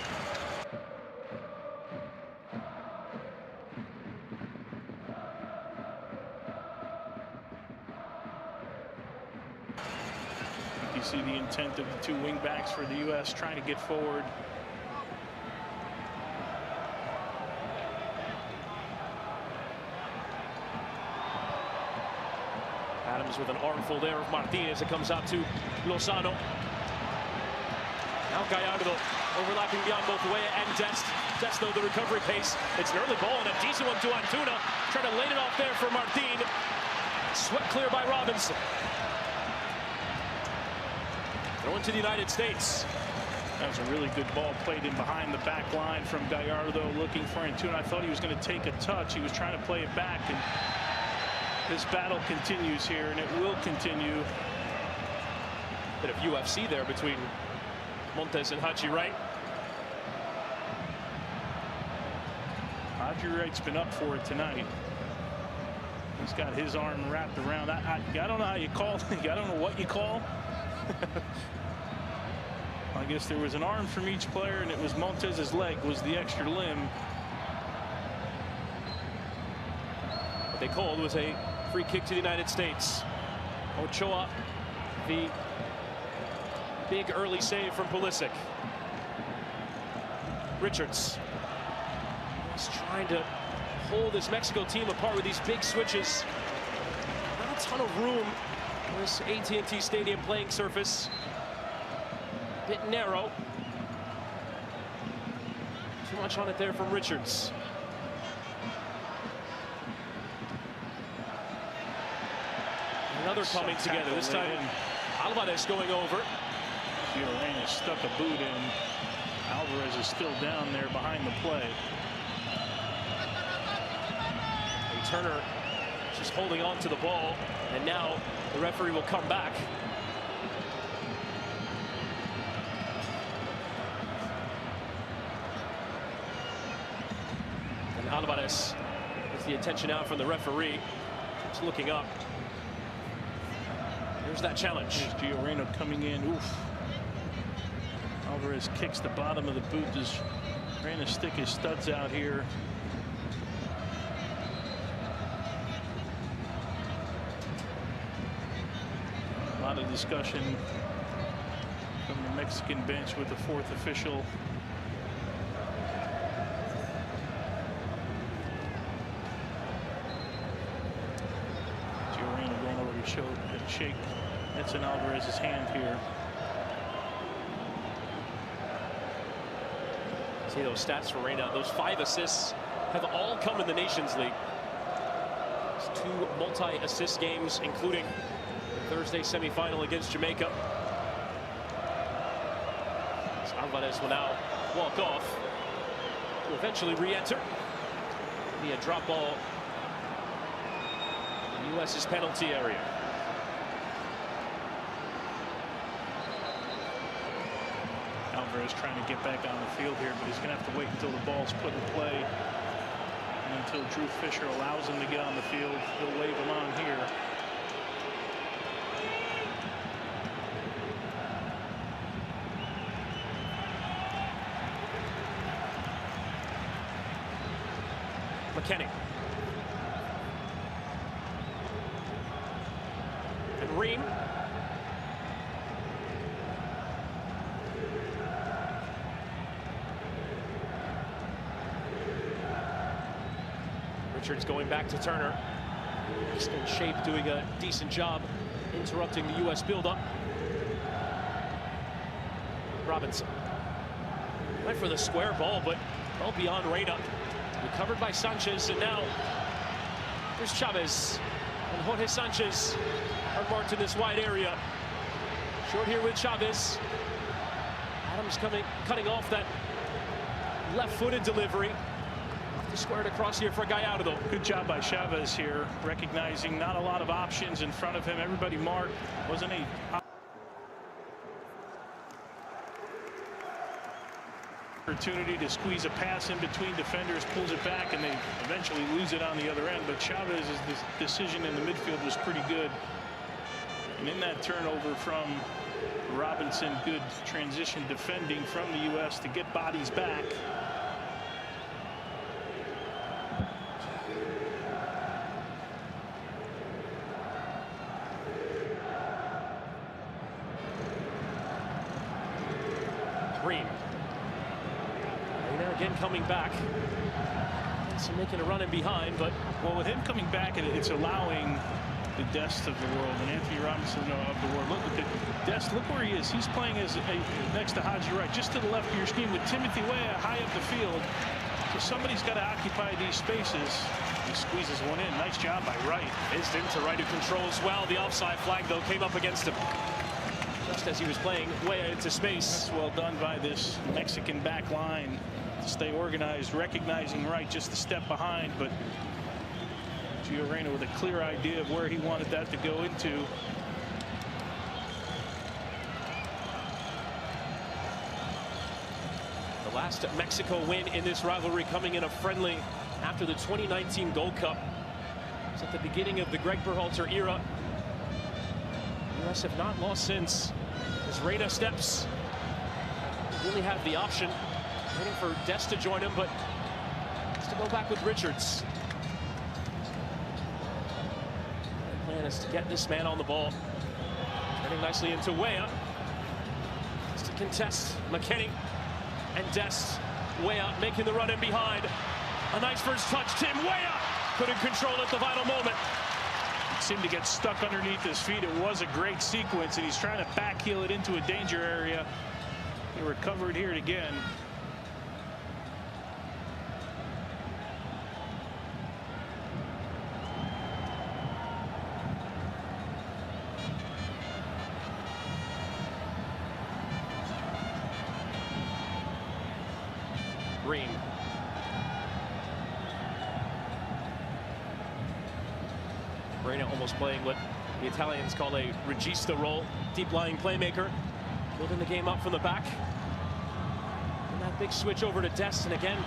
You see the intent of the 2 wingbacks for the U.S. trying to get forward. Adams with an armful there of Martinez. It comes out to Lozano. Now Gallardo overlapping beyond both Weah and Dest. Dest, though, the recovery pace. It's an early ball and a decent one to Antuna. Trying to lay it off there for Martin. Swept clear by Robinson. Going to the United States. That was a really good ball played in behind the back line from Gallardo, looking for Antuna. I thought he was going to take a touch. He was trying to play it back, and this battle continues here, and it will continue. Bit of UFC there between Montes and Haji Wright. Haji Wright's been up for it tonight. He's got his arm wrapped around. I don't know how you call it. I don't know what you call. I guess there was an arm from each player, and it was Montez's leg was the extra limb. What they called was a free kick to the United States. Ochoa, the big early save from Pulisic. Richards is trying to hold this Mexico team apart with these big switches. Not a ton of room on this AT&T Stadium playing surface. Bit narrow. Too much on it there from Richards. Another coming together. This time Alvarez going over. Fiorena stuck a boot in. Alvarez is still down there behind the play. And Turner just holding on to the ball, and now the referee will come back. And Alvarez gets the attention out from the referee. He's looking up. Here's that challenge. Here's Gio Reyna coming in. Oof. Alvarez kicks the bottom of the boot. Does Reyna stick his studs out here? A lot of discussion from the Mexican bench with the fourth official. Gio Reyna going over to shake Edson Alvarez's hand here. See those stats for Reyna. Those 5 assists have all come in the Nations League. It's 2 multi-assist games, including the Thursday semifinal against Jamaica. So Alvarez will now walk off to eventually re-enter via drop ball in the U.S.'s penalty area. Alvarez trying to get back on the field here, but he's going to have to wait until the ball's put in play. And until Drew Fisher allows him to get on the field, he'll wave him on here. McKennie. And Ream. Richards going back to Turner. He's in shape, doing a decent job interrupting the U.S. buildup. Robinson went for the square ball, but well beyond Reyna. Recovered by Sanchez, and now there's Chavez. And Jorge Sanchez are marked in this wide area. Short here with Chavez. Adams cutting off that left-footed delivery. Squared across here for Gallardo. Good job by Chavez here, recognizing not a lot of options in front of him. Everybody marked. Wasn't a opportunity to squeeze a pass in between defenders, pulls it back, and they eventually lose it on the other end. But Chavez's decision in the midfield was pretty good. And in that turnover from Robinson, good transition defending from the U.S. to get bodies back. Green. Reyna again coming back. So making a run in behind, but well, with him coming back, it's allowing the Dest of the world and Anthony Robinson of the world. Look at Dest. Look where he is. He's playing as next to Haji Wright, just to the left of your screen, with Timothy Weah high up the field. So somebody's got to occupy these spaces. He squeezes one in. Nice job by Wright. Fizzed into Wright, who controls well. The offside flag, though, came up against him just as he was playing Weah into space. That's well done by this Mexican back line to stay organized, recognizing Wright just a step behind, but Gio Reyna with a clear idea of where he wanted that to go into. The last Mexico win in this rivalry coming in a friendly after the 2019 Gold Cup. It's at the beginning of the Greg Berhalter era. The U.S. have not lost since. As Reyna steps, really have the option. Waiting for Dest to join him, but has to go back with Richards. The plan is to get this man on the ball. Turning nicely into Weah. Has to contest McKennie and Dest. Weah making the run in behind. A nice first touch. Tim Weah couldn't control it at the vital moment. Seemed to get stuck underneath his feet. It was a great sequence, and he's trying to backheel it into a danger area. He recovered here again. Ream. Reina almost playing what the Italians call a regista role, deep-lying playmaker, building the game up from the back. And that big switch over to Dest, and again,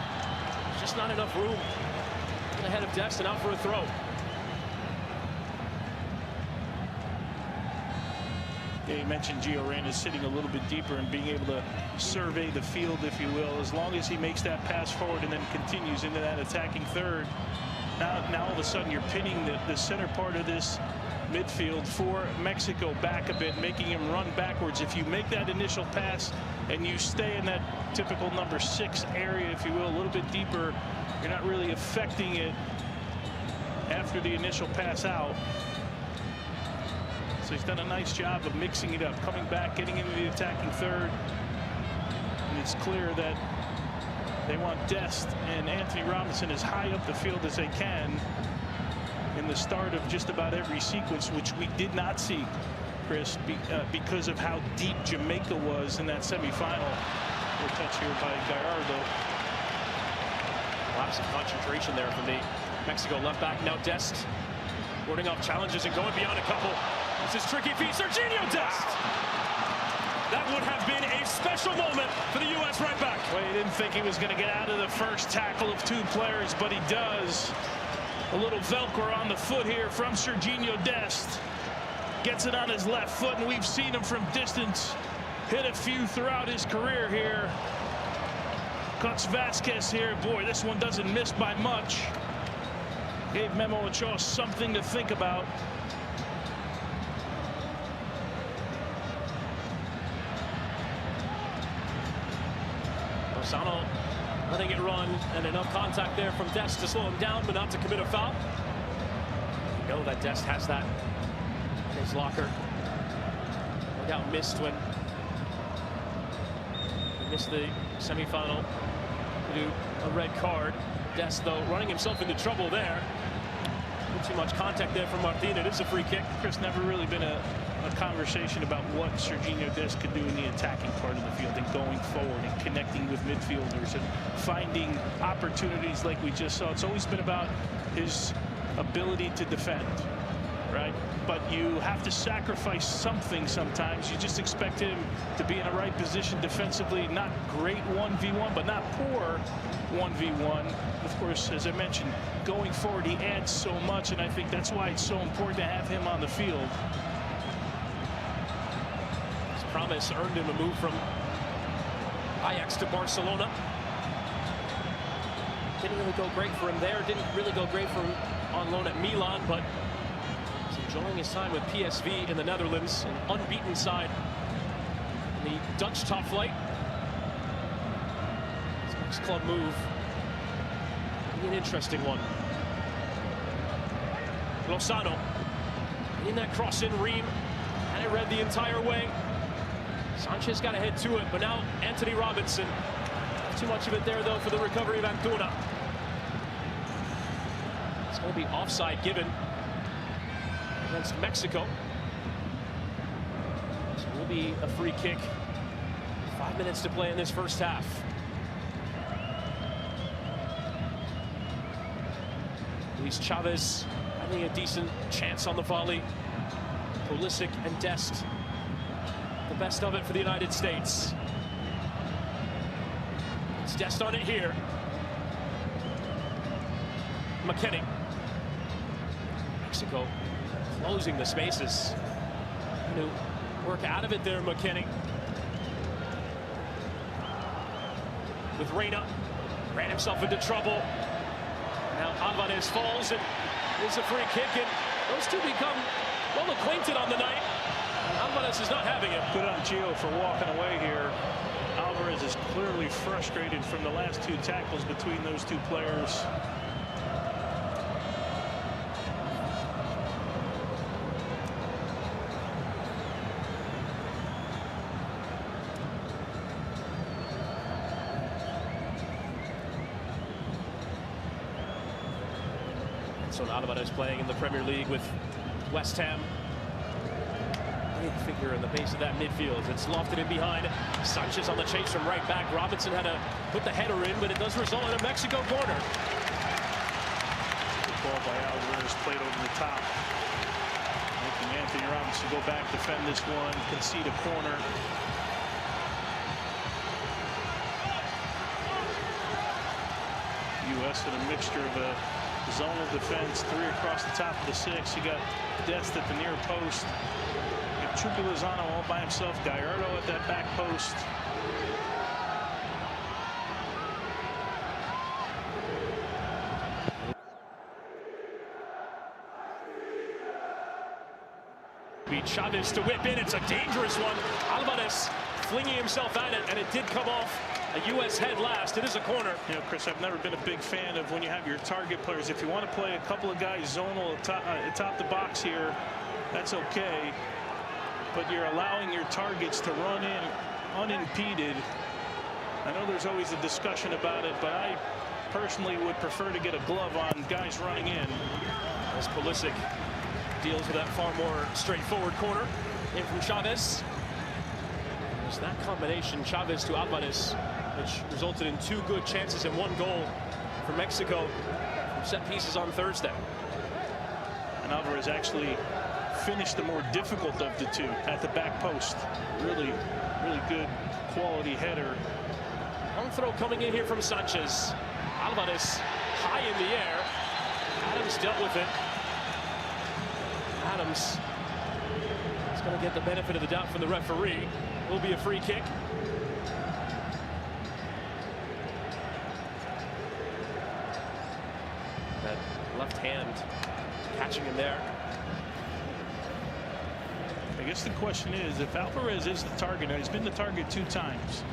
just not enough room. Ahead of Dest and out for a throw. Yeah, you mentioned Gio Reyna sitting a little bit deeper and being able to survey the field, if you will. As long as he makes that pass forward and then continues into that attacking third, now all of a sudden you're pinning the center part of this midfield for Mexico back a bit, making him run backwards. If you make that initial pass and you stay in that typical number 6 area, if you will, a little bit deeper, you're not really affecting it after the initial pass out. So he's done a nice job of mixing it up, coming back, getting into the attacking third. And it's clear that they want Dest and Anthony Robinson as high up the field as they can in the start of just about every sequence, which we did not see, Chris, because of how deep Jamaica was in that semifinal. Good touch here by Gallardo. Lots of concentration there from the Mexico left back. Now Dest warding off challenges and going beyond a couple. This is tricky feet. Serginho Dest. That would have been a special moment for the U.S. right back. Well, he didn't think he was going to get out of the first tackle of 2 players, but he does. A little Velcro on the foot here from Serginho Dest. Gets it on his left foot, and we've seen him from distance hit a few throughout his career here. Cuts Vasquez here. Boy, this one doesn't miss by much. Gave Memo Ochoa something to think about. Lozano letting it run, and enough contact there from Dest to slow him down, but not to commit a foul. You know that Dest has that in his locker. No doubt missed when he missed the semifinal due to a red card. Dest, though, running himself into trouble there. Not too much contact there from Martin. It is a free kick. Chris, never really been a conversation about what Serginho Dest could do in the attacking part of the field and going forward and connecting with midfielders and finding opportunities like we just saw. It's always been about his ability to defend, right? But you have to sacrifice something sometimes. You just expect him to be in the right position defensively. Not great 1v1, but not poor 1v1. Of course, as I mentioned, going forward, he adds so much, and I think that's why it's so important to have him on the field. His promise earned him a move from Ajax to Barcelona. Didn't really go great for him there. Didn't really go great for him on loan at Milan, but he's enjoying his time with PSV in the Netherlands, an unbeaten side in the Dutch top flight. His next club move will be an interesting one. Lozano in that cross in Ream, and it read the entire way. Sanchez got ahead to it, but now Anthony Robinson. Too much of it there, though, for the recovery of Antuna. It's going to be offside given against Mexico. So it will be a free kick. 5 minutes to play in this first half. Luis Chavez having a decent chance on the volley. Pulisic and Dest, the best of it for the United States. It's Dest on it here. McKinney. Mexico closing the spaces. Trying to work out of it there, McKinney. With Reina. Ran himself into trouble. Now Alvarez falls, and there's a free kick, and those two become well acquainted on the night. And Alvarez is not having it. Good on Gio for walking away here. Alvarez is clearly frustrated from the last 2 tackles between those 2 players. So Alvarez playing in the Premier League with West Ham. figure in the base of that midfield. It's lofted in behind. Sanchez on the chase from right back. Robinson had to put the header in, but it does result in a Mexico corner. Good ball by Alvarez, played over the top. Making Anthony Robinson go back, defend this one, concede a corner. U.S. in a mixture of a zonal defense, 3 across the top of the 6. You got Dest at the near post. You have Chucky Lozano all by himself. Gallardo at that back post. Beat Chavez to whip in. It's a dangerous one. Alvarez flinging himself at it, and it did come off. A U.S. head last. It is a corner. You know, Chris, I've never been a big fan of when you have your target players. If you want to play a couple of guys zonal atop the box here, that's okay. But you're allowing your targets to run in unimpeded. I know there's always a discussion about it, but I personally would prefer to get a glove on guys running in. As Pulisic deals with that far more straightforward corner in from Chavez. There's that combination, Chavez to Alvarez, which resulted in 2 good chances and 1 goal for Mexico from set pieces on Thursday. And Alvarez actually finished the more difficult of the 2 at the back post. Really, really good quality header. Long throw coming in here from Sanchez. Alvarez high in the air. Adams dealt with it. Adams is going to get the benefit of the doubt from the referee. Will be a free kick. That left hand catching him there. I guess the question is, if Alvarez is the target, now he's been the target 2 times.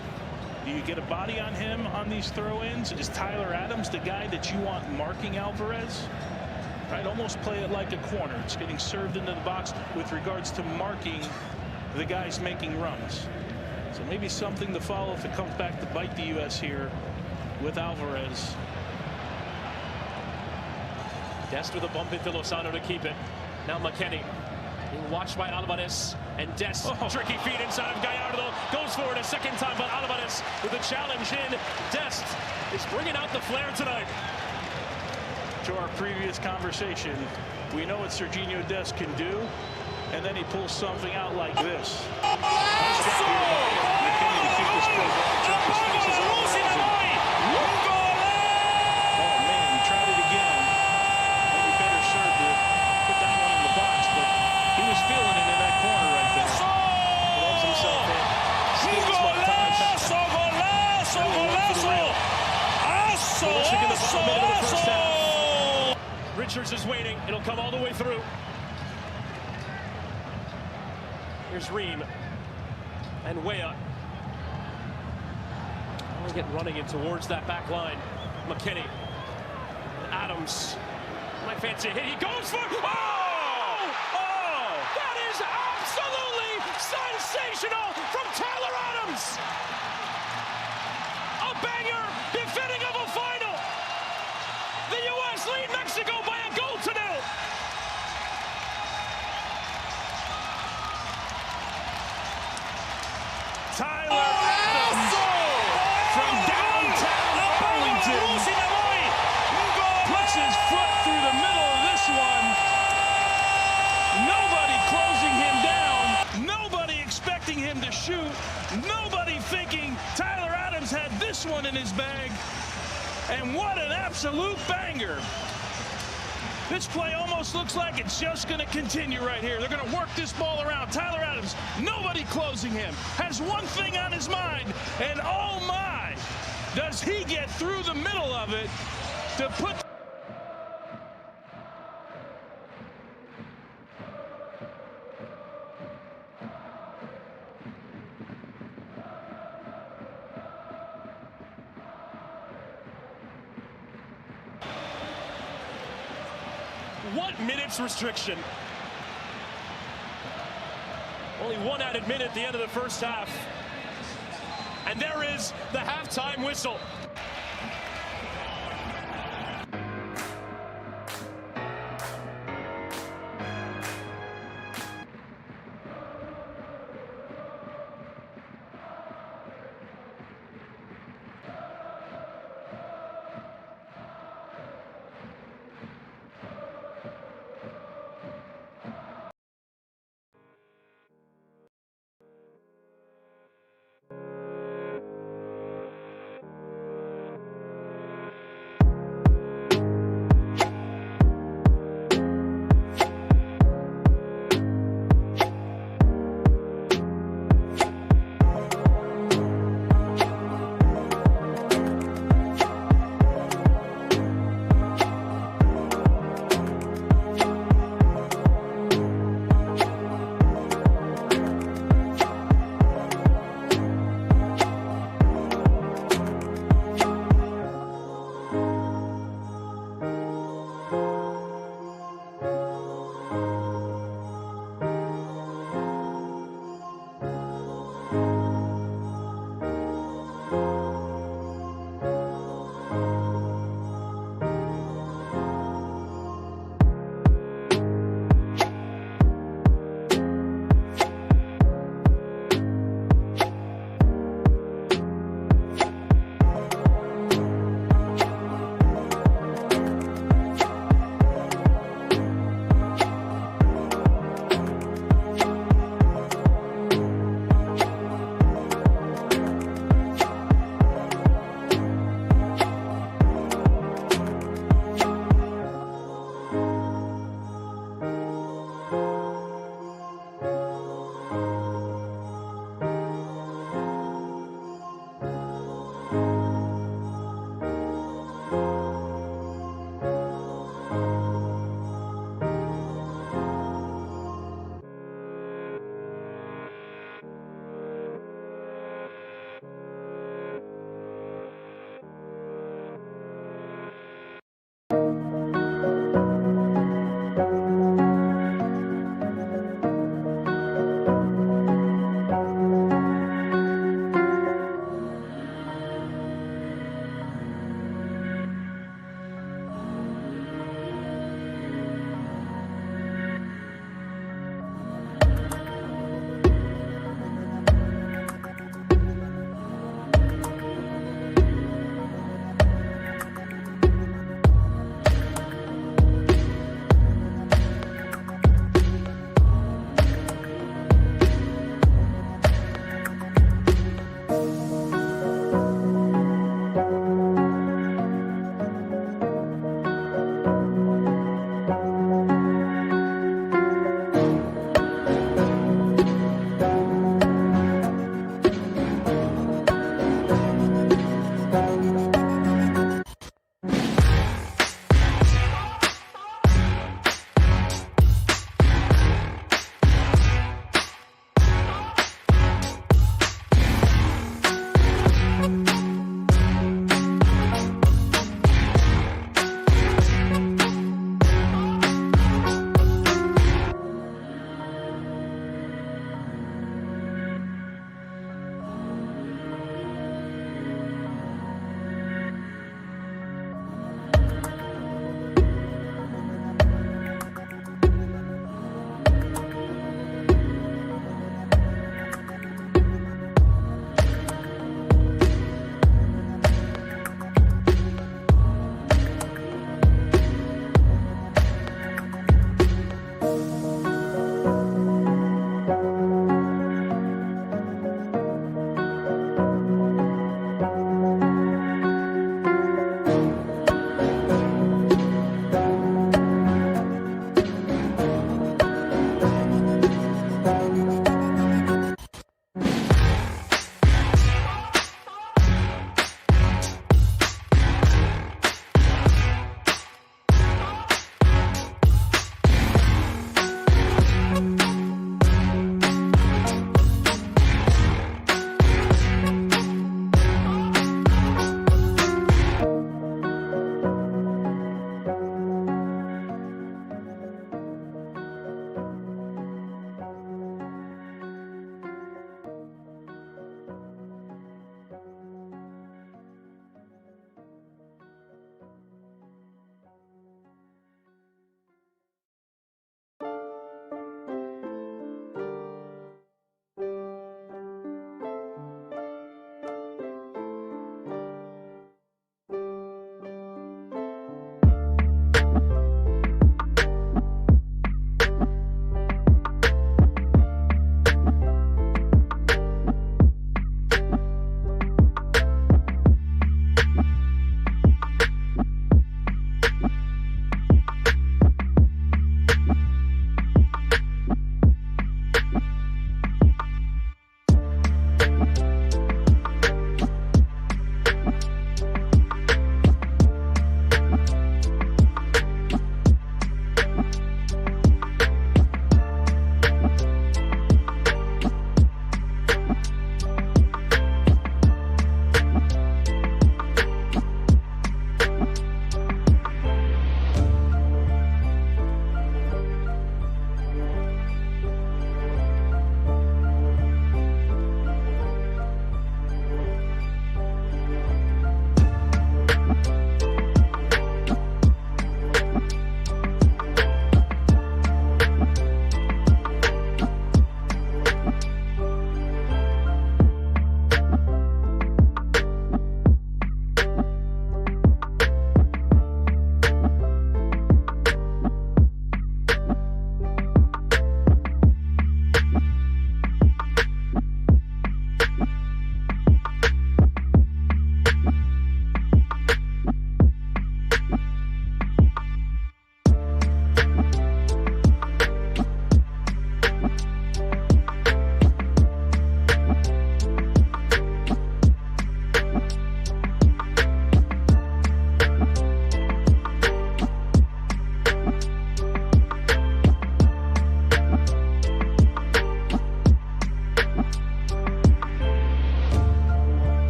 Do you get a body on him on these throw-ins? Is Tyler Adams the guy that you want marking Alvarez? Right, almost play it like a corner. It's getting served into the box with regards to marking the guys making runs. So maybe something to follow if it comes back to bite the U.S. here with Alvarez. Dest with a bump into Lozano to keep it. Now McKennie being watched by Alvarez, and Dest tricky feed inside of Gallardo, goes for it a second time, but Alvarez with a challenge in. Dest is bringing out the flair tonight. To our previous conversation, we know what Serginho Dest can do, and then he pulls something out like this. Richards is waiting. It'll come all the way through. Here's Ream and Weah. Only get running in towards that back line. McKennie. Adams. Might fancy a hit. He goes for it. Oh! Oh! That is absolutely sensational from Tyler Adams. A banger befitting of a final. The U.S. lead Mexico by a goal to 0. Tyler Adams from downtown Arlington puts his foot through the middle of this one. Nobody closing him down. Nobody expecting him to shoot. Nobody thinking Tyler Adams had this one in his bag. And what an absolute banger. This play almost looks like it's just going to continue right here. They're going to work this ball around. Tyler Adams, nobody closing him, has one thing on his mind, and oh my, does he get through the middle of it to put... What minutes restriction? Only 1 added minute at the end of the first half. And there is the halftime whistle.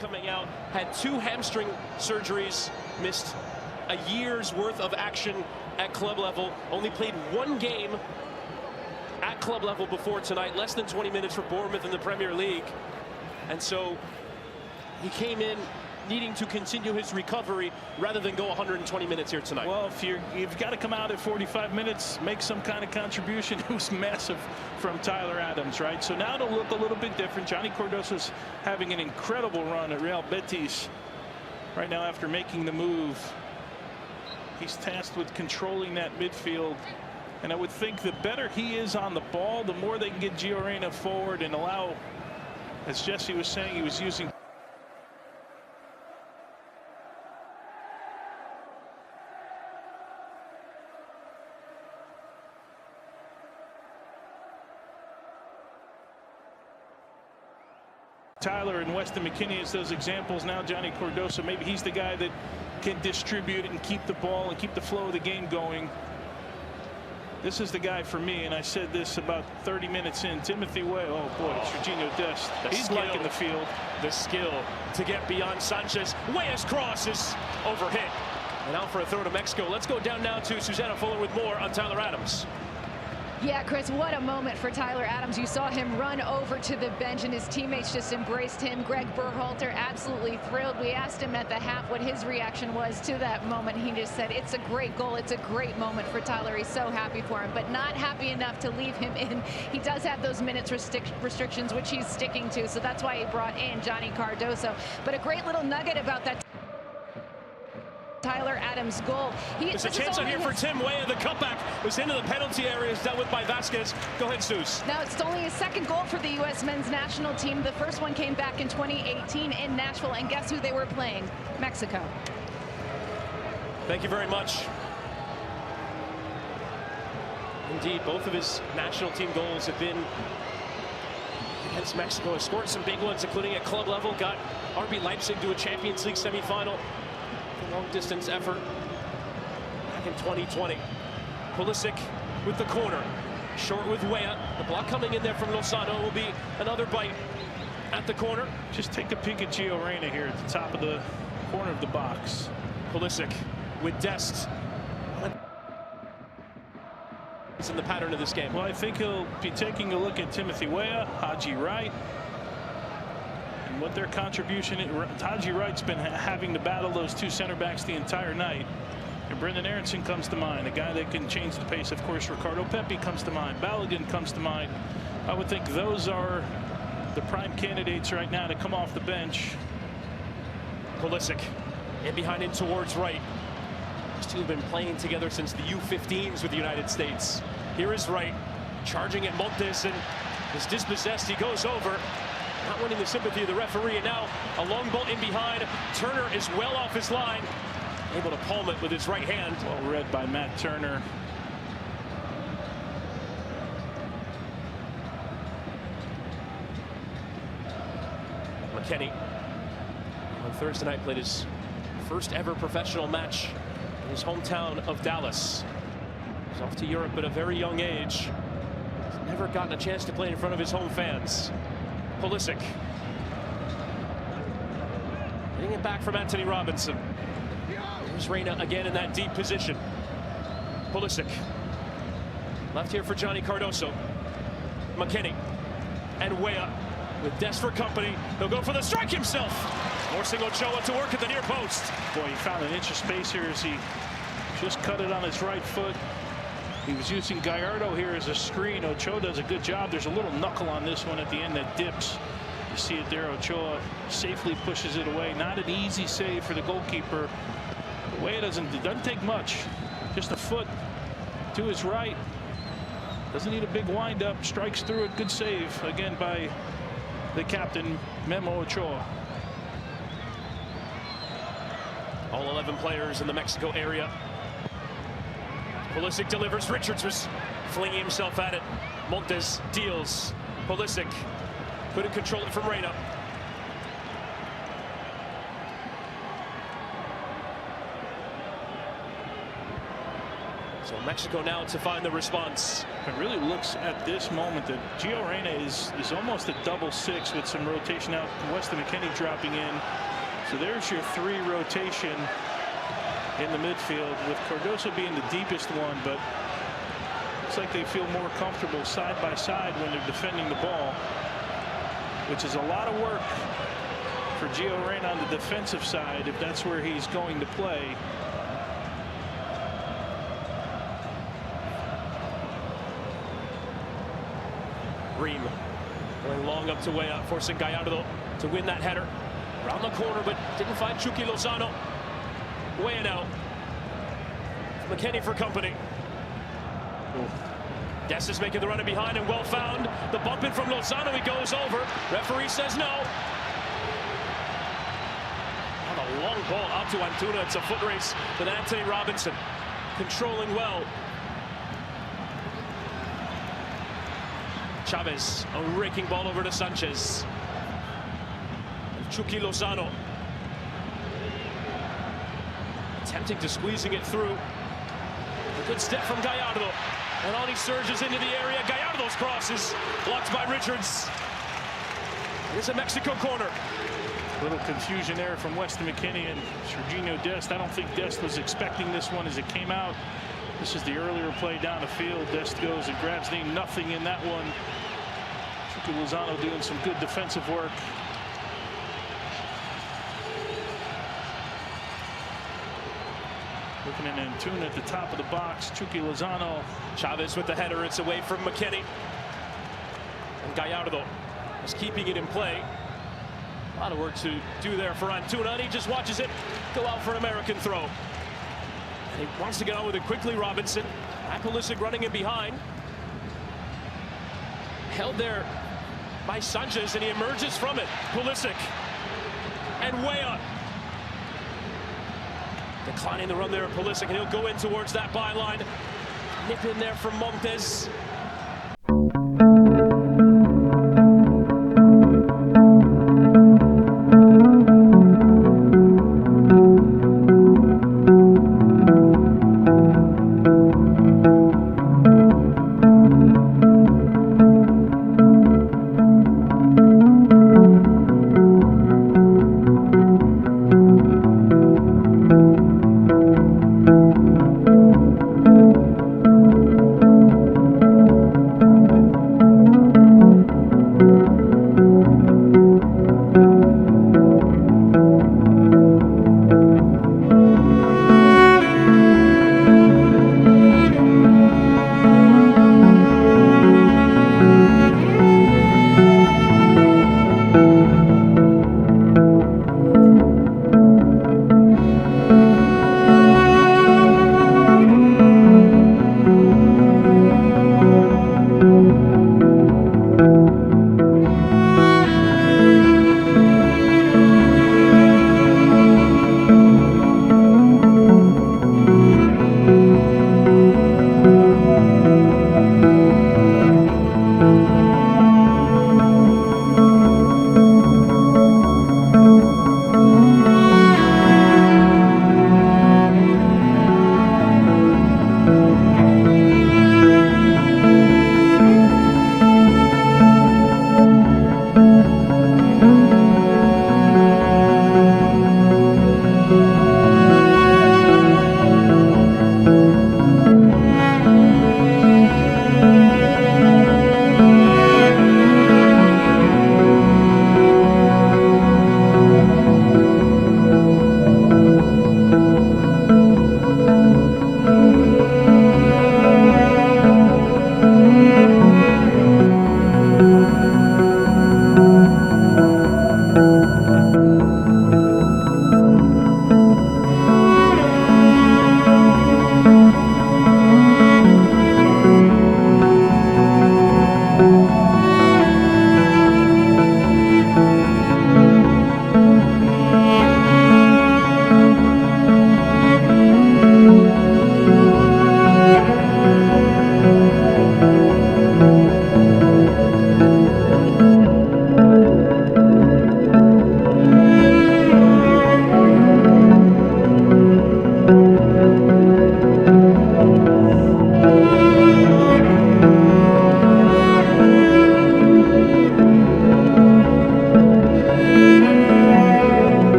Coming out, had 2 hamstring surgeries, missed a year's worth of action at club level, only played 1 game at club level before tonight, less than 20 minutes for Bournemouth in the Premier League. And so he came in needing to continue his recovery rather than go 120 minutes here tonight. Well, if you've got to come out at 45 minutes, make some kind of contribution. It was massive from Tyler Adams, right? So now it'll look a little bit different. Johnny Cardoso's having an incredible run at Real Betis right now after making the move. He's tasked with controlling that midfield. And I would think the better he is on the ball, the more they can get Gio Reyna forward and allow, as Jesse was saying, he was using Tyler and Weston McKennie as those examples. Now Johnny Cardoso, maybe he's the guy that can distribute it and keep the ball and keep the flow of the game going. This is the guy for me, and I said this about 30 minutes in. Timothy Way, oh boy, Serginho Dest. He's liking the field. The skill to get beyond Sanchez. Weah's cross is overhit. And out for a throw to Mexico. Let's go down now to Susanna Fuller with more on Tyler Adams. Yeah, Chris, what a moment for Tyler Adams. You saw him run over to the bench and his teammates just embraced him. Greg Berhalter absolutely thrilled. We asked him at the half what his reaction was to that moment. He just said, it's a great goal. It's a great moment for Tyler. He's so happy for him, but not happy enough to leave him in. He does have those minutes restrictions, which he's sticking to. So that's why he brought in Johnny Cardoso. But a great little nugget about that Tyler Adams goal. There's a chance out here for Tim Weah. The cutback was into the penalty area, is dealt with by Vasquez. Go ahead, Zeus. Now it's only his second goal for the U.S. men's national team. The first one came back in 2018 in Nashville, and guess who they were playing? Mexico. Thank you very much. Indeed, both of his national team goals have been against Mexico. Has scored some big ones, including at club level. Got RB Leipzig to a Champions League semifinal. Long-distance effort back in 2020. Pulisic with the corner. Short with Weah. The block coming in there from Lozano will be another bite at the corner. Just take a peek at Gio Reyna here at the top of the corner of the box. Pulisic with Dest. It's in the pattern of this game. Well, I think he'll be taking a look at Timothy Weah, Haji Wright, and what their contribution is. Haji Wright's been having to battle those two center backs the entire night. And Brendan Aronson comes to mind, a guy that can change the pace. Of course, Ricardo Pepi comes to mind. Balogun comes to mind. I would think those are the prime candidates right now to come off the bench. Pulisic in behind in towards right. These two have been playing together since the U15s with the United States. Here is Wright charging at Montes and is dispossessed. He goes over. Not winning the sympathy of the referee, and now a long ball in behind. Turner is well off his line, able to palm it with his right hand. Well read by Matt Turner. McKennie on Thursday night played his first ever professional match in his hometown of Dallas. He's off to Europe at a very young age. He's never gotten a chance to play in front of his home fans. Pulisic. Getting it back from Anthony Robinson. Here's Reyna again in that deep position. Pulisic. Left here for Johnny Cardoso. McKennie. And Weah with Dest for company. He'll go for the strike himself. Forcing Ochoa to work at the near post. Boy, he found an inch of space here as he just cut it on his right foot. He was using Gallardo here as a screen. Ochoa does a good job. There's a little knuckle on this one at the end that dips. You see it there. Ochoa safely pushes it away. Not an easy save for the goalkeeper. The way it doesn't take much. Just a foot to his right. Doesn't need a big wind-up. Strikes through it. Good save again by the captain, Memo Ochoa. All 11 players in the Mexico area. Pulisic delivers. Richards was flinging himself at it. Montes deals. Pulisic couldn't control it from Reyna. So Mexico now to find the response. It really looks at this moment that Gio Reyna is almost a double six with some rotation out. Weston McKennie dropping in. So there's your three rotation in the midfield, with Cardoso being the deepest one, but looks like they feel more comfortable side by side when they're defending the ball, which is a lot of work for Gio Reyna on the defensive side if that's where he's going to play. Ream going long up to Weah, forcing Gallardo to win that header. Around the corner, but didn't find Chucky Lozano. Weah now. McKennie for company. Dest is making the run in behind and well found. The bump in from Lozano, he goes over. Referee says no. On a long ball out to Antuna. It's a foot race with Anthony Robinson. Controlling well. Chavez, a raking ball over to Sanchez. Chucky Lozano. Attempting to squeezing it through. A good step from Gallardo. And on he surges into the area. Gallardo's cross is blocked by Richards. Here's a Mexico corner. A little confusion there from Weston McKennie and Serginho Dest. I don't think Dest was expecting this one as it came out. This is the earlier play down the field. Dest goes and grabs knee. Nothing in that one. Chucky Lozano doing some good defensive work. Looking in Antuna at the top of the box. Chucky Lozano. Chavez with the header. It's away from McKinney. And Gallardo is keeping it in play. A lot of work to do there for Antuna, and he just watches it go out for an American throw. And he wants to get on with it quickly, Robinson. Pulisic running in behind. Held there by Sanchez, and he emerges from it. Pulisic and Weah. Declining the run there, Pulisic, and he'll go in towards that byline. Nip in there from Montes.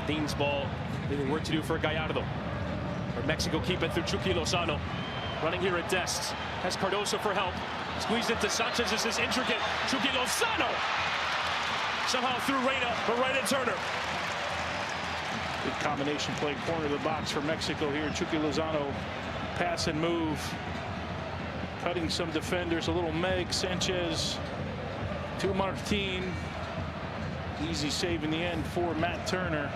Martin's ball, leaving work to do for Gallardo. Or Mexico keep it through Chucky Lozano. Running here at Dest. Has Cardoso for help. Squeezed into Sanchez. This is intricate. Chucky Lozano. Somehow through Reina, but right at Turner. Good combination play, corner of the box for Mexico here. Chucky Lozano, pass and move. cutting some defenders. A little Meg, Sanchez to Martin. Easy save in the end for Matt Turner.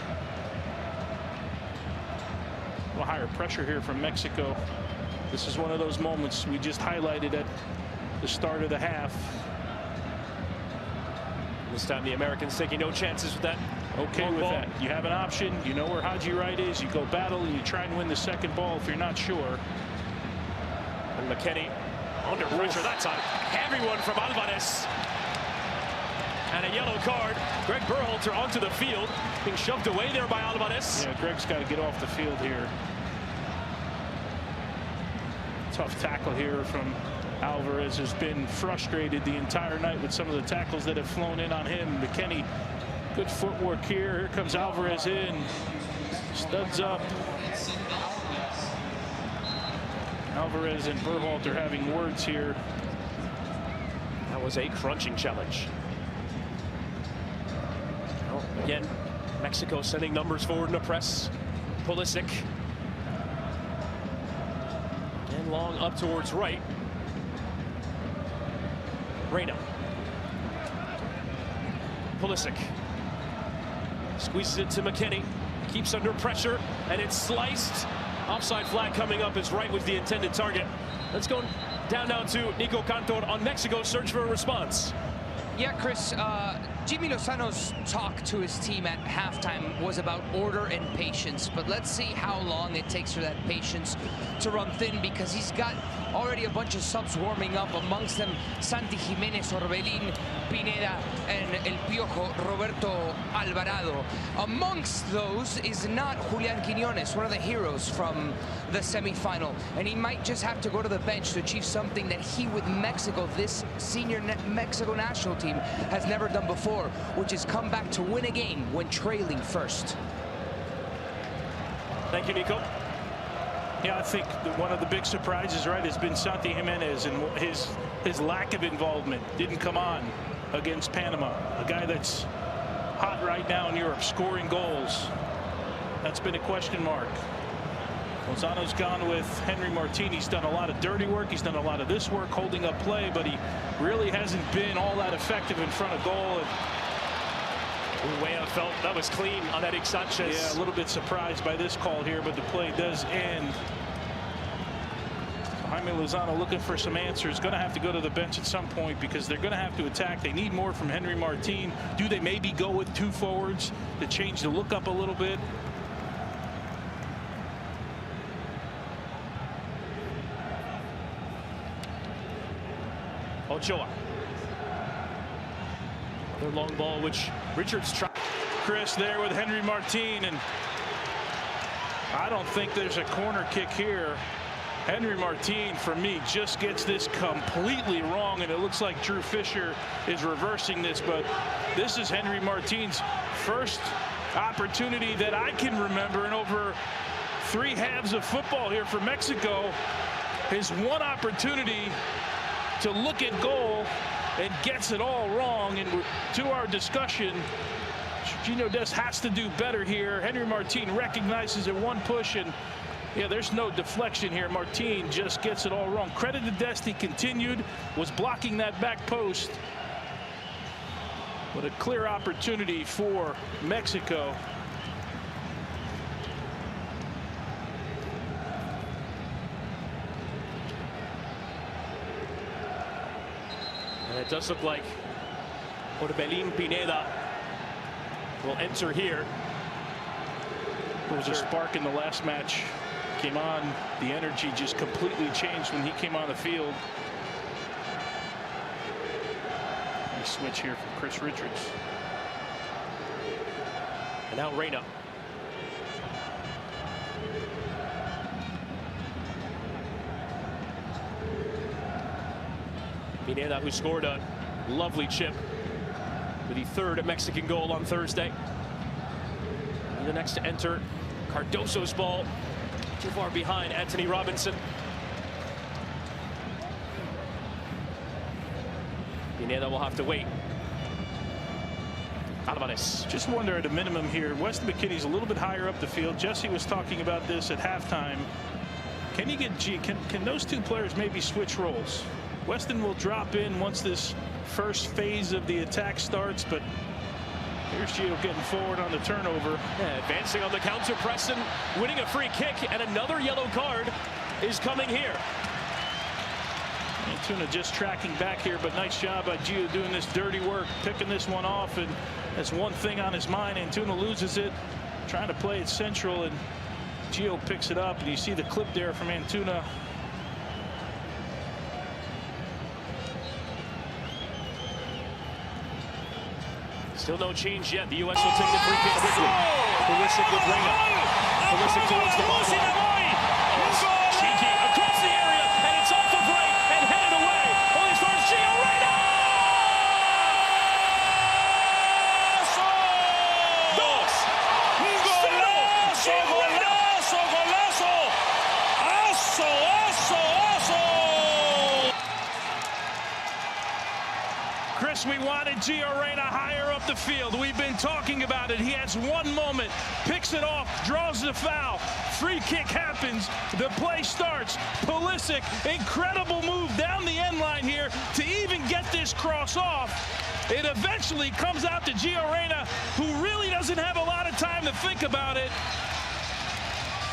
A little higher pressure here from Mexico. This is one of those moments we just highlighted at the start of the half. This time the Americans taking no chances with that. Okay with that. You have an option. You know where Haji Wright is. You go battle and you try and win the second ball if you're not sure. And McKenny under pressure. That's a heavy one from Alvarez. And a yellow card. Greg Berhalter onto the field, being shoved away there by Alvarez. Yeah, Greg's got to get off the field here. Tough tackle here from Alvarez. Has been frustrated the entire night with some of the tackles that have flown in on him. McKenny, good footwork here. Here comes Alvarez in. Studs up. Alvarez and Berhalter having words here. That was a crunching challenge. Well, again, Mexico sending numbers forward in the press. Pulisic. And long up towards right. Reyna. Pulisic. Squeezes it to McKenny. Keeps under pressure, and it's sliced. Offside flag coming up is right with the intended target. Let's go down now to Nico Cantor on Mexico's search for a response. Yeah, Chris, Jimmy Lozano's talk to his team at halftime was about order and patience, but let's see how long it takes for that patience to run thin, because he's got already a bunch of subs warming up, amongst them Santi Jimenez, Orbelín, Pineda, and El Piojo, Roberto Alvarado. Amongst those is not Julián Quiñones, one of the heroes from the semifinal, and he might just have to go to the bench to achieve something that he, with Mexico, this senior Mexico national team, has never done before, which is come back to win a game when trailing first. Thank you, Nico. Yeah, I think one of the big surprises, right, has been Santi Jimenez and his lack of involvement. Didn't come on against Panama. A guy that's hot right now in Europe, scoring goals. That's been a question mark. Lozano's gone with Henry Martin. He's done a lot of dirty work. He's done a lot of this work, holding up play, but he really hasn't been all that effective in front of goal. Uruguayan felt that was clean on Eric Sanchez. Yeah, a little bit surprised by this call here, but the play does end. Jaime Lozano looking for some answers. Going to have to go to the bench at some point because they're going to have to attack. They need more from Henry Martin. Do they maybe go with two forwards to change the look up a little bit? Ochoa. Another long ball, which Richards tried. Chris there with Henry Martin, and I don't think there's a corner kick here. Henry Martin, for me, just gets this completely wrong, and it looks like Drew Fisher is reversing this, but this is Henry Martin's first opportunity that I can remember in over 3 halves of football here for Mexico. His one opportunity to look at goal and gets it all wrong. And to our discussion, Gino Des has to do better here. Henry Martin recognizes it, one push, and yeah, there's no deflection here. Martin just gets it all wrong. Credit to Des, he continued, was blocking that back post. But a clear opportunity for Mexico. And it does look like Orbelín Pineda will enter here. There was a spark in the last match. Came on, the energy just completely changed when he came on the field. Nice switch here from Chris Richards. And now Reyna. Pineda, who scored a lovely chip with the 3rd Mexican goal on Thursday. And the next to enter, Cardoso's ball, too far behind Anthony Robinson. Pineda will have to wait. Alvarez. Just wonder at a minimum here, Weston McKinney's a little bit higher up the field. Jesse was talking about this at halftime. Can you get can those two players maybe switch roles? Weston will drop in once this first phase of the attack starts, but here's Gio getting forward on the turnover. Yeah, advancing on the counter press and winning a free kick, and another yellow card is coming here. Antuna just tracking back here, but nice job by Gio doing this dirty work, picking this one off, and that's one thing on his mind. Antuna loses it, trying to play it central, and Gio picks it up, and you see the clip there from Antuna. Still no change yet. The U.S. will take the free kick quickly. Pulisic with Reina. Pulisic towards the ball. Cheeky across the area, and it's off of right and headed away. Only starts Gio Reina. Dos. Golazo, golazo, golazo. Aso, aso, aso. Chris, we wanted Gio Reina higher up the field. We've been talking about it. He has one moment, picks it off, draws the foul. Free kick happens. The play starts. Pulisic, incredible move down the end line here to even get this cross off. It eventually comes out to Gio Reina, who really doesn't have a lot of time to think about it.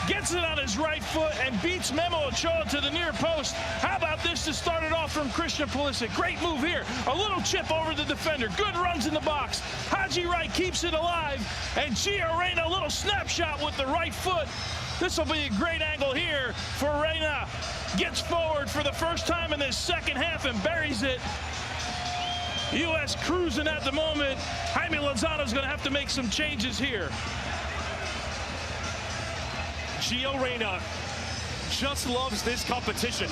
Gets it on his right foot and beats Memo Ochoa to the near post. How about this to start it off from Christian Pulisic? Great move here. A little chip over the defender. Good runs in the box. Haji Wright keeps it alive. And Gio Reina, a little snapshot with the right foot. This will be a great angle here for Reina. Gets forward for the first time in this second half and buries it. U.S. cruising at the moment. Jaime Lozano's going to have to make some changes here. Gio Reina just loves this competition.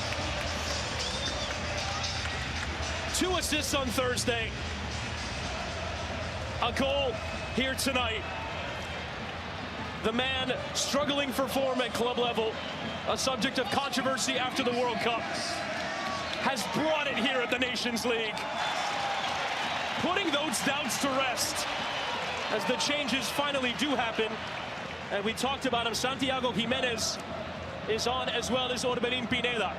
2 assists on Thursday. A goal here tonight. The man struggling for form at club level, a subject of controversy after the World Cup, has brought it here at the Nations League. Putting those doubts to rest as the changes finally do happen. And we talked about him. Santiago Jimenez is on, as well as Orbelín Pineda.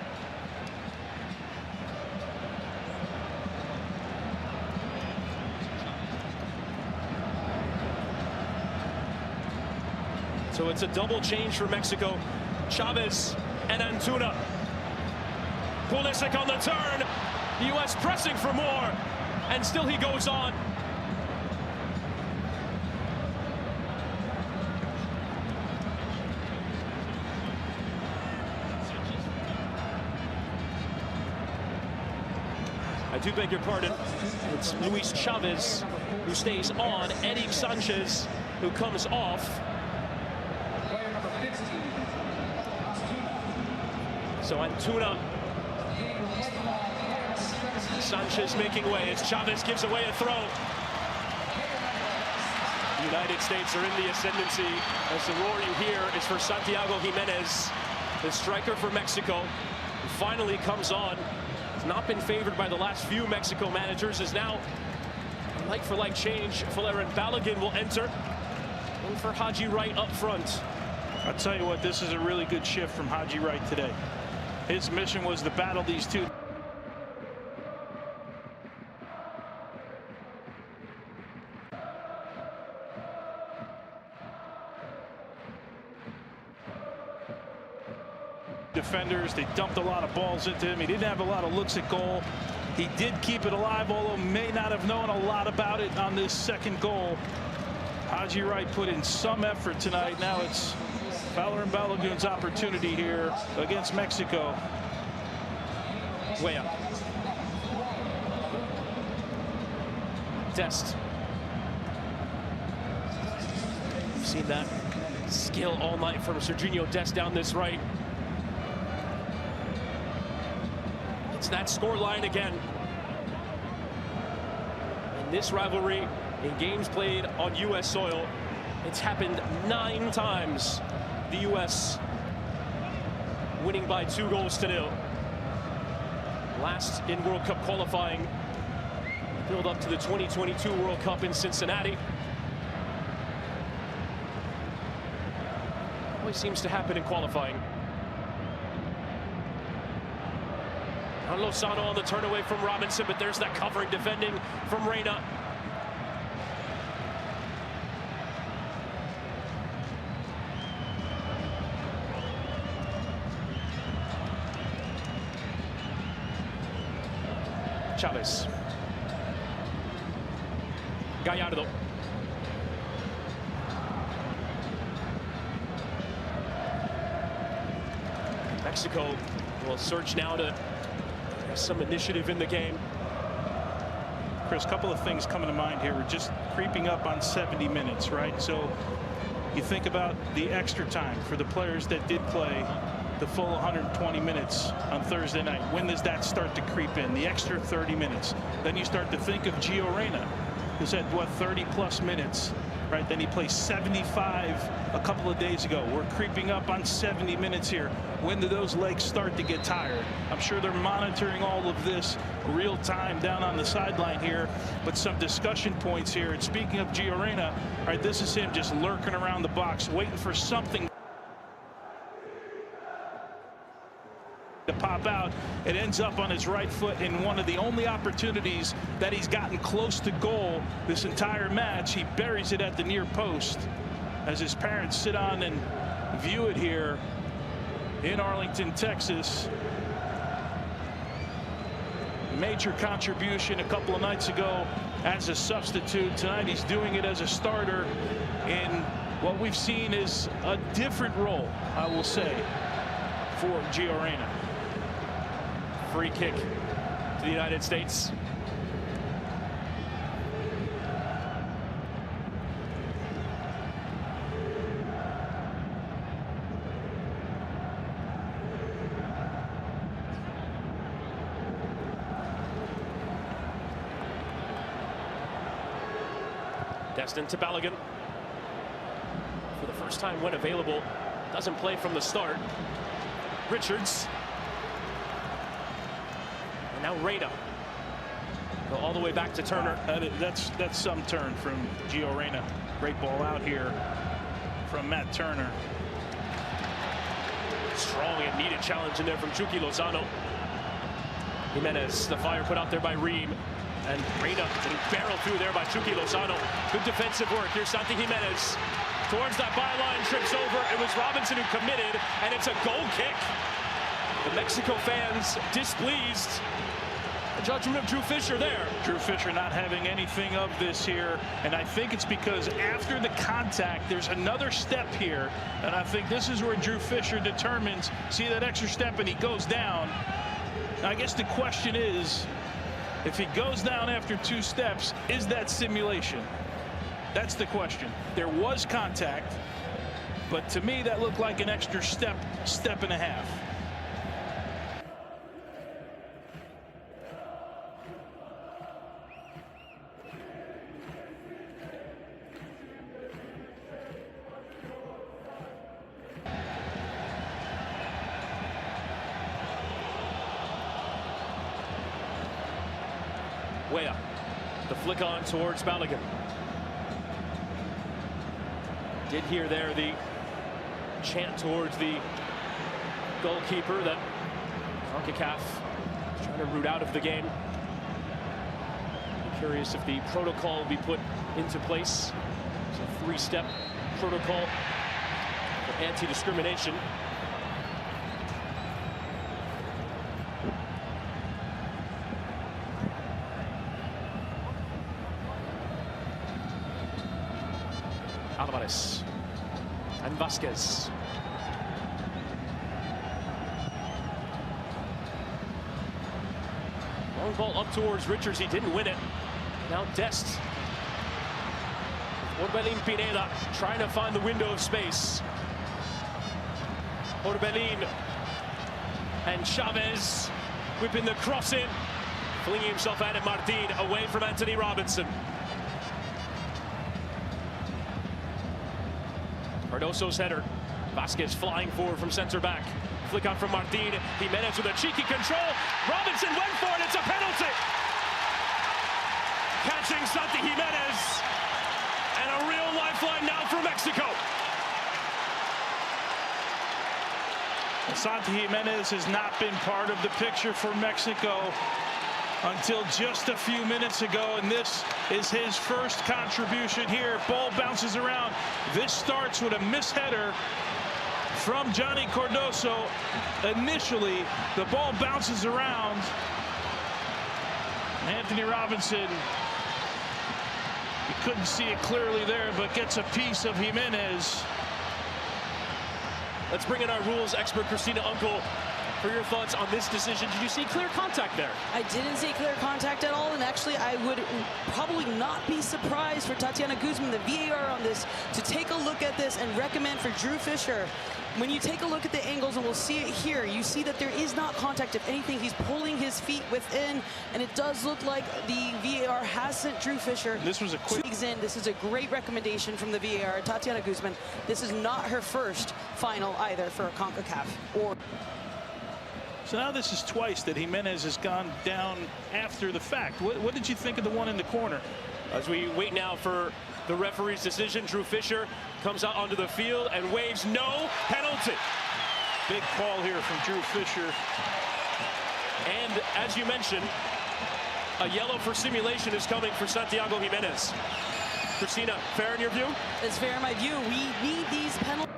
So it's a double change for Mexico. Chavez and Antuna. Pulisic on the turn. The U.S. pressing for more. And still he goes on. I do beg your pardon. It's Luis Chavez who stays on. Eric Sanchez who comes off. So Antuna. Sanchez making way as Chavez gives away a throw. The United States are in the ascendancy as the roar you hear is for Santiago Jimenez, the striker for Mexico, who finally comes on. Not been favored by the last few Mexico managers, is now like-for-like change. Valerian Balogun will enter. And for Haji Wright up front. I'll tell you what, this is a really good shift from Haji Wright today. His mission was to battle these two. Defenders, they dumped a lot of balls into him. He didn't have a lot of looks at goal. He did keep it alive, although may not have known a lot about it on this second goal. Haji Wright put in some effort tonight. Now it's Valerian Balogun's opportunity here against Mexico. Way up. Dest. You've seen that skill all night from Serginho Dest down this right. It's that score line again. In this rivalry, in games played on U.S. soil, it's happened 9 times. The U.S. winning by 2-0. Last in World Cup qualifying, build up to the 2022 World Cup in Cincinnati. Always seems to happen in qualifying. John Lozano on the turn away from Robinson, but there's that covering defending from Reyna. Chavez. Gallardo. Mexico will search now to have some initiative in the game. Chris, a couple of things coming to mind here. We're just creeping up on 70 minutes, right? So you think about the extra time for the players that did play the full 120 minutes on Thursday night. When does that start to creep in? The extra 30 minutes. Then you start to think of Gio Reyna, who's had, what, 30-plus minutes, right? Then he plays 75 a couple of days ago. We're creeping up on 70 minutes here. When do those legs start to get tired? I'm sure they're monitoring all of this real time down on the sideline here, but some discussion points here. And speaking of Gio Reyna, right, this is him just lurking around the box, waiting for something to pop out. It ends up on his right foot in one of the only opportunities that he's gotten close to goal this entire match. He buries it at the near post as his parents sit on and view it here in Arlington, Texas. Major contribution a couple of nights ago as a substitute. Tonight he's doing it as a starter in what we've seen is a different role, I will say, for Gio Reyna. Free kick to the United States. Destined to Balogun. For the first time when available, doesn't play from the start. Richards. And now Reyna. Go all the way back to Turner. That's some turn from Gio Reyna. Great ball out here from Matt Turner. Strong and needed challenge in there from Chucky Lozano. Jimenez, the fire put out there by Ream. And Reyna getting barreled through there by Chucky Lozano. Good defensive work. Here's Santi Jimenez. Towards that byline, trips over. It was Robinson who committed, and it's a goal kick. The Mexico fans displeased. The judgment of Drew Fisher there. Drew Fisher not having anything of this here, and I think it's because after the contact, there's another step here, and I think this is where Drew Fisher determines, see that extra step, and he goes down. Now, I guess the question is, if he goes down after 2 steps, is that simulation? That's the question. There was contact, but to me that looked like an extra step and a half. Way up. The flick on towards Balogun. Did hear there the chant towards the goalkeeper that Concacaf is trying to root out of the game. I'm curious if the protocol will be put into place. It's a 3-step protocol for anti-discrimination. Alvarez and Vasquez. Long ball up towards Richards. He didn't win it. Now Dest. Orbelin Pineda trying to find the window of space. Orbelin and Chavez whipping the cross in. Flinging himself at it, Martin away from Anthony Robinson. Cardoso's header. Vasquez flying forward from center back. Flick out from Martin. Jimenez with a cheeky control. Robinson went for it. It's a penalty. Catching Santi Jimenez. And a real lifeline now for Mexico. Santi Jimenez has not been part of the picture for Mexico until just a few minutes ago, and this is his first contribution here. Ball bounces around. This starts with a misheader from Johnny Cardoso. Initially, the ball bounces around. Anthony Robinson, you couldn't see it clearly there, but gets a piece of Jimenez. Let's bring in our rules expert, Christina Unkel, for your thoughts on this decision. Did you see clear contact there? I didn't see clear contact at all, and actually I would probably not be surprised for Tatiana Guzman, the VAR on this, to take a look at this and recommend for Drew Fisher. When you take a look at the angles, and we'll see it here, you see that there is not contact. If anything, he's pulling his feet within, and it does look like the VAR has sent Drew Fisher. This was a quick in. This is a great recommendation from the VAR. Tatiana Guzman, this is not her first final either for Concacaf. So now this is twice that Jimenez has gone down after the fact. What did you think of the one in the corner? As we wait now for the referee's decision, Drew Fisher comes out onto the field and waves no penalty. Big call here from Drew Fisher. And as you mentioned, a yellow for simulation is coming for Santiago Jimenez. Christina, fair in your view? It's fair in my view. We need these penalties.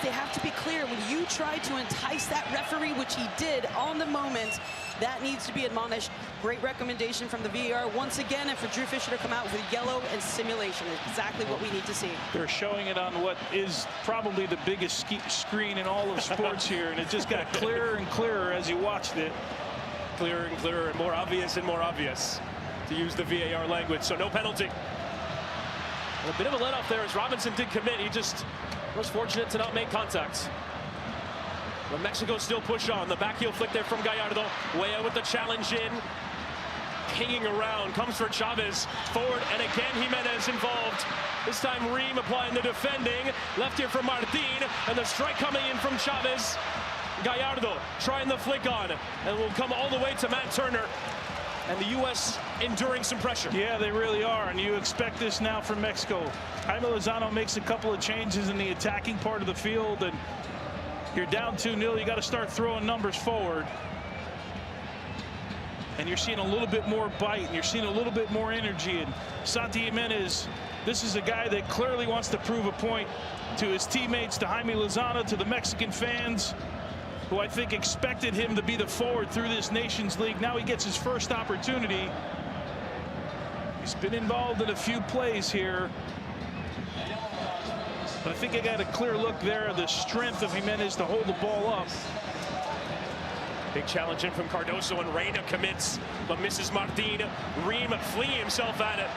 They have to be clear. When you try to entice that referee, which he did on the moment, that needs to be admonished. Great recommendation from the VAR once again, and for Drew Fisher to come out with yellow and simulation is exactly what we need to see. They're showing it on what is probably the biggest screen in all of sports here, and it just got clearer and clearer as you watched it. Clearer and clearer, and more obvious, to use the VAR language. So no penalty. And a bit of a let-off there as Robinson did commit. He just was fortunate to not make contact. But Mexico still push on. The back heel flick there from Gallardo. Way out with the challenge in. Hanging around. Comes for Chavez. Forward, and again Jimenez involved. This time Ream applying the defending. Left here from Martin. And the strike coming in from Chavez. Gallardo trying the flick on. And will come all the way to Matt Turner. And the U.S. enduring some pressure. Yeah, they really are, and you expect this now from Mexico. Jaime Lozano makes a couple of changes in the attacking part of the field, and you're down 2-0. You got to start throwing numbers forward. And you're seeing a little bit more bite, and you're seeing a little bit more energy. And Santi Jimenez, this is a guy that clearly wants to prove a point to his teammates, to Jaime Lozano, to the Mexican fans, who I think expected him to be the forward through this Nations League. Now he gets his first opportunity. He's been involved in a few plays here. But I think I got a clear look there of the strength of Jimenez to hold the ball up. Big challenge in from Cardoso, and Reina commits, but misses Martin. Ream flinging himself at it.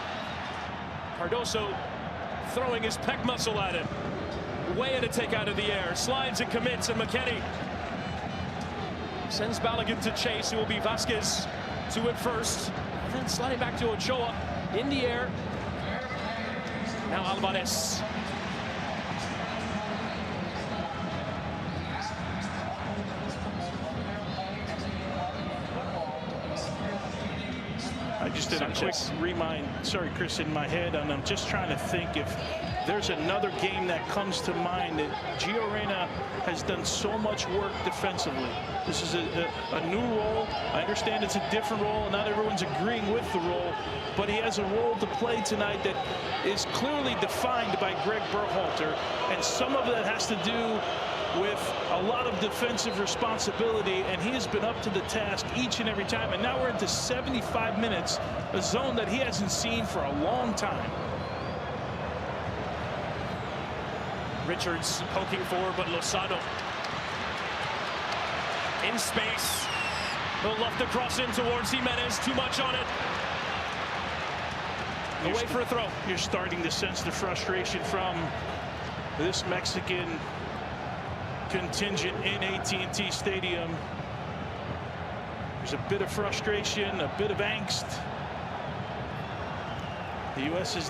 Cardoso throwing his pec muscle at it. Way to take out of the air. Slides and commits, and McKenny sends Balogun to chase. It will be Vasquez to it first. And then sliding back to Ochoa in the air. Now Alvarez. I just did a quick remind, sorry, Chris, in my head, and I'm just trying to think if there's another game that comes to mind that Gio Reyna has done so much work defensively. This is a new role. I understand it's a different role, and not everyone's agreeing with the role, but he has a role to play tonight that is clearly defined by Greg Berhalter, and some of that has to do with a lot of defensive responsibility, and he has been up to the task each and every time. And now we're into 75 minutes, a zone that he hasn't seen for a long time. Richards poking forward, but Lozano in space. He'll love to cross in towards Jimenez. Too much on it. Away for a throw. You're starting to sense the frustration from this Mexican contingent in AT&T Stadium. There's a bit of frustration, a bit of angst. The U.S. is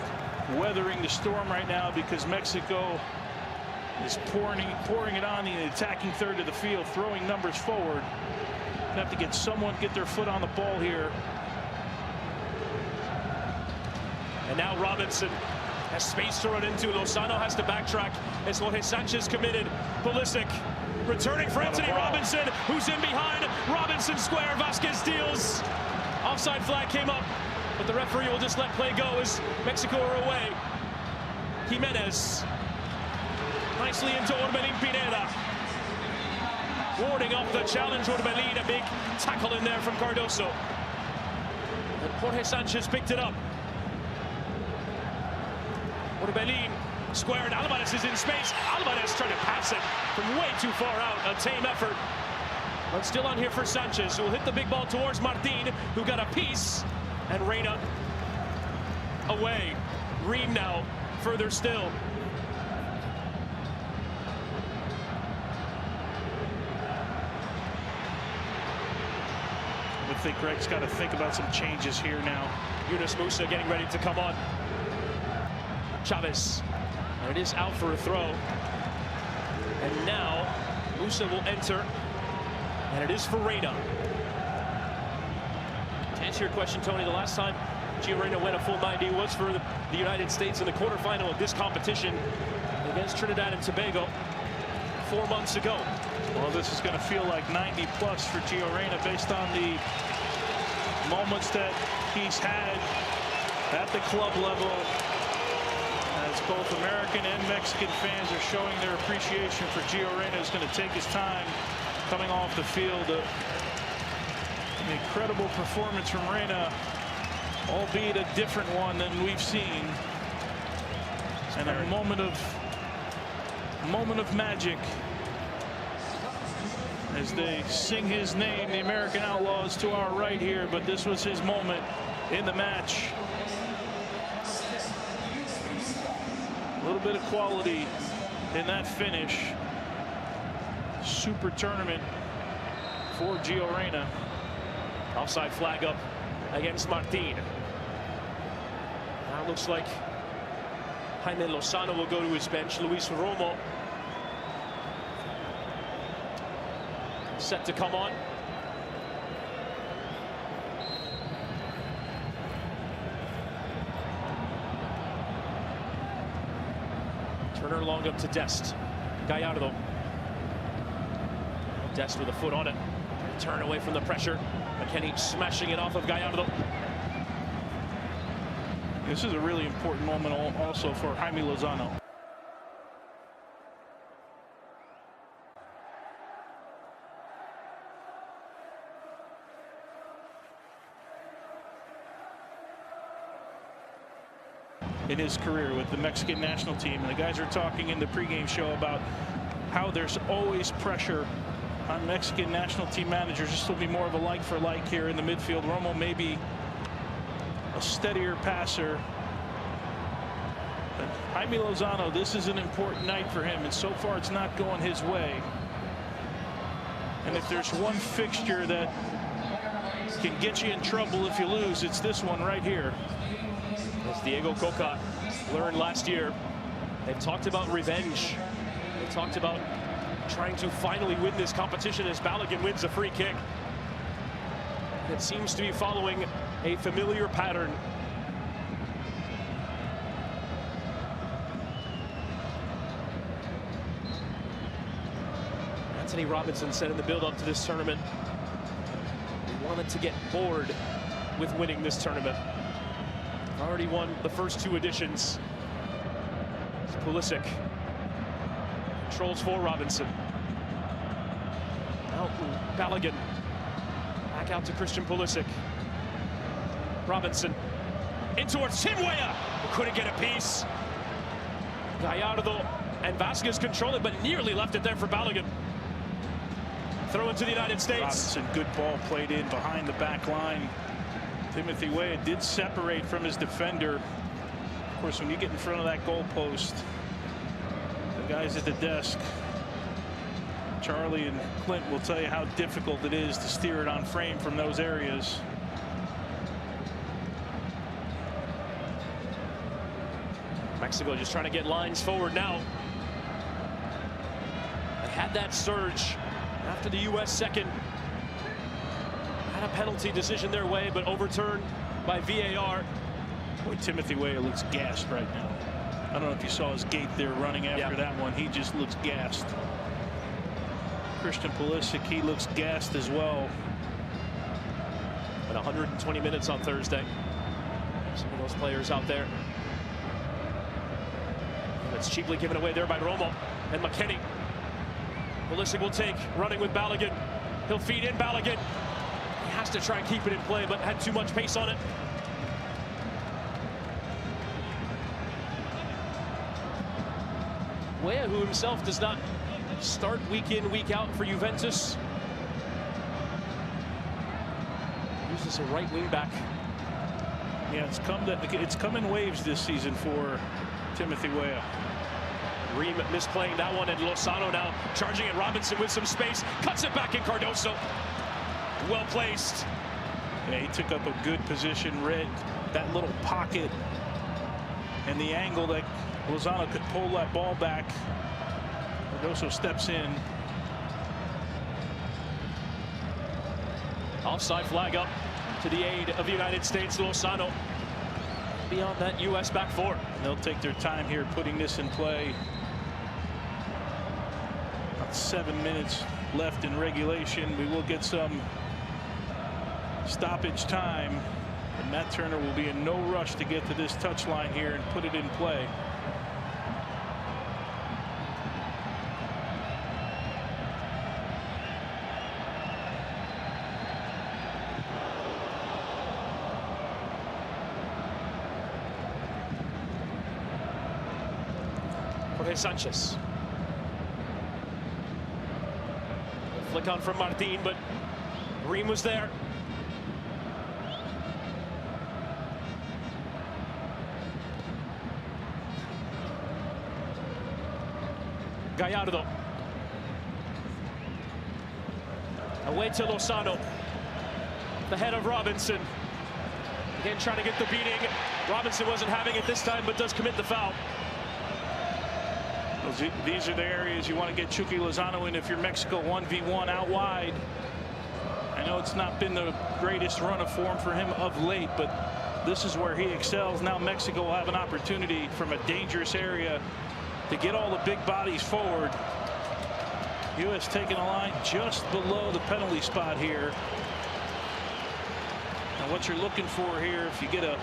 weathering the storm right now because Mexico is pouring it on in the attacking third of the field, throwing numbers forward. Have to get someone get their foot on the ball here. And now Robinson Has space to run into. Lozano has to backtrack as Jorge Sanchez committed. Pulisic returning for Anthony Robinson, who's in behind. Robinson square. Vasquez steals. Offside flag came up, but the referee will just let play go as Mexico are away. Jimenez nicely into Orbelin Pineda. Warding off the challenge. Orbelin, a big tackle in there from Cardoso. And Jorge Sanchez picked it up. Orbelin squared. Alvarez is in space. Alvarez trying to pass it from way too far out. A tame effort. But still on here for Sanchez, who will hit the big ball towards Martin, who got a piece. And Reina away. Ream now further still. I think Greg's got to think about some changes here now. Yunus Musa getting ready to come on. Chavez, and it is out for a throw. And now Musa will enter, and it is for Reina. To answer your question, Tony, the last time Gio Reyna went a full 90 was for the United States in the quarterfinal of this competition against Trinidad and Tobago 4 months ago. Well, this is going to feel like 90 plus for Gio Reyna based on the moments that he's had at the club level, as both American and Mexican fans are showing their appreciation for Gio Reyna. Is going to take his time coming off the field. An incredible performance from Reyna, albeit a different one than we've seen. And a moment of magic as they sing his name, the American Outlaws, to our right here. But this was his moment in the match. A little bit of quality in that finish. Super tournament for Gio Reyna. Offside flag up against Martin. Now it looks like Jaime Lozano will go to his bench. Luis Romo set to come on. Turner long up to Dest. Gallardo. Dest with a foot on it. Turn away from the pressure. McKennie smashing it off of Gallardo. This is a really important moment also for Jaime Lozano. In his career with the Mexican national team, and the guys are talking in the pregame show about how there's always pressure on Mexican national team managers. This will be more of a like for like here in the midfield. Romo may be a steadier passer, but Jaime Lozano, this is an important night for him, and so far it's not going his way. And if there's one fixture that can get you in trouble if you lose, it's this one right here. As Diego Coca learned last year, they've talked about revenge. They talked about trying to finally win this competition as Balogun wins a free kick. It seems to be following a familiar pattern. Anthony Robinson said in the build-up to this tournament, he wanted to get bored with winning this tournament. Already won the first 2 editions. Pulisic controls for Robinson. Now Balogun. Back out to Christian Pulisic. Robinson in towards Tim Weah. Couldn't get a piece. Gallardo and Vasquez control it, but nearly left it there for Balogun. Throw into the United States. Robinson, good ball played in behind the back line. Timothy Weah did separate from his defender. Of course, when you get in front of that goal post, the guys at the desk, Charlie and Clint, will tell you how difficult it is to steer it on frame from those areas. Mexico just trying to get lines forward now. They had that surge after the U.S. second. Had a penalty decision their way, but overturned by VAR. Boy, Timothy Weah looks gassed right now. I don't know if you saw his gait there running after that one. He just looks gassed. Christian Pulisic, he looks gassed as well. At 120 minutes on Thursday. Some of those players out there. And it's cheaply given away there by Romo and McKennie. Pulisic will take, running with Balogun. He'll feed in Balogun. He has to try and keep it in play, but had too much pace on it. Weah, who himself does not start week in, week out for Juventus. Uses a right wing back. Yeah, it's come in waves this season for Timothy Weah. Ream misplaying that one, and Lozano now charging at Robinson with some space. Cuts it back in Cardoso. Well placed. Yeah, he took up a good position, read that little pocket and the angle that Lozano could pull that ball back. Cardoso steps in. Offside flag up to the aid of the United States. Lozano beyond that U.S. back four. They'll take their time here putting this in play. About 7 minutes left in regulation. We will get some stoppage time, and Matt Turner will be in no rush to get to this touchline here and put it in play. Jorge Sanchez. Flick on from Martin, but Ream was there. Gallardo. Away to Lozano. The head of Robinson. Again, trying to get the beating. Robinson wasn't having it this time, but does commit the foul. These are the areas you want to get Chucky Lozano in if you're Mexico 1v1 out wide. I know it's not been the greatest run of form for him of late, but this is where he excels. Now Mexico will have an opportunity from a dangerous area to get all the big bodies forward. U.S. taking a line just below the penalty spot here. And what you're looking for here, if you get a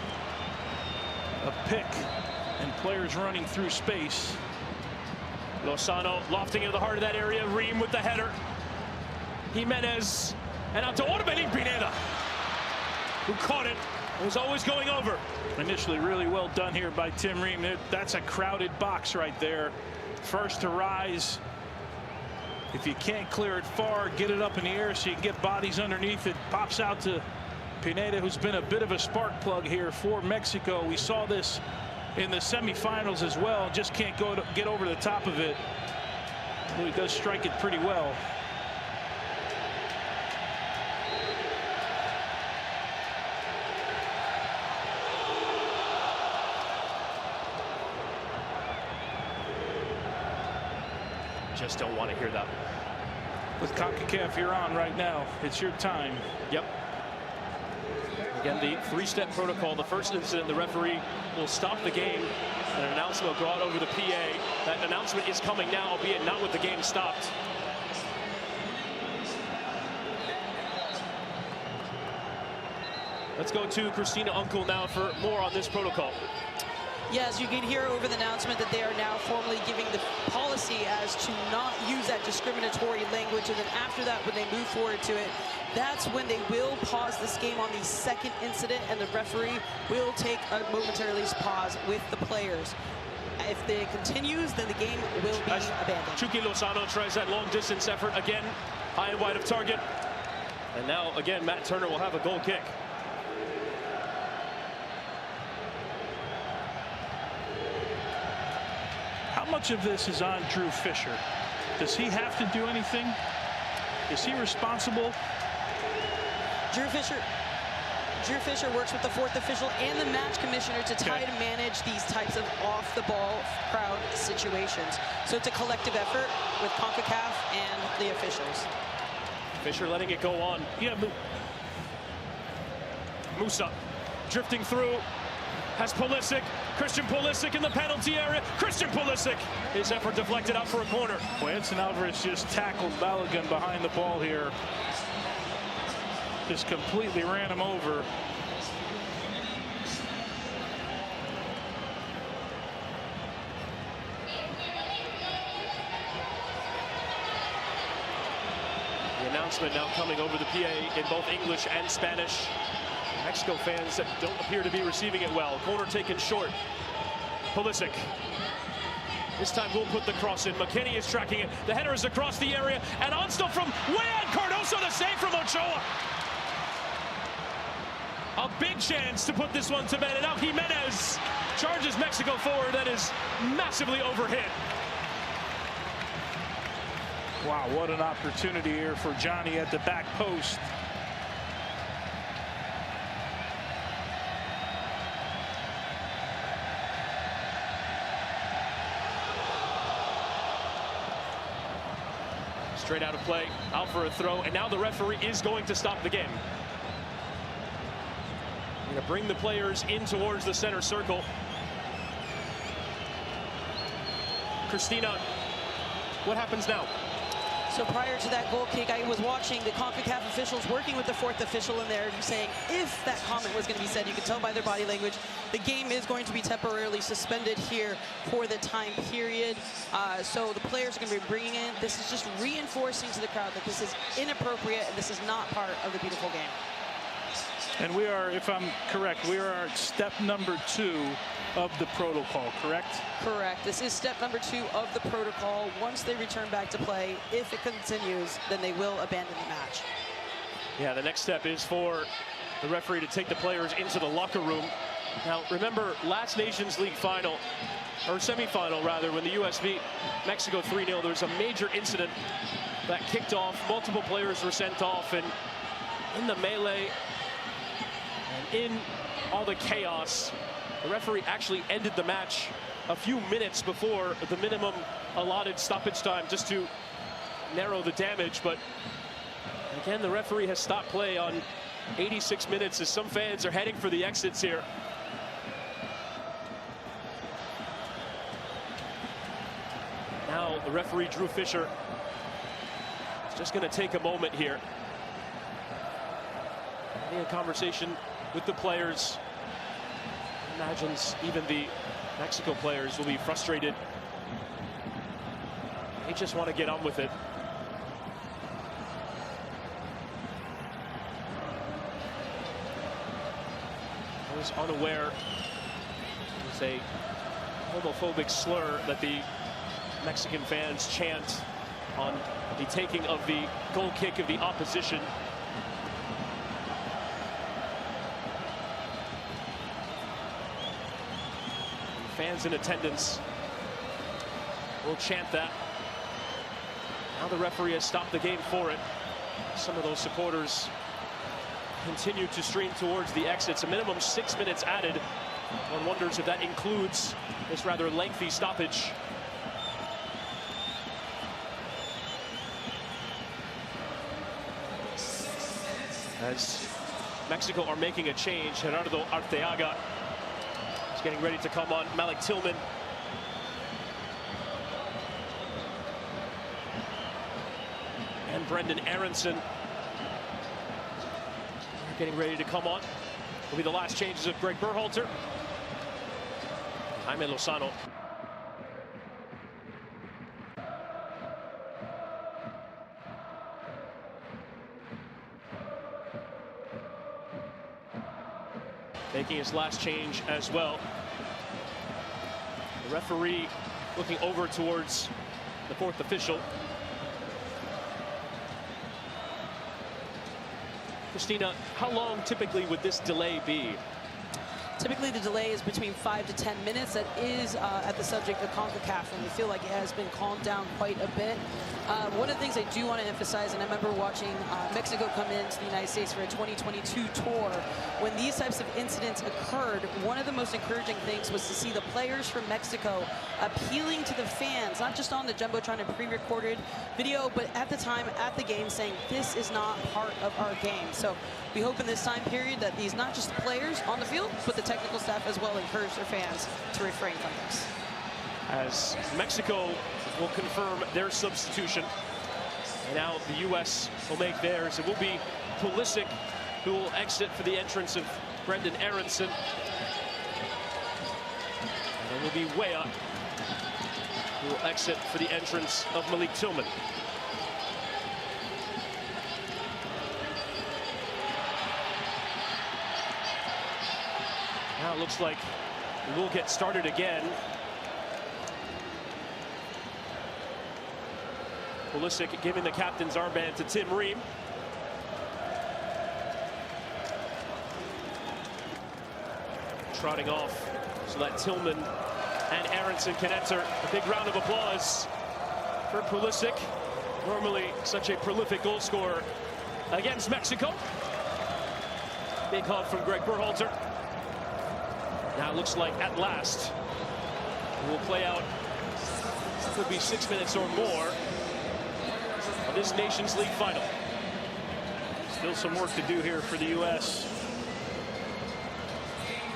pick and players running through space. Lozano lofting into the heart of that area. Ream with the header. Jimenez. And out to Orbelin Pineda, who caught it. It was always going over. Initially really well done here by Tim Ream. That's a crowded box right there. First to rise. If you can't clear it far, get it up in the air so you can get bodies underneath it. Pops out to Pineda, who's been a bit of a spark plug here for Mexico. We saw this in the semifinals as well. Just can't get over the top of it. Well, he does strike it pretty well. Just don't want to hear that. With Concacaf, you're on right now. It's your time. Yep. Again, the three-step protocol. The first incident, the referee will stop the game, and an announcement will go out over the PA. That announcement is coming now, albeit not with the game stopped. Let's go to Christina Uncle now for more on this protocol. Yes, you can hear over the announcement that they are now formally giving the policy as to not use that discriminatory language. And then after that, when they move forward to it, that's when they will pause this game on the second incident, and the referee will take a momentarily pause with the players. If it continues, then the game will be abandoned. Chucky Lozano tries that long distance effort again, high and wide of target. And now again, Matt Turner will have a goal kick. How much of this is on Drew Fisher? Does he have to do anything? Is he responsible? Drew Fisher works with the fourth official and the match commissioner to try to manage these types of off-the-ball crowd situations. So it's a collective effort with Concacaf and the officials. Fisher letting it go on. Yeah, but Musa drifting through, has Pulisic, Christian Pulisic in the penalty area. Christian Pulisic, his effort deflected out for a corner. Boy, Edson Alvarez just tackled Balogun behind the ball here. Just completely ran him over. The announcement now coming over the PA in both English and Spanish. Mexico fans that don't appear to be receiving it well. Corner taken short. Pulisic. This time we'll put the cross in. McKinney is tracking it. The header is across the area. And on still from Juan Cardoso, the save from Ochoa. A big chance to put this one to bed. And now Jimenez charges Mexico forward. That is massively overhit. Wow, what an opportunity here for Johnny at the back post. Straight out of play, out for a throw, and now the referee is going to stop the game. Going to bring the players in towards the center circle. Christina, what happens now? So prior to that goal kick, I was watching the Concacaf officials working with the fourth official in there, saying if that comment was going to be said, you could tell by their body language, the game is going to be temporarily suspended here for the time period. So the players are going to be bringing in. This is just reinforcing to the crowd that this is inappropriate and this is not part of the beautiful game. And we are, if I'm correct, we are at step number 2 of the protocol, correct? Correct. This is step number 2 of the protocol. Once they return back to play, if it continues, then they will abandon the match. Yeah, the next step is for the referee to take the players into the locker room. Now, remember, last Nations League final, or semifinal rather, when the U.S. beat Mexico 3-0, there was a major incident that kicked off. Multiple players were sent off, and in the melee, and in all the chaos, the referee actually ended the match a few minutes before the minimum allotted stoppage time, just to narrow the damage. But again, the referee has stopped play on 86 minutes as some fans are heading for the exits here. Now the referee, Drew Fisher, is just going to take a moment here. Having a conversation with the players. Imagines even the Mexico players will be frustrated. They just want to get on with it. I was unaware it was a homophobic slur that the Mexican fans chant on the taking of the goal kick of the opposition. Fans in attendance will chant that. Now the referee has stopped the game for it. Some of those supporters continue to stream towards the exits. A minimum 6 minutes added. One wonders if that includes this rather lengthy stoppage. As Mexico are making a change, Gerardo Arteaga is getting ready to come on. Malik Tillman. And Brendan Aronson are getting ready to come on. Will be the last changes of Greg Berhalter. Jaime Lozano. Making his last change as well. The referee looking over towards the fourth official. Christina, how long typically would this delay be? Typically the delay is between 5 to 10 minutes. That is at the subject of Concacaf, and we feel like it has been calmed down quite a bit. One of the things I do want to emphasize, and I remember watching Mexico come into the United States for a 2022 tour, when these types of incidents occurred, one of the most encouraging things was to see the players from Mexico appealing to the fans, not just on the Jumbotron and pre-recorded video, but at the time at the game, saying this is not part of our game. So we hope in this time period that these, not just the players on the field, but the technical staff as well encourage their fans to refrain from this. As Mexico will confirm their substitution. And now the U.S. will make theirs. It will be Pulisic who will exit for the entrance of Brendan Aronson. And it will be Weah who will exit for the entrance of Malik Tillman. Now it looks like we'll get started again. Pulisic giving the captain's armband to Tim Ream. Trotting off so that Tillman and Aronson can enter. A big round of applause for Pulisic. Normally such a prolific goal scorer against Mexico. Big hug from Greg Berhalter. Now it looks like at last we'll play out, could be 6 minutes or more of this Nations League final. Still some work to do here for the U.S.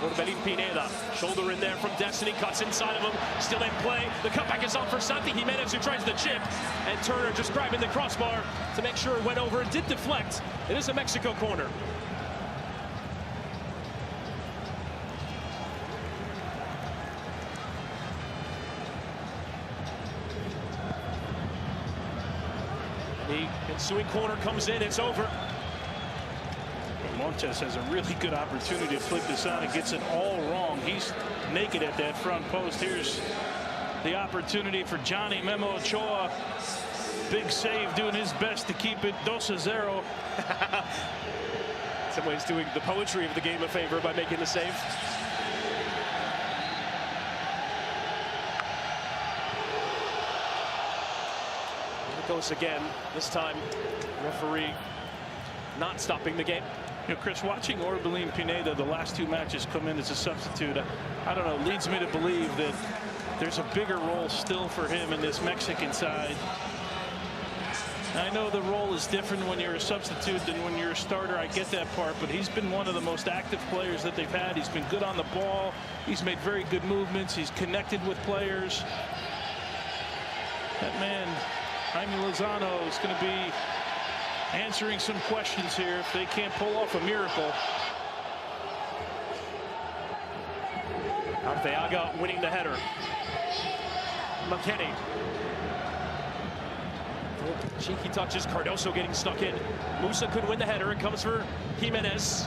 Orbelin Pineda, shoulder in there from Destiny, cuts inside of him, still in play. The cutback is on for Santi Jimenez, who tries the chip, and Turner just grabbing the crossbar to make sure it went over. It did deflect. It is a Mexico corner. The ensuing corner comes in, it's over. Montes has a really good opportunity to flip this on and gets it all wrong. He's naked at that front post. Here's the opportunity for Johnny Memo Ochoa. Big save, doing his best to keep it 2-0. In some ways doing the poetry of the game a favor by making the save. It goes again, this time referee not stopping the game. You know, Chris, watching Orbelin Pineda the last two matches come in as a substitute, I don't know, leads me to believe that there's a bigger role still for him in this Mexican side. I know the role is different when you're a substitute than when you're a starter. I get that part, but he's been one of the most active players that they've had. He's been good on the ball. He's made very good movements. He's connected with players. That man, Jaime Lozano, is going to be answering some questions here if they can't pull off a miracle. Arteaga winning the header. McKennie. Cheeky touches, Cardoso getting stuck in. Musa could win the header. It comes for Jimenez.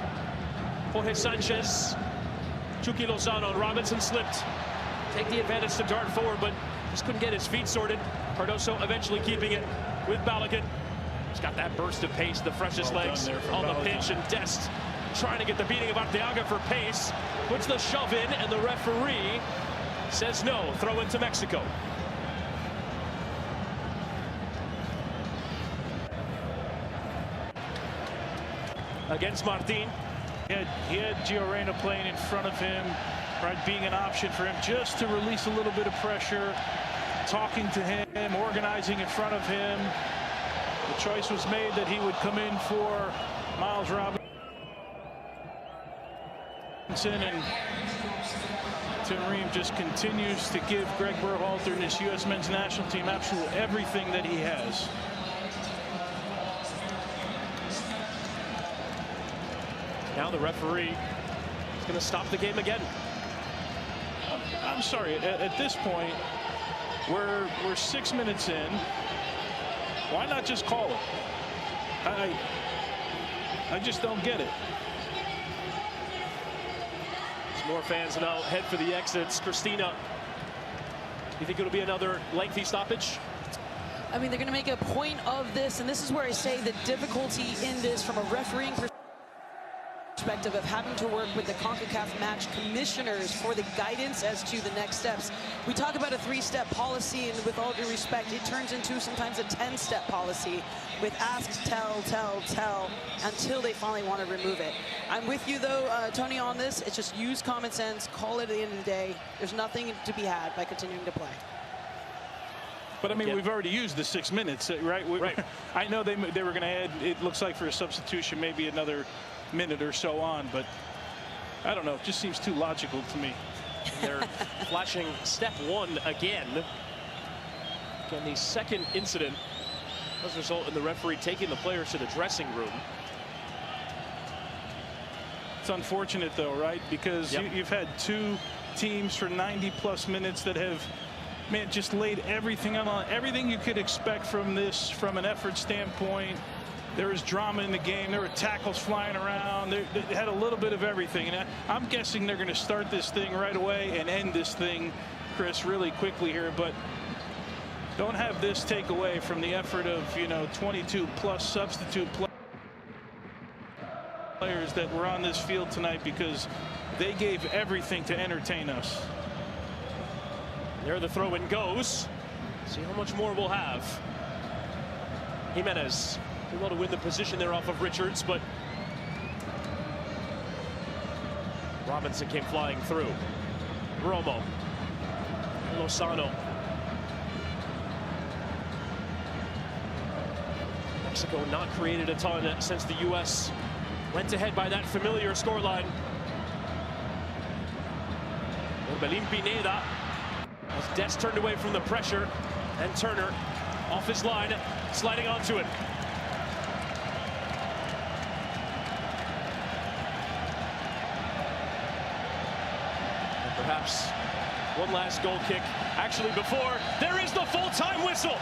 Jorge Sanchez. Chucky Lozano and Robinson slipped. Take the advantage to dart forward, but just couldn't get his feet sorted. Cardoso eventually keeping it with Balogun. He's got that burst of pace, the freshest legs on the pitch, and Dest trying to get the beating of Arteaga for pace. Puts the shove in, and the referee says no. Throw into Mexico. Against Martin. He had Gio Reyna playing in front of him, right, being an option for him just to release a little bit of pressure, talking to him, organizing in front of him. The choice was made that he would come in for Miles Robinson, and Tim Ream just continues to give Greg Berhalter and his U.S. men's national team absolutely everything that he has. Now the referee is going to stop the game again. I'm sorry, at this point, we're 6 minutes in. Why not just call it? I just don't get it. Some more fans now head for the exits. Christina, you think it'll be another lengthy stoppage? I mean, they're going to make a point of this, and this is where I say the difficulty in this from a refereeing perspective of having to work with the Concacaf match commissioners for the guidance as to the next steps. We talk about a 3-step policy, and with all due respect, it turns into sometimes a 10-step policy with ask, tell, until they finally want to remove it. I'm with you, though, Tony, on this. It's just use common sense, call it at the end of the day. There's nothing to be had by continuing to play. But, I mean, we've already used the 6 minutes, right? Right. I know they were going to add, it looks like for a substitution, maybe another minute or so on, but I don't know. It just seems too logical to me. They're flashing step one again. Again, the second incident does result in the referee taking the players to the dressing room. It's unfortunate, though, right? Because you've had two teams for 90-plus minutes that have, man, just laid everything on, everything you could expect from this, from an effort standpoint. There was drama in the game. There were tackles flying around. They had a little bit of everything. And I'm guessing they're going to start this thing right away and end this thing, Chris, really quickly here. But don't have this take away from the effort of, 22-plus substitute players that were on this field tonight, because they gave everything to entertain us. There the throw-in goes. See how much more we'll have. Jimenez did well to win the position there off of Richards, but Robinson came flying through. Romo. Lozano. Mexico not created a ton since the U.S. went ahead by that familiar scoreline. Orbelin Pineda as Des turned away from the pressure, and Turner off his line, sliding onto it. And perhaps one last goal kick. Actually, before there is the full-time whistle.